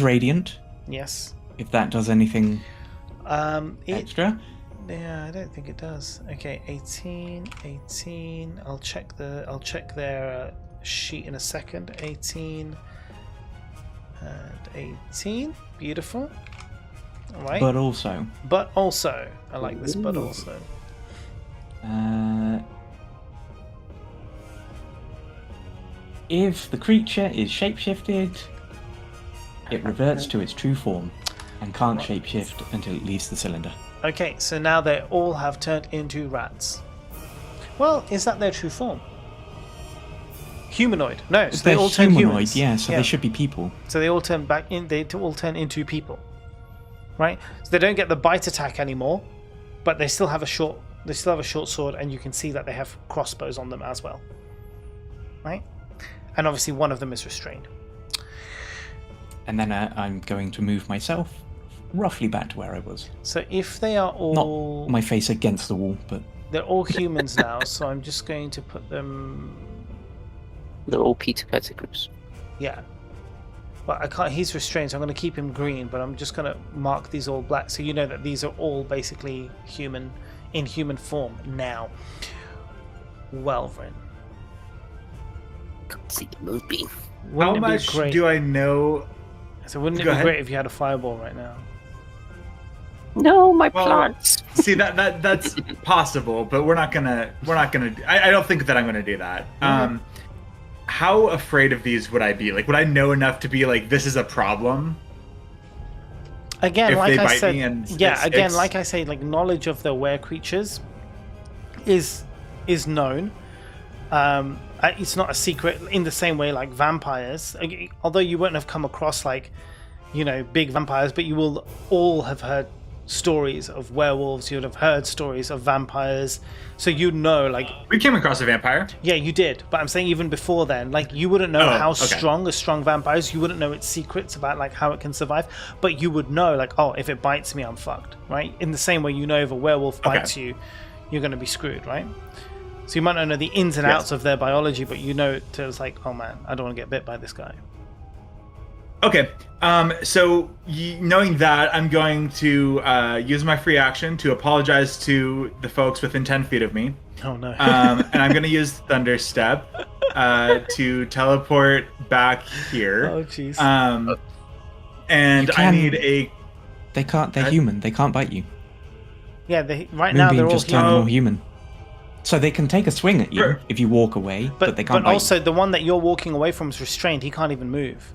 radiant. Yes. If that does anything It. extra. Yeah, I don't think it does. Okay, 18. I'll check their sheet in a second. 18 and 18. Beautiful. All right. But also, But also, I like this. But also, if the creature is shapeshifted, it reverts to its true form and can't shapeshift until it leaves the cylinder. okay. So now they all have turned into rats. Well, is that their true form? Humanoid. No, so they They're all turn humanoid, humans. yeah, so they should be people. So they all turn back in. They all turn into people, right? So they don't get the bite attack anymore, but they still have a short. They still have a short sword, and you can see that they have crossbows on them as well, right? And obviously, one of them is restrained. And then I'm going to move myself roughly back to where I was. So if they are all, Not my face against the wall, but they're all humans now. So I'm just going to put them. They're all Peter Pettigrew's. Yeah. But I can't. He's restrained, so I'm going to keep him green. But I'm just going to mark these all black, so you know that these are all basically human, in human form now. Welvrin. Can't see the Moonbeam. Wouldn't How it be much great? do I know? So wouldn't it Go be ahead. great if you had a fireball right now? No, my Well, plants. See that's possible, but we're not gonna. I don't think that I'm gonna do that. How afraid of these would I be? Like, would I know enough to be like, this is a problem? Again, If like they I bite said, me and again, it's- like I say, like knowledge of the were creatures is known. It's not a secret in the same way like vampires. Although you wouldn't have come across like, big vampires, but you will all have heard stories of werewolves. You would have heard stories of vampires, so you know, like, We came across a vampire. yeah, you did. But I'm saying even before then, like, you wouldn't know how okay. strong a strong vampire is. You wouldn't know its secrets about like how it can survive, but you would know like, oh, if it bites me, I'm fucked, right? In the same way, if a werewolf bites you, you're going to be screwed, right? So you might not know the ins and outs of their biology, but it's like, oh man, I don't want to get bit by this guy. Okay. So knowing that, I'm going to use my free action to apologize to the folks within 10 feet of me. Oh no. And I'm going to use Thunder Step to teleport back here. Oh jeez. And You I can- need a. they can't. They're human. They can't bite you. Yeah, right now they're Moonbeam all just turned human. them all human. So they can take a swing at you Sure. if you walk away, but they can't But bite also, the one that you're walking away from is restrained. He can't even move.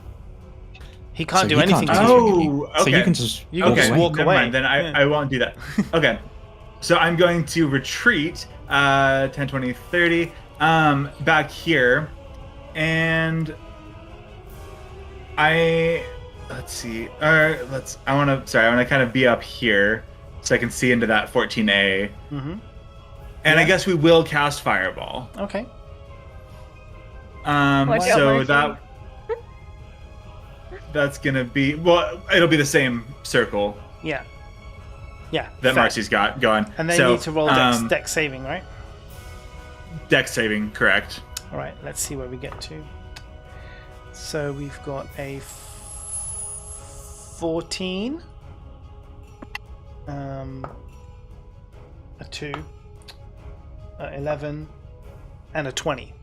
He can't So do he anything can't to do you. anything at you. Oh, So you okay. can just You can walk just away. walk Never away. mind, then Yeah. I won't do that. Okay. So I'm going to retreat 10, 20, 30 back here. And let's see. I want to kind of be up here so I can see into that 14A. Mm-hmm. And I guess we will cast Fireball. Okay. Watch out, So Marcy. that's gonna be, well, it'll be the same circle Yeah. Yeah. that fair. Marcy's got going. And then so, you need to roll dex saving, right? Dex saving, correct. All right. Let's see where we get to. So we've got a 14, a 2, 11, and a 20.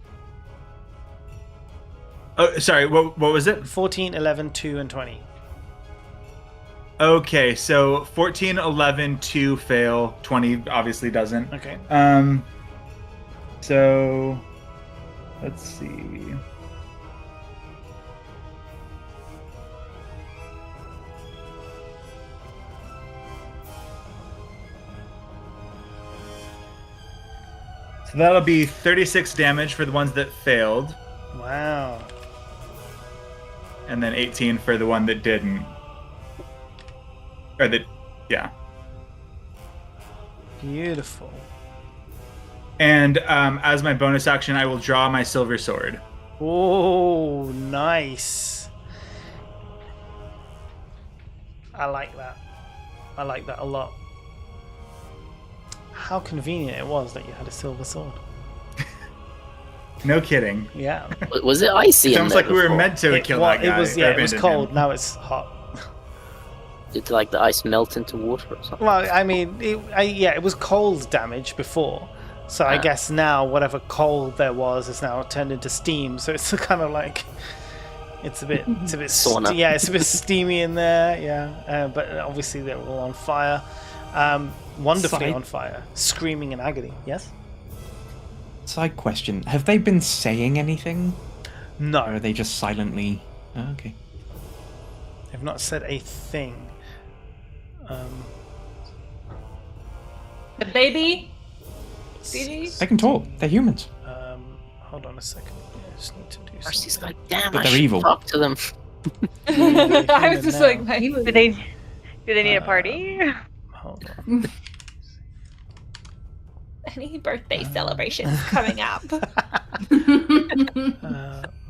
Oh, sorry. What was it? 14, 11, 2, and 20. Okay, so 14, 11, 2 fail. 20 obviously doesn't. Okay. So let's see. So that'll be 36 damage for the ones that failed, Wow. and then 18 for the one that didn't. Or that, yeah. Beautiful. And as my bonus action, I will draw my silver sword. Oh, nice. I like that. I like that a lot. How convenient it was that you had a silver sword. No kidding. Yeah. Was it icy? It's in almost there like we were before? meant to kill that guy. It was, or yeah, it was abandon cold. him. Now it's hot. Did like the ice melt into water or something? Well, I mean, it was cold damage before. So I guess now whatever cold there was is now turned into steam. So it's kind of like it's a bit Sauna. yeah, it's a bit steamy in there. Yeah, but obviously they're all on fire, wonderfully Side- on fire, screaming in agony. Yes. Side question: have they been saying anything, or No, are they just silently? Oh, okay. they've not said a thing. The baby. Baby. They can talk. They're humans. Hold on a second. I just need to do Darcy's something. like, damn, But I they're should evil. talk to them. I was just now. like, Do they need a party? Hold on. any birthday celebrations coming up?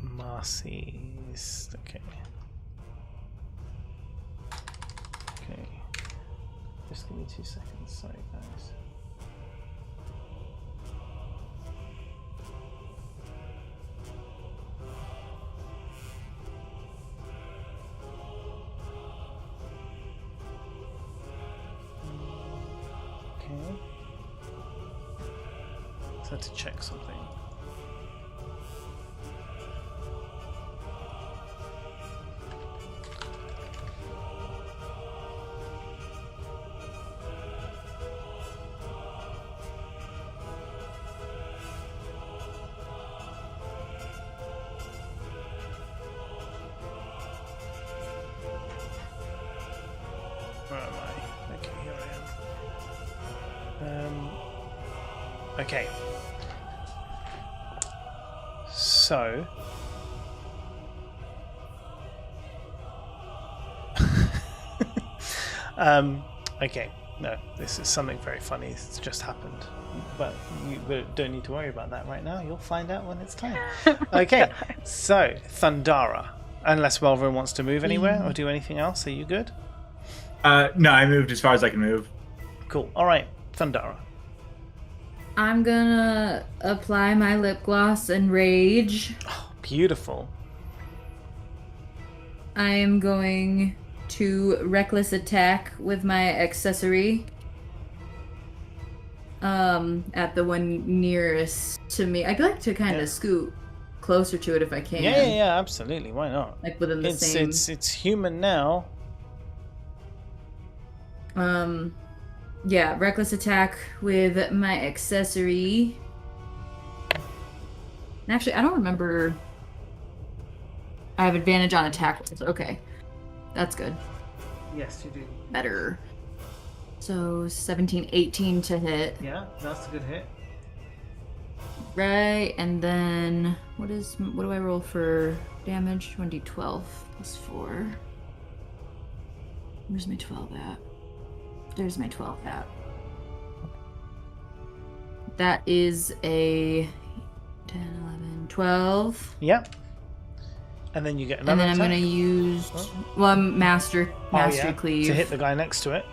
Marcy's. Okay. Okay. Just give me 2 seconds. Sorry, guys. Okay. Just had to check something. Where am I? Okay, here I am. Okay. So. Okay. No, this is something very funny. It's just happened. But you don't need to worry about that right now. You'll find out when it's time. Okay. So, Thundara. Unless Welvin wants to move anywhere or do anything else, are you good? No, I moved as far as I can move. Cool. All right, Thundara. I'm gonna apply my lip gloss and rage. Beautiful. I am going to reckless attack with my accessory. At the one nearest to me. I'd like to kind of scoot closer to it if I can. Yeah, absolutely. Why not? Like within the same. It's human now. Yeah, reckless attack with my accessory. Actually, I don't remember. I have advantage on attack rolls. Okay. That's good. Yes, you do. Better. So 17, 18 to hit. Yeah, that's a good hit. Right, and then what do I roll for damage? 1d12 plus 4. Where's my 12 at? There's my 12 at. That is a 10, 11, 12. Yep. And then you get another And then I'm attack. gonna use mastery cleave. To hit the guy next to it.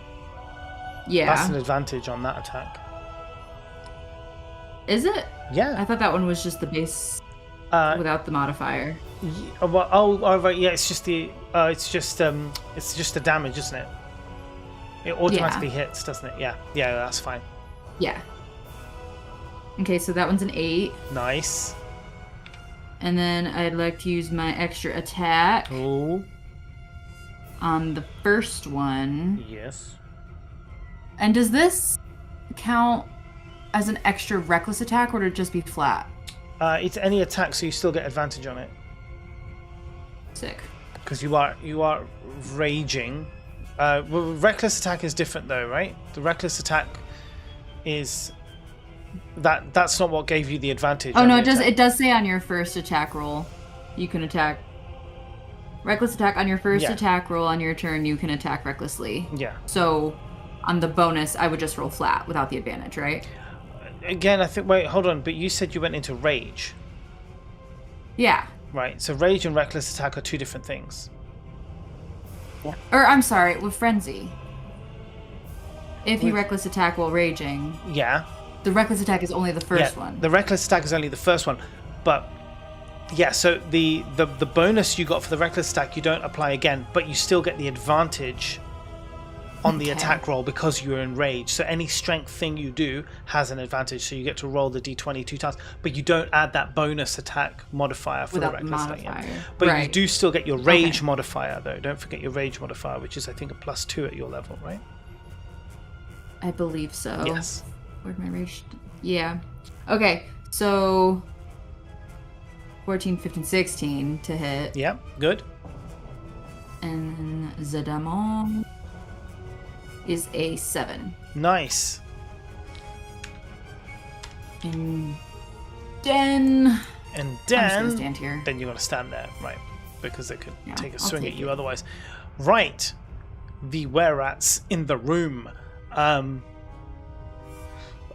Yeah. That's an advantage on that attack. Is it? Yeah. I thought that one was just the base without the modifier. Right. Yeah. It's just the damage, isn't it? It automatically hits, doesn't it? Yeah. Yeah. That's fine. Yeah. Okay, so that one's an 8. Nice. And then I'd like to use my extra attack Oh. on the first one. Yes. And does this count as an extra reckless attack, or would it just be flat? It's any attack, so you still get advantage on it. Sick. Because you are raging. Well, reckless attack is different though, right? The reckless attack is that's not what gave you the advantage. Oh on no, the it does. attack. It does say on your first attack roll, you can attack. Reckless attack on your first Yeah. attack roll on your turn, you can attack recklessly. Yeah. So, on the bonus, I would just roll flat without the advantage, right? Again, I think. Wait, hold on. But you said you went into rage, Yeah. right? So rage and reckless attack are two different things. Or I'm sorry, with frenzy. If you reckless attack while raging, Yeah. the reckless attack is only the first Yeah, one. the reckless attack is only the first one, but yeah. So the bonus you got for the reckless attack you don't apply again, but you still get the advantage on the Okay. attack roll because you're in rage. So any strength thing you do has an advantage. So you get to roll the d20 2 times, but you don't add that bonus attack modifier for Without the the reckless attack. modifier. Yeah. But you Right. do still get your rage Okay. modifier though. Don't forget your rage modifier, which is I think a +2 at your level, right? I believe so. Yes. Where'd my rage? Yeah. Okay, so 14, 15, 16 to hit. Yeah. Good. And Zadamon is a 7. Nice. And then And I'm just gonna then stand here. then you're going to stand there, right? Because they could Yeah, take a I'll swing take at you it. otherwise. Right. The were-rats in the room. I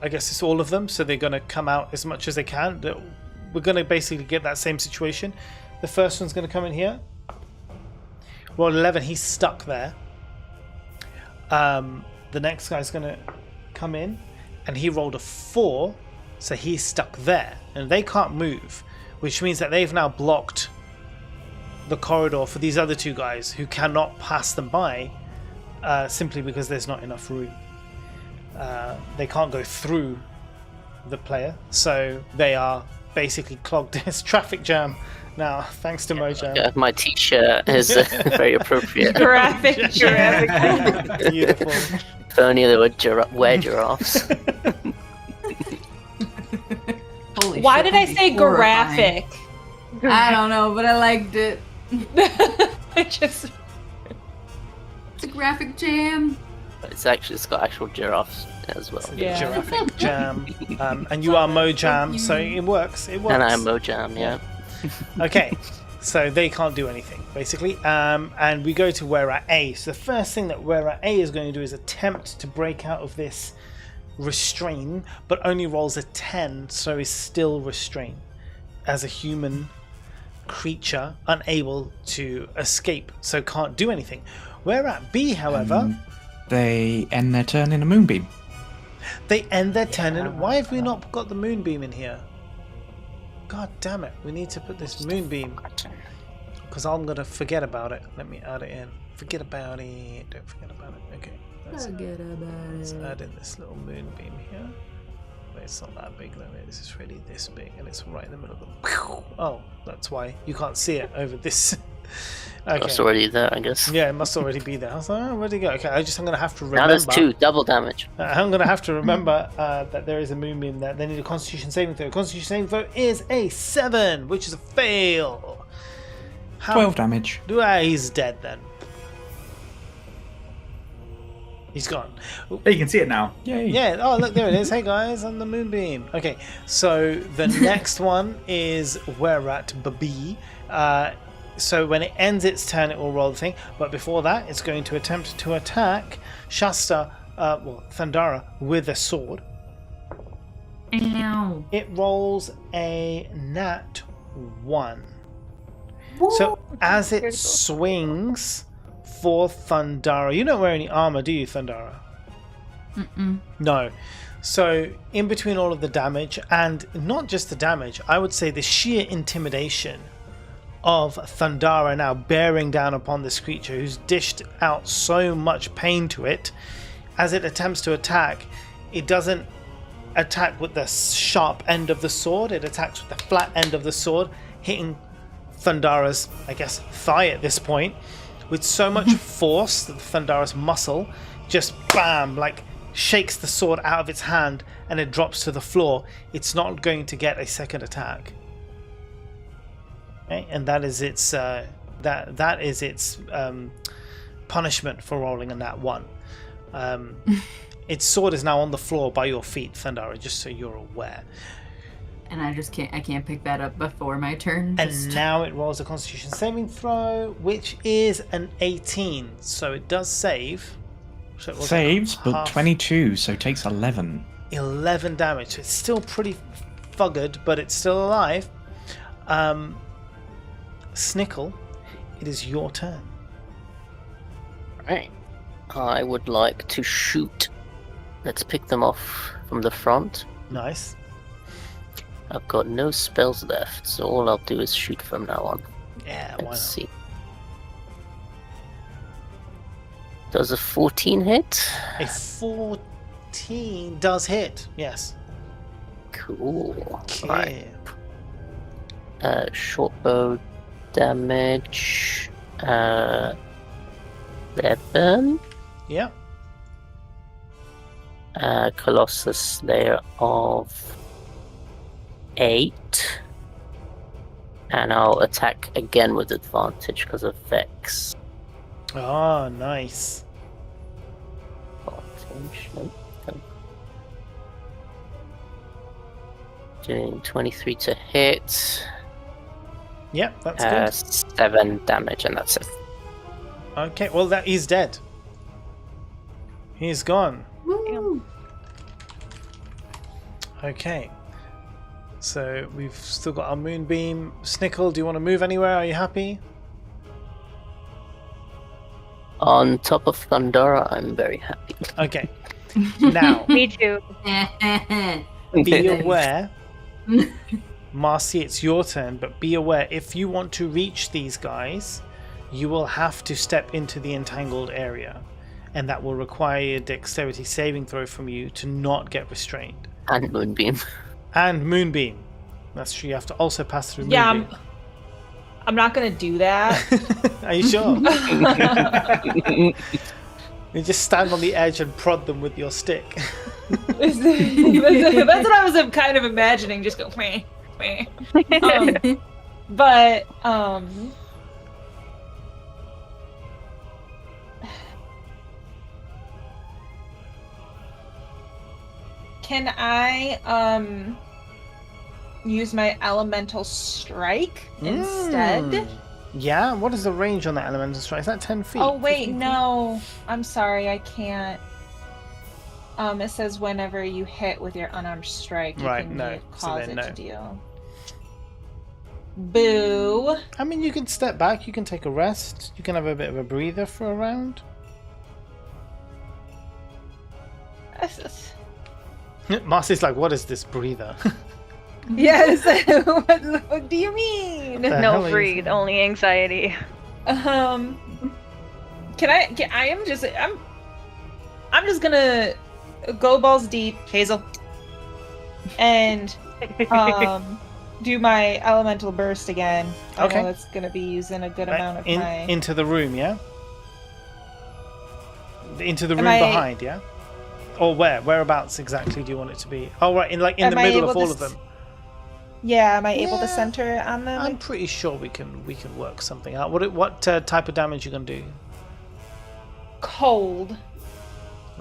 guess it's all of them, so they're going to come out as much as they can. We're going to basically get that same situation. The first one's going to come in here. Roll 11, he's stuck there. The next guy's going to come in, and he rolled a 4, so he's stuck there. And they can't move, which means that they've now blocked the corridor for these other two guys who cannot pass them by simply because there's not enough room. They can't go through the player, so they are basically clogged. It's traffic jam now, thanks to Mojam. Yeah, my t-shirt is very appropriate. Graphic. Beautiful. If only there were were giraffes. Holy Why shit, did I that'd be say horrifying. graphic? I don't know, but I liked it. I just It's a graphic jam. But it's got actual giraffes as well. Yeah. Giraffic jam. And you are Mojam, so it works. It works. And I'm Mojam, yeah. Okay, so they can't do anything, basically. And we go to Were-Rat A. So the first thing that Were-Rat A is going to do is attempt to break out of this restrain, but only rolls a 10, so is still restrained as a human creature, unable to escape, so can't do anything. Were-Rat B, however, They end their turn in a moonbeam. they end their turn. And why have we not got the moonbeam in here? God damn it, we need to put this moonbeam, because I'm going to forget about it. Let me add it in. Forget about it. Don't forget about it. Okay. Let's add in this little moonbeam here. Wait, it's not that big though. This is really this big, and it's right in the middle of the... Oh, that's why you can't see it over this. Okay. It's already there, I guess. Yeah, it must already be there. I was like, oh, where'd it go? Okay, I'm going to have to remember. Now there's 2, double damage. I'm going to have to remember that there is a moonbeam there. They need a Constitution saving throw. Constitution saving throw is a 7, which is a fail. How 12 damage. He's dead then. He's gone. Hey, you can see it now. Yay. Yeah, oh look, there it is. Hey guys, on the moonbeam. Okay, so the next one is Were-Rat B. So when it ends its turn, it will roll the thing. But before that, it's going to attempt to attack Shasta, Thundara, with a sword. Ow. It rolls a nat 1. So as it swings for Thundara, you don't wear any armor, do you, Thundara? Mm-mm. No. So in between all of the damage, and not just the damage, I would say the sheer intimidation of Thundara now bearing down upon this creature who's dished out so much pain to it, as it attempts to attack, it doesn't attack with the sharp end of the sword. It attacks with the flat end of the sword, hitting Thundara's, I guess, thigh at this point, with so much force that the Thundara's muscle just bam, like shakes the sword out of its hand and it drops to the floor. It's not going to get a second attack. Okay? And that is its that is its punishment for rolling a nat 1. Its sword is now on the floor by your feet, Thundara, just so you're aware. And I can't pick that up before my turn. And now it rolls a Constitution saving throw, which is an 18. So it does save. So it rolls Saves, but half- 22, so takes 11. 11 damage. So it's still pretty fuggered, but it's still alive. Snickle, it is your turn. Right. I would like to shoot. Let's pick them off from the front. Nice. I've got no spells left, so all I'll do is shoot from now on. Yeah, why Let's not? see. Does a 14 hit? A 14 does hit. Yes. Cool. Okay. Right. Short bow damage. 11. Yeah. Colossus Slayer of 8. And I'll attack again with advantage because of Vex. Oh, nice. Advantage, nope. Doing 23 to hit. Yep, that's good. 7 damage, and that's it. Okay, well, that he's dead. He's gone. Woo! Okay. So we've still got our moonbeam. Snickle, do you want to move anywhere? Are you happy? On top of Thundara, I'm very happy. Okay. Now, Me too. be aware. Marcy, it's your turn, but be aware, if you want to reach these guys, you will have to step into the entangled area, and that will require a dexterity saving throw from you to not get restrained. And Moonbeam. And moonbeam. That's true, you have to also pass through Yeah, moonbeam. I'm not gonna do that. Are you sure? You just stand on the edge and prod them with your stick. That's what I was kind of imagining. Just go meh, meh. But can I use my elemental strike instead? Yeah, what is the range on that elemental strike? Is that 10 feet? Oh wait, 15 feet? no. I'm sorry, I can't. It says whenever you hit with your unarmed strike, you Right, can no. So cause then it no. to deal. Boo. I mean, you can step back, you can take a rest, you can have a bit of a breather for a round. Marcy's like, what is this breather? Yes. What the fuck do you mean? The hell are No you breathe, saying? only anxiety. I'm just gonna go balls deep, Hazel, and do my elemental burst again. I Okay. know that's gonna be using a good Right, amount of my. Into the room, yeah? Into the room Am I- behind, yeah? Or where? Whereabouts exactly do you want it to be? Oh, right, in the Am I middle of able all to of them. Yeah, am I able to Yeah. center on them? I'm pretty sure we can work something out. What type of damage you gonna do? Cold.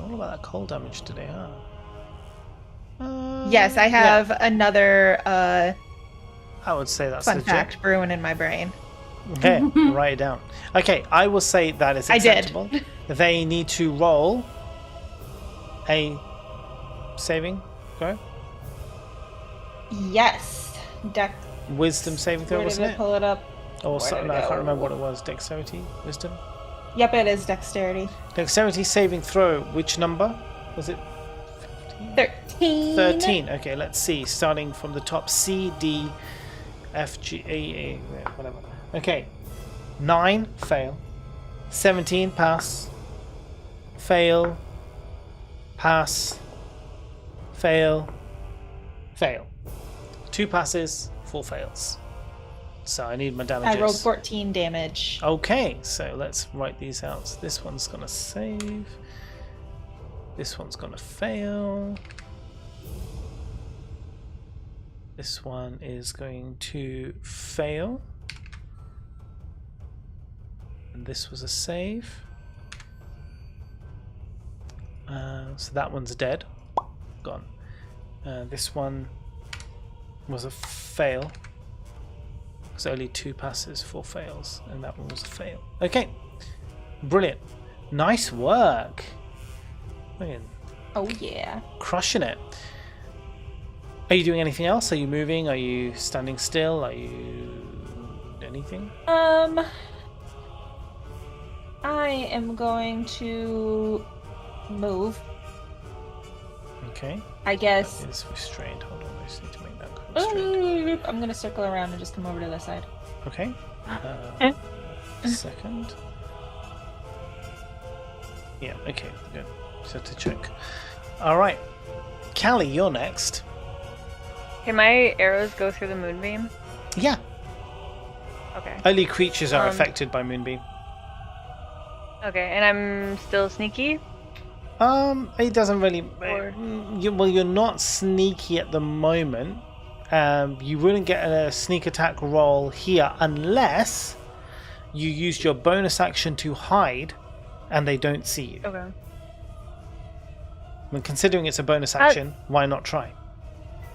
All about that cold damage today, huh? Yes, I yeah, have another I would say that's fun legit. fact brewing in my brain. Okay, write it down. Okay, I will say that is I did. acceptable. They need to roll a saving throw, Yes. Dex. wisdom saving throw, Where did wasn't I it? pull it up? Or Where something? did I it can't go? remember what it was. Dexterity, wisdom, Yep, it is dexterity. dexterity saving throw. Which number was it? 13. 13. Okay, let's see. Starting from the top, C, D, F, G, A, whatever. Okay, 9 fail, 17 pass, fail, pass, fail, Fail. 2 passes, 4 fails. So I need my damages. I rolled 14 damage. Okay, so let's write these out. So this one's gonna save. This one's gonna fail. This one is going to fail. And this was a save. So that one's dead. Gone. This one was a fail. It's only 2 passes, 4 fails, and that one was a fail. Okay, brilliant. Nice work. Brilliant. Oh yeah. Crushing it. Are you doing anything else? Are you moving? Are you standing still? Are you anything? I am going to move. Okay. I guess. That is restrained. Hold on, I just need to make that restrained. I'm gonna circle around and just come over to this side. Okay. Second. Yeah, okay, good. Just have to check. Alright. Callie, you're next. Can my arrows go through the moonbeam? Yeah. Okay. Only creatures are affected by moonbeam. Okay, and I'm still sneaky? It doesn't really... Or- you're not sneaky at the moment. You wouldn't get a sneak attack roll here unless you used your bonus action to hide and they don't see you. Okay. When considering it's a bonus action, why not try?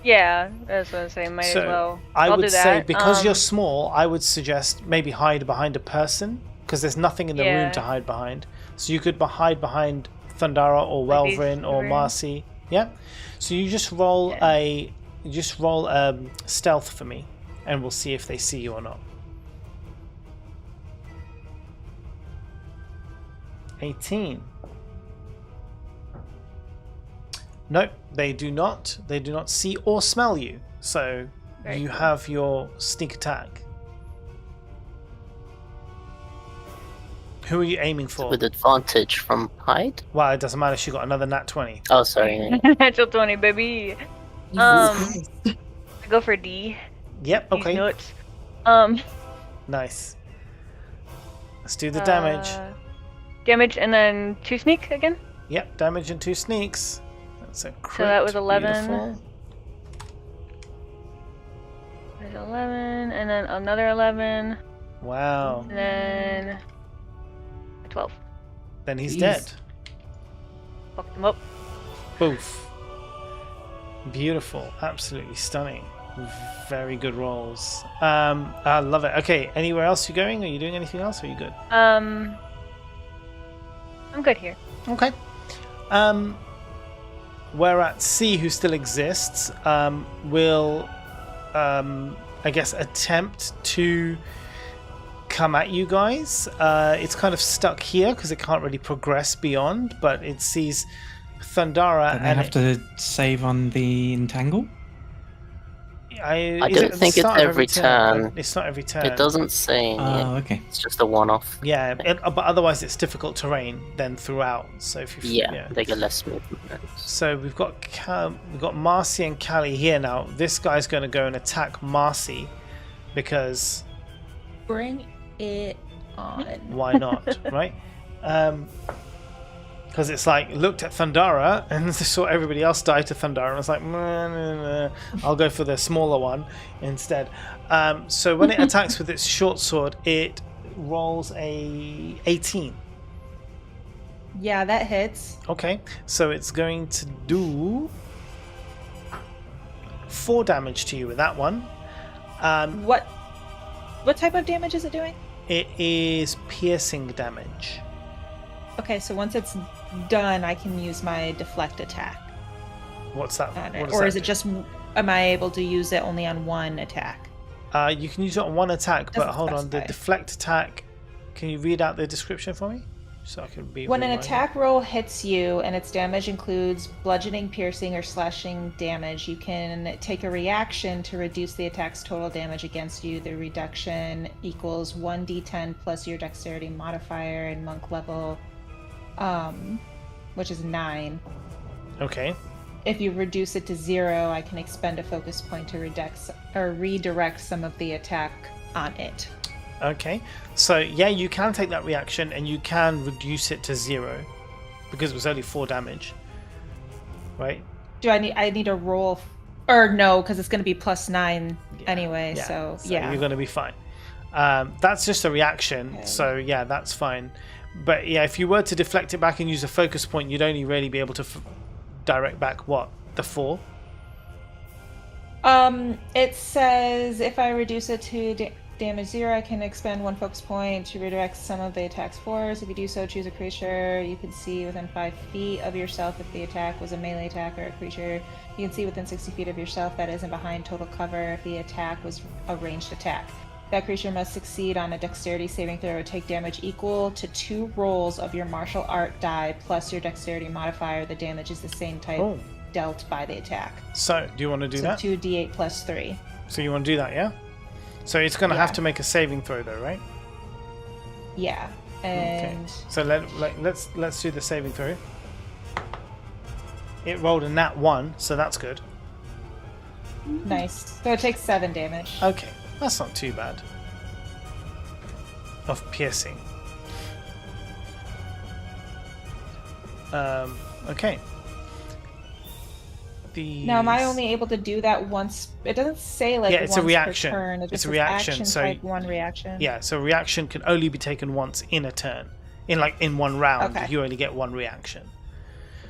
Yeah, that's what I was saying. Might So as well. I I'll would do say that. because you're small, I would suggest maybe hide behind a person because there's nothing in the room Yeah. to hide behind. So you could hide behind Thundara or Like these Welvrin or three. Marcy. Yeah. So you just roll stealth for me, and we'll see if they see you or not. 18. Nope, they do not. They do not see or smell you. So Very you cool. have your sneak attack. Who are you aiming for? With advantage from hide? Well, it doesn't matter. She got another nat 20. Oh, sorry. Natural 20, baby. Jesus Christ. I go for D. Yep. These Okay. nuts. Nice. Let's do the damage. Damage and then 2 sneak again. Yep. Damage and 2 sneaks. That's a crit. So that was 11. Beautiful. There's 11, and then another 11, Wow. and then 12. Then he's Jeez. dead. Fucked him up. Boof. Beautiful. Absolutely stunning. Very good rolls. I love it. Okay, anywhere else you going? Are you doing anything else? Or are you good? I'm good here. Okay. We're at C, who still exists, will, I guess, attempt to come at you guys. It's kind of stuck here because it can't really progress beyond, but it sees Thundara Don't they and have to save on the entangle? I don't at the think it's start of every turn. It's not every turn. It doesn't say. Oh, okay. It's just a one-off. Yeah, but otherwise it's difficult terrain then throughout. So if you Yeah, they get less movement. So we've got Marcy and Callie here now. This guy's going to go and attack Marcy because Bring it on. why not, right? Because it's like looked at Thundara and saw everybody else die to Thundara and was like, nah. I'll go for the smaller one instead. So when it attacks with its short sword, it rolls a 18. Yeah, that hits. Okay, so it's going to do 4 damage to you with that one. What type of damage is it doing? It is piercing damage. Okay, so once it's done, I can use my deflect attack What's that? on What it. does Or that is it do? just, am I able to use it only on one attack? You can use it on one attack, but Doesn't hold on. The specify. deflect attack. Can you read out the description for me, so I can be. When an reminded? attack roll hits you and its damage includes bludgeoning, piercing, or slashing damage, you can take a reaction to reduce the attack's total damage against you. The reduction equals 1d10 plus your dexterity modifier and monk level, which is 9. Okay. if you reduce it to 0, I can expend a focus point to redirect some of the attack on it. Okay, so yeah, you can take that reaction and you can reduce it to 0 because it was only 4 damage, right? Do I need a roll, or no? Because it's going to be +9 anyway. Yeah. So you're going to be fine. That's just a reaction, Okay. so yeah, that's fine. But yeah, if you were to deflect it back and use a focus point, you'd only really be able to direct back what, the 4? It says if I reduce it to damage 0, I can expend 1 focus point to redirect some of the attack's force. If you do so, choose a creature you can see within 5 feet of yourself. If the attack was a melee attack or a creature you can see within 60 feet of yourself that isn't behind total cover. If the attack was a ranged attack, that creature must succeed on a dexterity saving throw or take damage equal to 2 rolls of your martial art die plus your dexterity modifier. The damage is the same type dealt by the attack. So, do you want to do that? 2d8 plus 3. So you want to do that, yeah? So it's going to have to make a saving throw, though, right? Yeah, and Okay. So let's do the saving throw. It rolled a nat 1, so that's good. nice. So it takes 7 damage. Okay, that's not too bad. Of piercing. Okay. Now, am I only able to do that once? It doesn't say like it's once a reaction. per turn. It It's just a says reaction, action so type 1 reaction. Yeah, so reaction can only be taken once in a turn. In 1 round, Okay. you only get 1 reaction.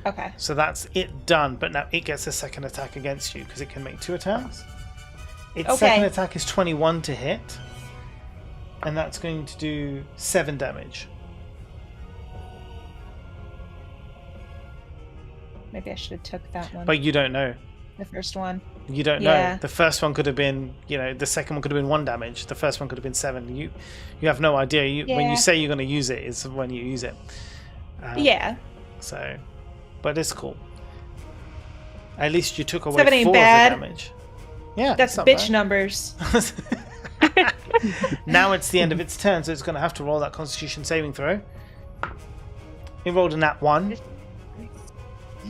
Okay. So that's it done, but now it gets a second attack against you because it can make 2 attacks. Its second attack is 21 to hit, and that's going to do 7 damage. Maybe I should have took that one. But you don't know. The first one. You don't Yeah. know. The first one could have been, the second one could have been 1 damage. The first one could have been 7. You have no idea. When Yeah. you say you're going to use it, is when you use it. Yeah. So, but it's cool. At least you took away 7 4 ain't of the bad. damage. Yeah, That's not bitch bad. numbers. Now it's the end of its turn, so it's going to have to roll that Constitution saving throw. It rolled a nat 1.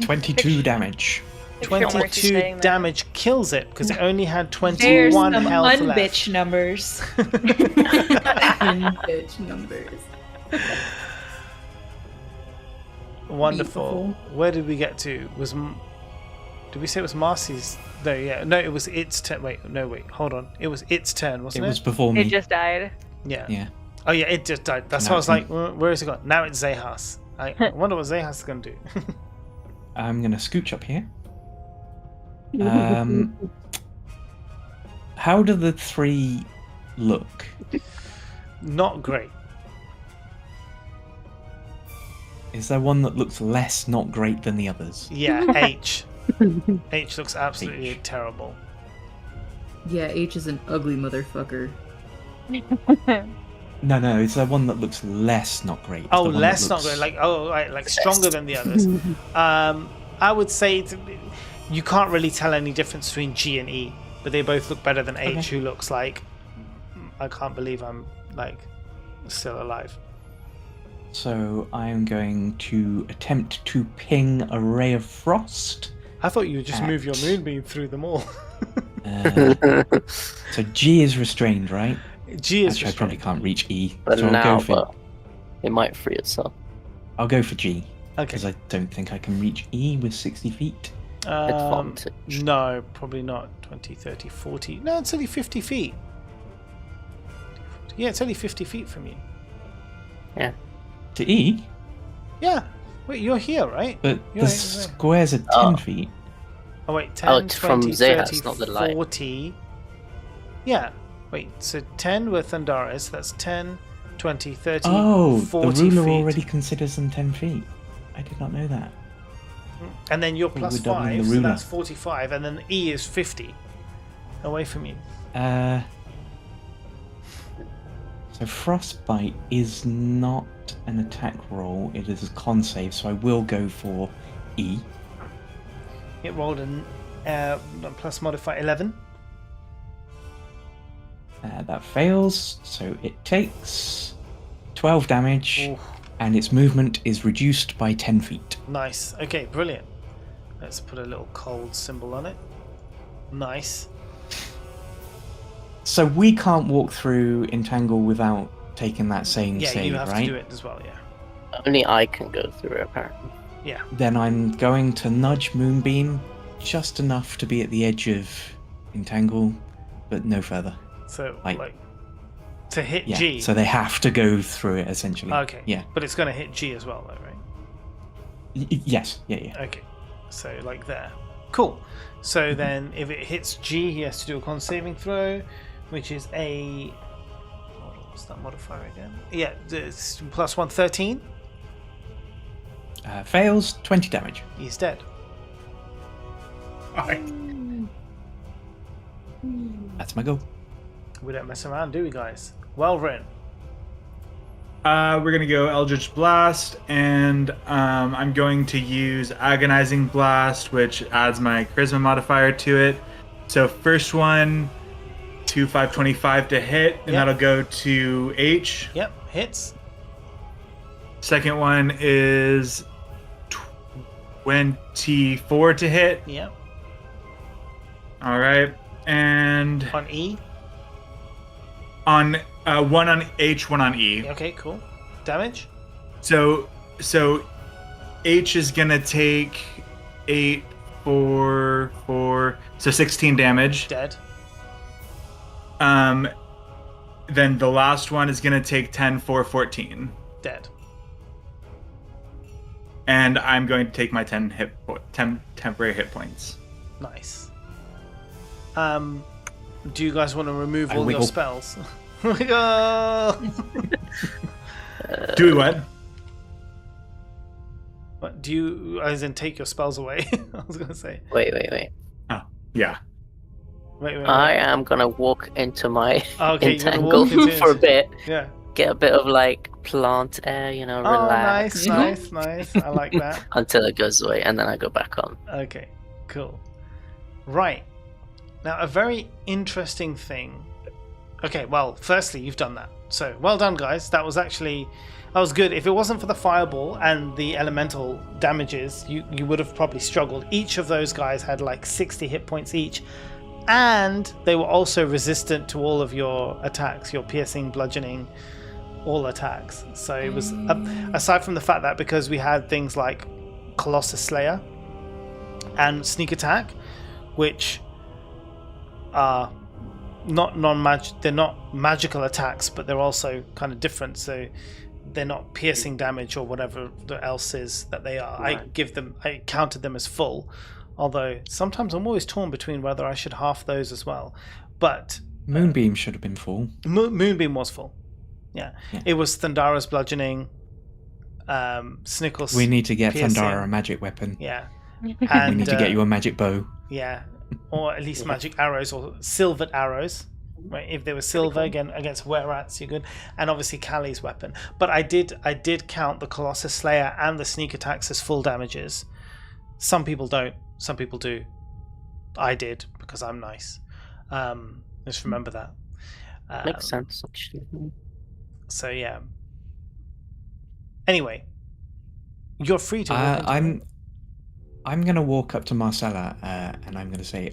22 damage. 22 damage kills it because it only had There's 21 some health left. unbitch numbers. Bitch numbers. Wonderful. Beautiful. Where did we get to? Did we say it was Marcy's? No, yeah. No, it was its turn. Wait, hold on. It was its turn, wasn't It it? was before me. It just died. Yeah. Yeah. Oh, yeah, it just died. That's No, why I was like, it's where is it gone? Now it's Zahas. I wonder what Zahas is going to do. I'm going to scooch up here. How do the 3 look? Not great. Is there one that looks less not great than the others? Yeah, H. H looks absolutely H. terrible. Yeah, H is an ugly motherfucker. No, is there one that looks less not great? Oh, The one that less not looks- great. Like stronger than the others. I would say you can't really tell any difference between G and E, but they both look better than H, Okay. who looks like I can't believe I'm still alive. So I'm going to attempt to ping a ray of frost. I thought you would just move your moonbeam through them all. So G is restrained, right? G is Actually, I probably can't reach E. But so I'll now, go for but it might free itself. I'll go for G because okay. I don't think I can reach E with 60 feet. Advantage. No, probably not. 20, 30, 40. No, it's only 50 feet. Yeah, it's only 50 feet from you. To E, Yeah. Wait, you're here, right? but You're the right, squares are 10 Oh. feet. Oh, wait, 10, Oh, it's from 20, Zahas, 30, not the light. 40. Yeah. Wait, so 10 with Thundaris, that's 10, 20, 30, Oh, 40 the ruler feet. already considers them 10 feet. I did not know that. And then you're We plus were doubling 5, the so ruler. that's 45, and then E is 50 away from you. So frostbite is not an attack roll; it is a con save. So I will go for E. It rolled a plus modifier 11. That fails, so it takes 12 damage, Ooh, and its movement is reduced by 10 feet. nice. Okay, brilliant. Let's put a little cold symbol on it. Nice. So we can't walk through Entangle without taking that same Yeah, save, you have right? to do it as well, yeah. Only I can go through it, apparently. Yeah. Then I'm going to nudge Moonbeam just enough to be at the edge of Entangle, but no further. So, Like- to hit Yeah. G. So they have to go through it essentially. Okay. Yeah. But it's going to hit G as well, though, right? Yes. Yeah. Okay. So, like there. Cool. So then, if it hits G, he has to do a con saving throw, which is a. Hold on, what's that modifier again? Yeah, it's plus 1, 13. Fails, 20 damage. He's dead. That's my goal. We don't mess around, do we, guys? Well, Rin. We're gonna go Eldritch Blast, and I'm going to use Agonizing Blast, which adds my Charisma modifier to it. So first one, 525 to hit, and Yep. that'll go to H. Yep, hits. Second one is 24 to hit. Yep. All right, and On E. on one on H, one on E. Okay, cool. Damage. So H is gonna take 8, 4, 4, so 16 damage. Dead. Then the last one is gonna take 10, 4, 14. Dead. And I'm going to take my 10 temporary hit points. Nice. Do you guys want to remove I all your wiggle. spells? Wiggle! Do we what? What, do you, as in, take your spells away? I was gonna say. Wait. Yeah. Wait. I am gonna walk into my Okay, you're gonna entangle walk into for a it. bit, Yeah. get a bit of like plant air, relax Oh, nice. I like that. until it goes away, and then I go back on. Okay, cool. Right. Now, a very interesting thing. Okay, well, firstly, you've done that. So, well done, guys. That was good. If it wasn't for the fireball and the elemental damages, you would have probably struggled. Each of those guys had like 60 hit points each. And they were also resistant to all of your attacks, your piercing, bludgeoning, all attacks. So it was, aside from the fact that because we had things like Colossus Slayer and Sneak Attack, which are they're not magical attacks, but they're also kind of different. So they're not piercing damage or whatever else is that they are. Right. I counted them as full, although sometimes I'm always torn between whether I should half those as well. But Moonbeam should have been full. Moonbeam was full. Yeah. Yeah. It was Thandara's bludgeoning, Snickles. We need to get piercing. Thandara a magic weapon. Yeah. We And need to get you a magic bow. yeah, or at least magic arrows or silvered arrows. Right, if they were silver again against were-rats, you're good. And obviously Callie's weapon. But I did count the Colossus Slayer and the sneak attacks as full damages. Some people don't. Some people do. I did because I'm nice. Just remember that. Makes sense, actually. So yeah. Anyway, you're free to. walk into I'm going to walk up to Marcella and I'm going to say,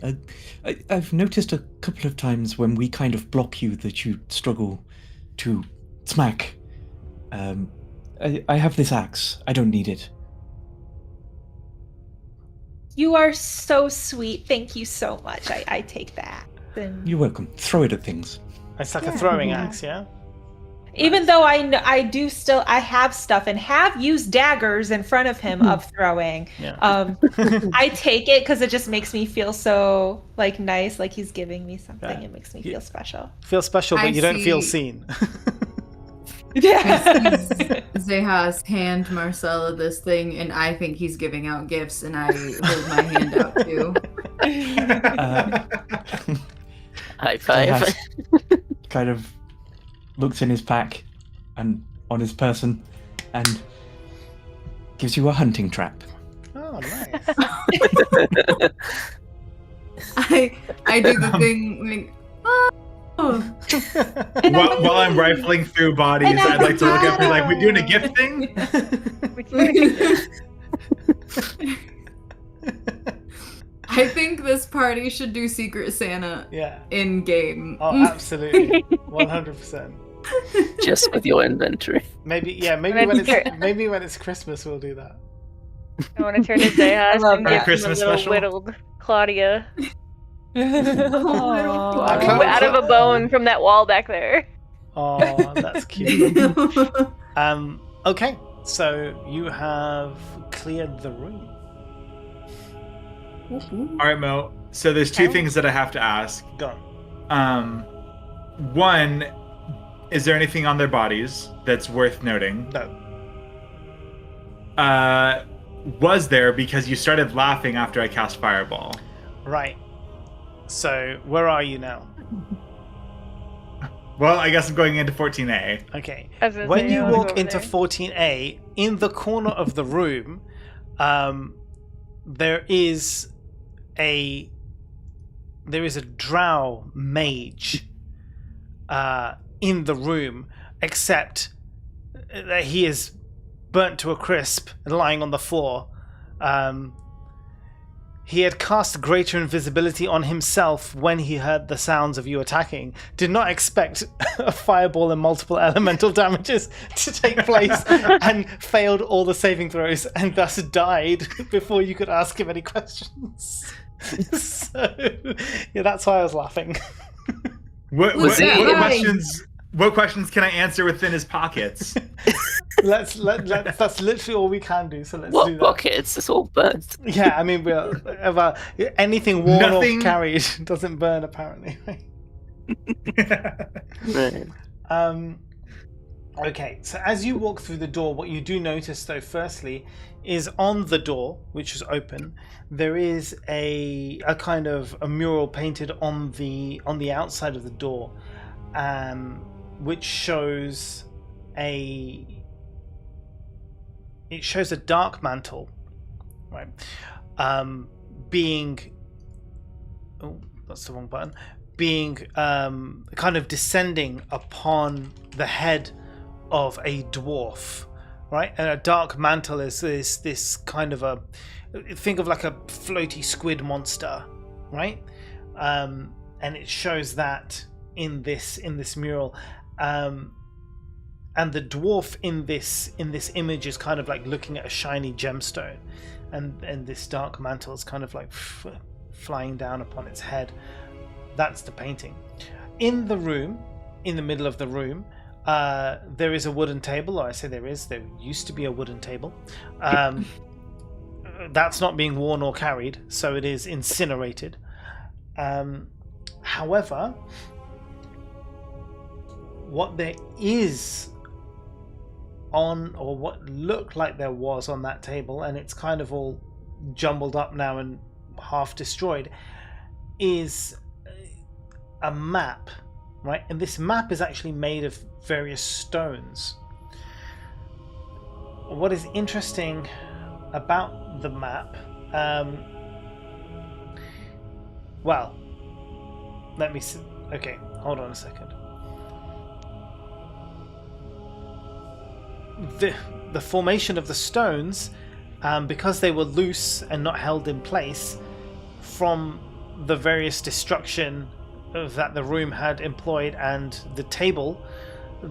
I've noticed a couple of times when we kind of block you that you struggle to smack. I have this axe. I don't need it. You are so sweet. Thank you so much. I take that. And You're welcome. Throw it at things. It's like a Yeah. throwing Yeah. axe, yeah. even though I have stuff and have used daggers in front of him of throwing, Yeah. I take it because it just makes me feel so like nice, like he's giving me something. Yeah. It makes me feel special. Feel special, but I you don't feel see. seen. Yeah. Zehas hand Marcella this thing, and I think he's giving out gifts, and I hold my hand out too. High five. Zehas kind of looks in his pack and on his person and gives you a hunting trap. Oh, nice. I do the thing like, oh. While I'm rifling through bodies, And I'd like to look up and be like, we doing a gift thing? I think this party should do Secret Santa Yeah. in game. Oh, absolutely. 100%. Just with your inventory. Maybe when it's Christmas we'll do that. I want to turn to Zayas love and that. give him a Christmas little special? whittled Claudia Aw. out of a bone from that wall back there. Oh, that's cute. Okay, so you have cleared the room. All right, Mo. So there's two things that I have to ask. Go on. One, is there anything on their bodies that's worth noting? No. Was there, because you started laughing after I cast Fireball? Right. So, where are you now? Well, I guess I'm going into 14A. Okay. I was gonna When say, you I wanna walk go over into there. 14A, in the corner of the room, there is a drow mage in the room, except that he is burnt to a crisp and lying on the floor. He had cast greater invisibility on himself when he heard the sounds of you attacking. Did not expect a fireball and multiple elemental damages to take place and failed all the saving throws and thus died before you could ask him any questions. So, yeah, that's why I was laughing. What Was he- questions can I answer within his pockets? Let's that's literally all we can do, so let's do What that. pockets? It's all burnt. Yeah, I mean, anything worn Nothing- or carried doesn't burn, apparently. Right. Okay, so as you walk through the door, what you do notice, though, firstly, is on the door, which is open, there is a kind of a mural painted on the outside of the door, which shows a dark mantle, right? Being, oh, that's the wrong button. Being kind of descending upon the head of a dwarf, right? And a dark mantle is this kind of a, think of like a floaty squid monster, right? And it shows that in this mural, and the dwarf in this image is kind of like looking at a shiny gemstone, and this dark mantle is kind of like flying down upon its head. That's the painting. In the room, in the middle of the room, there is a wooden table, or I say there used to be a wooden table. That's not being worn or carried, so it is incinerated. However, what there is on, or what looked like there was on that table, and it's kind of all jumbled up now and half destroyed, is a map, right? And this map is actually made of various stones. What is interesting about the map, well, let me see. Okay, hold on a second. The formation of the stones, because they were loose and not held in place from the various destruction that the room had employed and the table,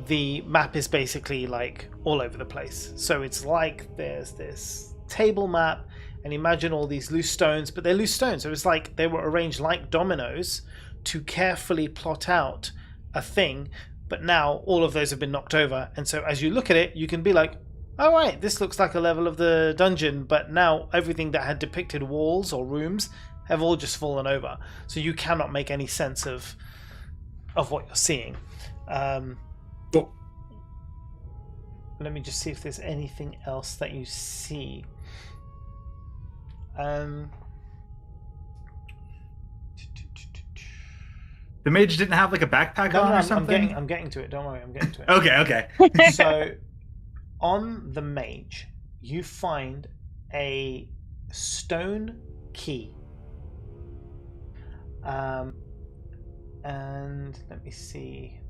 the map is basically like all over the place. So it's like there's this table map, and imagine all these loose stones, but they're loose stones, so it's like they were arranged like dominoes to carefully plot out a thing. But now all of those have been knocked over, and so as you look at it, you can be like, all right, this looks like a level of the dungeon, but now everything that had depicted walls or rooms have all just fallen over, so you cannot make any sense of what you're seeing. Let me just see if there's anything else that you see. The mage didn't have like a backpack No, on or I'm something? I'm getting to it. Don't worry, I'm getting to it. Okay. So, on the mage, you find a stone key. And let me see.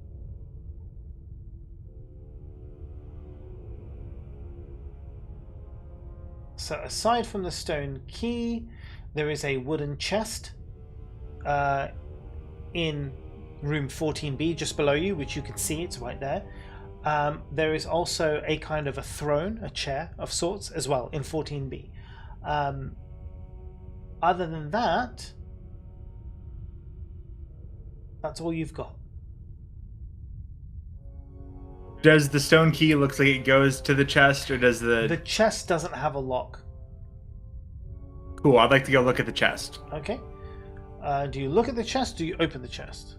So aside from the stone key, There is a wooden chest in room 14B, just below you, which you can see. It's right there. There is also a kind of a throne, a chair of sorts, as well in 14B. Other than that, that's all you've got. Does the stone key looks like it goes to the chest, or does The chest doesn't have a lock. Cool, I'd like to go look at the chest. Okay. Do you look at the chest? Do you open the chest?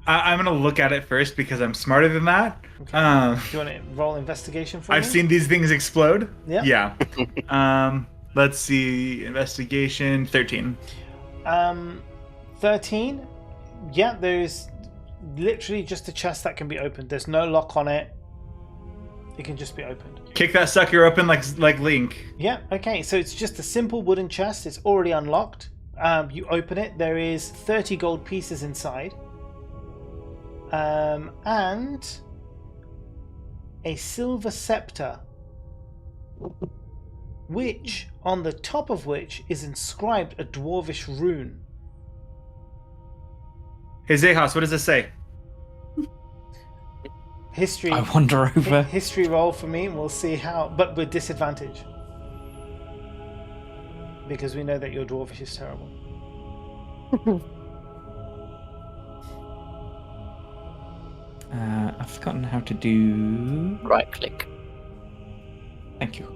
I'm gonna look at it first because I'm smarter than that. Okay. Do you want to roll investigation for me? I've seen these things explode. Yeah. Yeah. Let's see. Investigation 13. 13. Yeah, there's literally just a chest that can be opened. There's no lock on it. It can just be opened. Kick that sucker open like Link. Yeah, okay. So it's just a simple wooden chest. It's already unlocked. You open it. There is 30 gold pieces inside. And a silver scepter, which on the top of which is inscribed a dwarvish rune. Hey Zehas, what does this say? History. I wander over. History roll for me. We'll see how, but with disadvantage, because we know that your dwarvish is terrible. I've forgotten how to do. Right click. Thank you.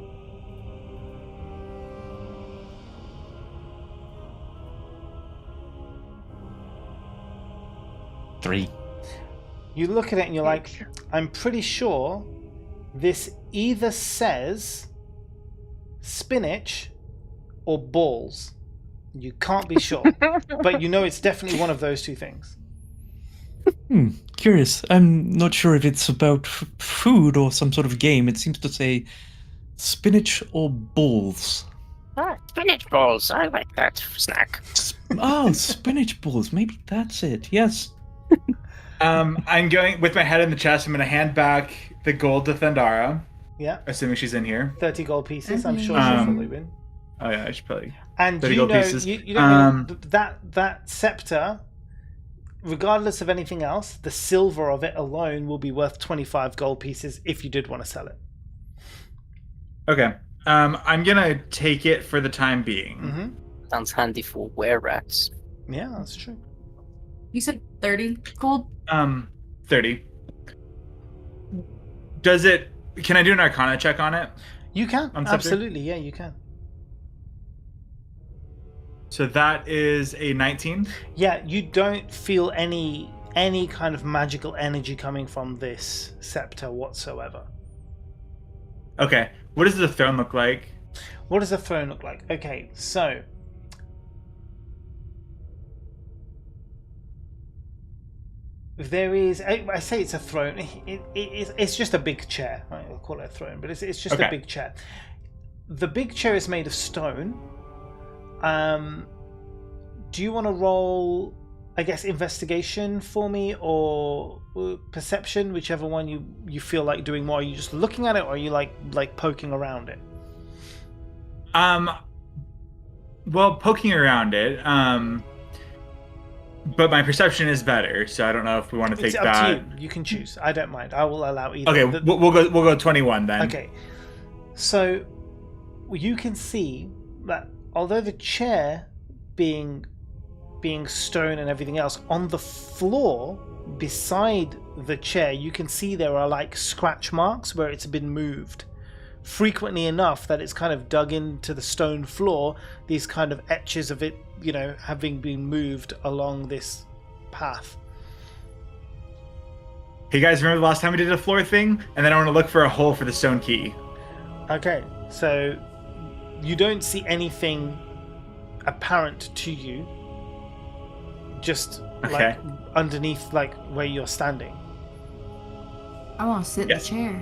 Three. You look at it and you're like, I'm pretty sure this either says spinach or balls. You can't be sure, but you know it's definitely one of those two things. Curious. I'm not sure if it's about food or some sort of game. It seems to say spinach or balls. Ah, spinach balls. I like that snack. Oh, spinach balls. Maybe that's it. Yes. I'm going with my head in the chest. I'm going to hand back the gold to Thundara. Yeah. Assuming she's in here. 30 gold pieces. I'm sure she'll probably win. Oh yeah, I should probably. And 30 you gold know, pieces. you don't know that scepter, regardless of anything else, the silver of it alone will be worth 25 gold pieces if you did want to sell it. Okay. I'm gonna take it for the time being. Mm-hmm. Sounds handy for were-rats. Yeah, that's true. You said 30 gold? 30. Does it? Can I do an Arcana check on it? You can. On scepter? Absolutely, yeah, you can. So that is a 19. Yeah, you don't feel any kind of magical energy coming from this scepter whatsoever. Okay. What does the throne look like? What does the throne look like? Okay, so there is. I say it's a throne. It's just a big chair. Right? I'll call it a throne, but it's just a big chair. The big chair is made of stone. Do you want to roll, I guess, investigation for me or perception, whichever one you feel like doing more? Are you just looking at it, or are you like poking around it? Well, poking around it. But my perception is better, so I don't know if we want to take it's up that. to you. You can choose. I don't mind. I will allow either. Okay, we'll go 21 then. Okay, so you can see that although the chair being stone and everything else, on the floor beside the chair you can see there are like scratch marks where it's been moved frequently enough that it's kind of dug into the stone floor, these kind of etches of it, you know, having been moved along this path. Hey guys, remember the last time we did a floor thing? And then I want to look for a hole for the stone key. Okay, so you don't see anything apparent to you, just like underneath, like where you're standing. I want to sit in the chair.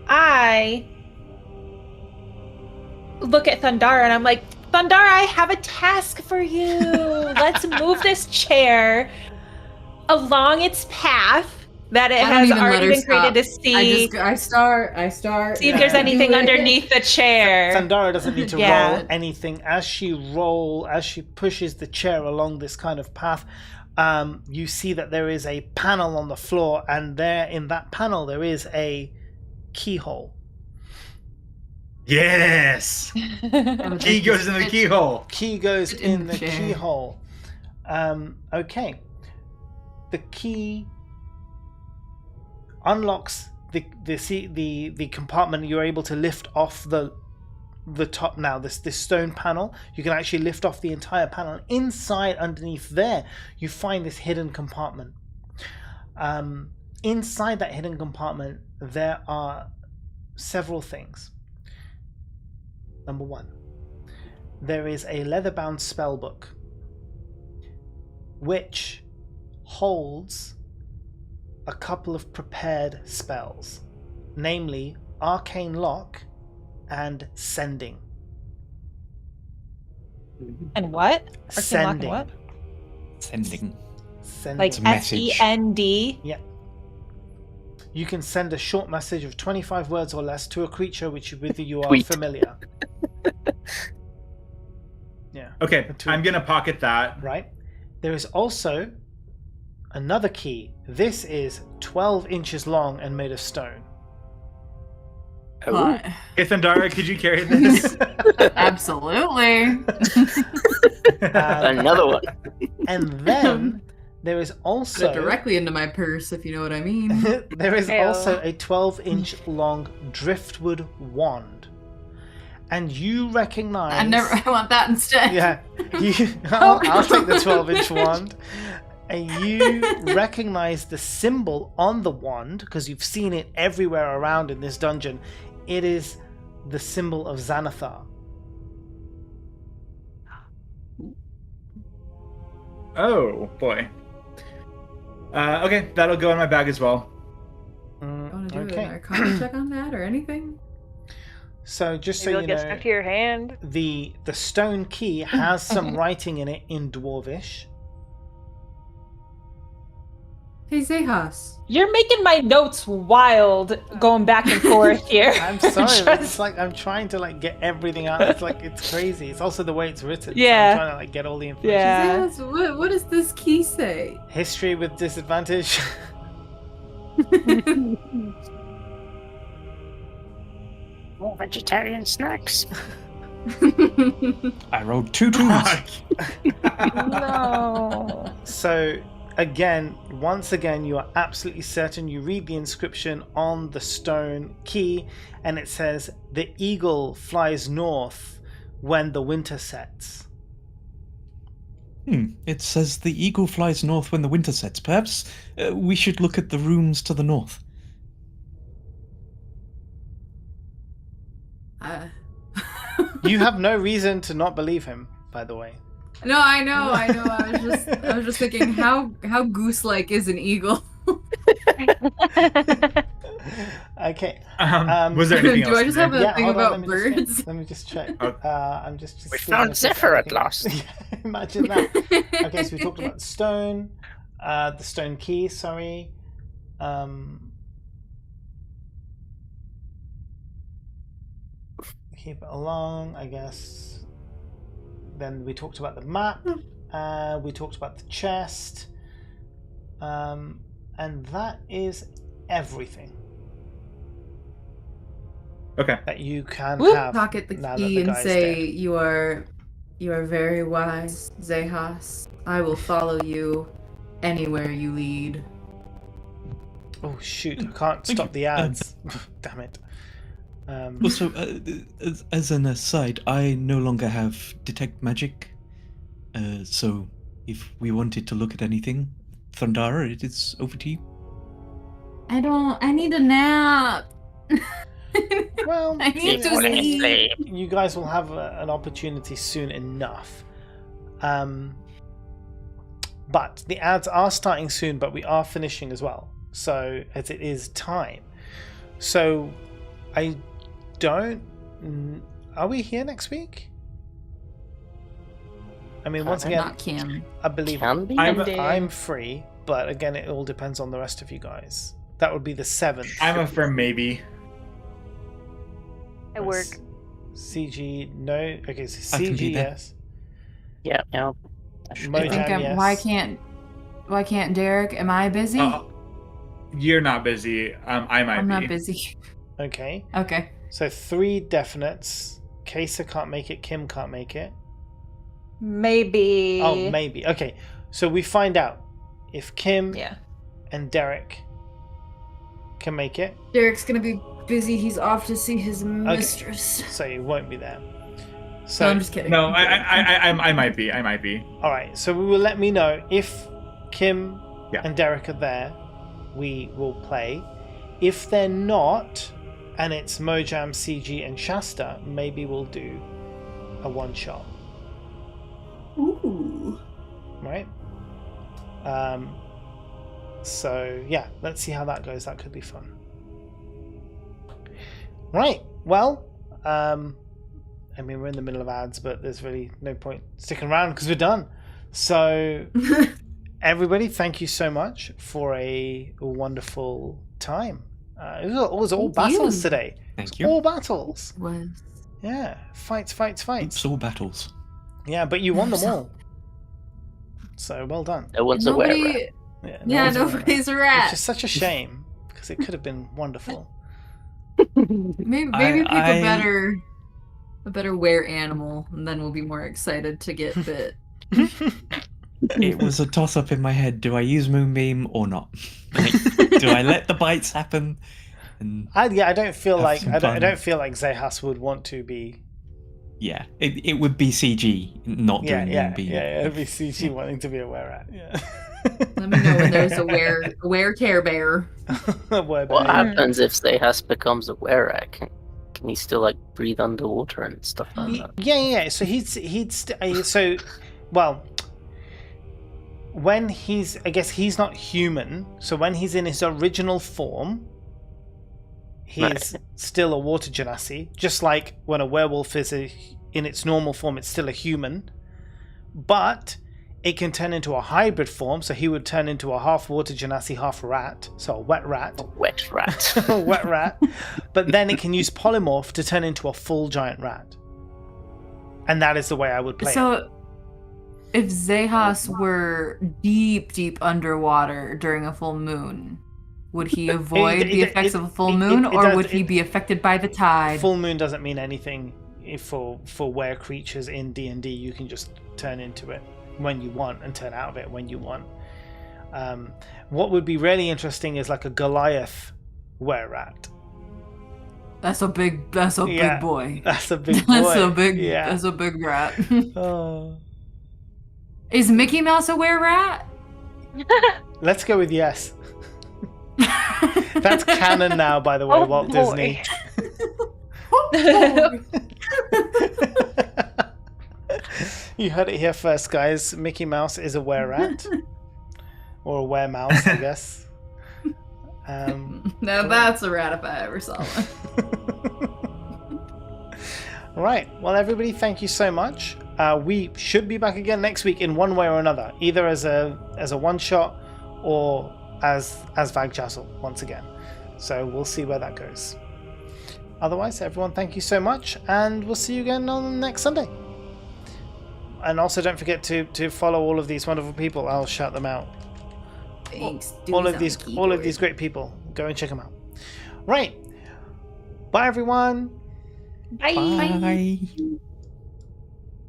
I look at Thundara and I'm like, Thundara, I have a task for you. Let's move this chair along its path that it I don't has even let already her been created to stop. see. I start. See if there's Yeah. anything Do it. underneath the chair. Sandara doesn't need to Yeah. roll anything. As she pushes the chair along this kind of path, you see that there is a panel on the floor, and there in that panel there is a keyhole. Yes. Key goes in the keyhole. Key goes Sit in in the the chair. keyhole. Okay. The key unlocks the compartment. You're able to lift off the top now. This stone panel. You can actually lift off the entire panel. Inside, underneath there, you find this hidden compartment. Inside that hidden compartment, there are several things. Number one, there is a leather-bound spell book which holds a couple of prepared spells, namely Arcane Lock and Sending. And what? Arcane Lock and Sending. what? Sending. Sending. Like It's a message. SEND. Yeah. You can send a short message of 25 words or less to a creature with you are Tweet. familiar. Yeah. Okay, I'm gonna pocket that. Right. There is also another key. This is 12 inches long and made of stone. Oh. Hey, Thandara, could you carry this? Absolutely. Another one. And then there is Put it also directly into my purse, if you know what I mean. there is Ew. also a 12-inch long driftwood wand. And you recognize I want that instead. Yeah, I'll take the 12-inch wand. And you recognize the symbol on the wand because you've seen it everywhere around in this dungeon. It is the symbol of Xanathar. Oh boy. Okay, that'll go in my bag as well. Want to do Okay. an Arcana check on that or anything? So just so Maybe you it'll get know, stuck to your hand. the stone key has some writing in it in Dwarvish. Hey, Zehas. You're making my notes wild going back and forth here. I'm sorry, but Just- it's like I'm trying to get everything out. It's like it's crazy. It's also the way it's written. Yeah. So I'm trying to get all the information. Yeah. Zehas, what does this key say? History with disadvantage. More vegetarian snacks. I rolled 2 twos. No. So once again, you are absolutely certain. You read the inscription on the stone key, and it says, "The eagle flies north when the winter sets." It says the eagle flies north when the winter sets. Perhaps we should look at the rooms to the north. You have no reason to not believe him, by the way. No, I know. I was just thinking, how goose-like is an eagle? Okay. Was there anything else? Do I just have a Yeah, thing hold on, about let me just check. birds? Let me just check. Oh. I'm just We seeing found if there's Zephyr at anything- last. Yeah, imagine that. Okay, so we talked about stone, the stone key. Sorry. Keep it along, I guess. Then we talked about the map. We talked about the chest. And that is everything Okay. that you can Whoop. have. Pocket the now that key the and guy's say, dead. you are very wise, Zehas. I will follow you anywhere you lead. Oh shoot! I can't stop the ads. Damn it. Also, as an aside, I no longer have detect magic. So, if we wanted to look at anything, Thundara, it is over to you. I need a nap. Well, I need to Falling sleep. asleep. you guys will have an opportunity soon enough. But the ads are starting soon, but we are finishing as well. So, as it is time. So, I don't. Are we here next week? I mean, once again, Not Kim. I believe Can be. I'm- Monday. I'm free. but again, it all depends on the rest of you guys. That would be the 7th. I'm a firm maybe. I work. CG, no. Okay, so I can CG, be there. yes. Yeah. Mojang, yes. Why can't Derek? Am I busy? You're not busy. I might I'm be. not busy. Okay. Okay. So 3 definites. Kesa can't make it. Kim can't make it. Maybe. Oh, maybe. Okay. So we find out if Kim Yeah. and Derek can make it. Derek's gonna be busy. He's off to see his mistress. So he won't be there. No, So I'm just kidding. No, I'm kidding. I might be. I might be. all right. So we will let me know if Kim Yeah. and Derek are there. We will play. If they're not, and it's Mojam, CG, and Shasta, maybe we'll do a one-shot. Ooh. Right? So yeah, let's see how that goes. That could be fun. Right. Well, I mean, we're in the middle of ads, but there's really no point sticking around because we're done. So everybody, thank you so much for a wonderful time. It was all Thank battles you. today. Thank you. All battles. Was Yeah. Fights. It's all battles. Yeah, but you won them So- all. So well done. No one's aware. nobody. Yeah, Yeah, one's aware. nobody's a Which rat. is such a shame because it could have been wonderful. Maybe pick a better were animal, and then we'll be more excited to get bit. It was a toss-up in my head. Do I use Moonbeam or not? Like, do I let the bites happen? And I don't feel Have like some I fun. don't feel like Zehas would want to be. yeah, it would be CG not doing Moonbeam. It'd be CG wanting to be a were-rat. Yeah. Let me know when there's a were Care Bear. What What happens if Zehas becomes a were-rat? Can he still like breathe underwater and stuff like that? Yeah. So well, when I guess he's not human. So when he's in his original form, he's Right. still a water genasi. Just like when a werewolf is in its normal form, it's still a human. But it can turn into a hybrid form, so he would turn into a half water genasi, half rat, so a wet rat. Wet rat. A wet rat. But then it can use polymorph to turn into a full giant rat. And that is the way I would play it. So, if Zehas were deep underwater during a full moon, would he avoid the effects of a full moon, or would he be affected by the tide? Full moon doesn't mean anything for were creatures in D&D. You can just turn into it when you want and turn out of it when you want. What would be really interesting is like a Goliath were-rat. That's a big boy. That's a big boy. That's a big rat. Oh. Is Mickey Mouse a were-rat? Let's go with yes. That's canon now, by the way, Oh, Walt boy. Disney. You heard it here first, guys. Mickey Mouse is a were-rat. Or a were-mouse, I guess. Now that's a rat if I ever saw one. Right. Well, everybody, thank you so much. We should be back again next week in one way or another, either as a one-shot or as Vagjazzle once again. So we'll see where that goes. Otherwise, everyone, thank you so much, and we'll see you again on next Sunday. And also, don't forget to follow all of these wonderful people. I'll shout them out. Thanks. All of these great people. Go and check them out. Right. Bye, everyone. Bye. Bye.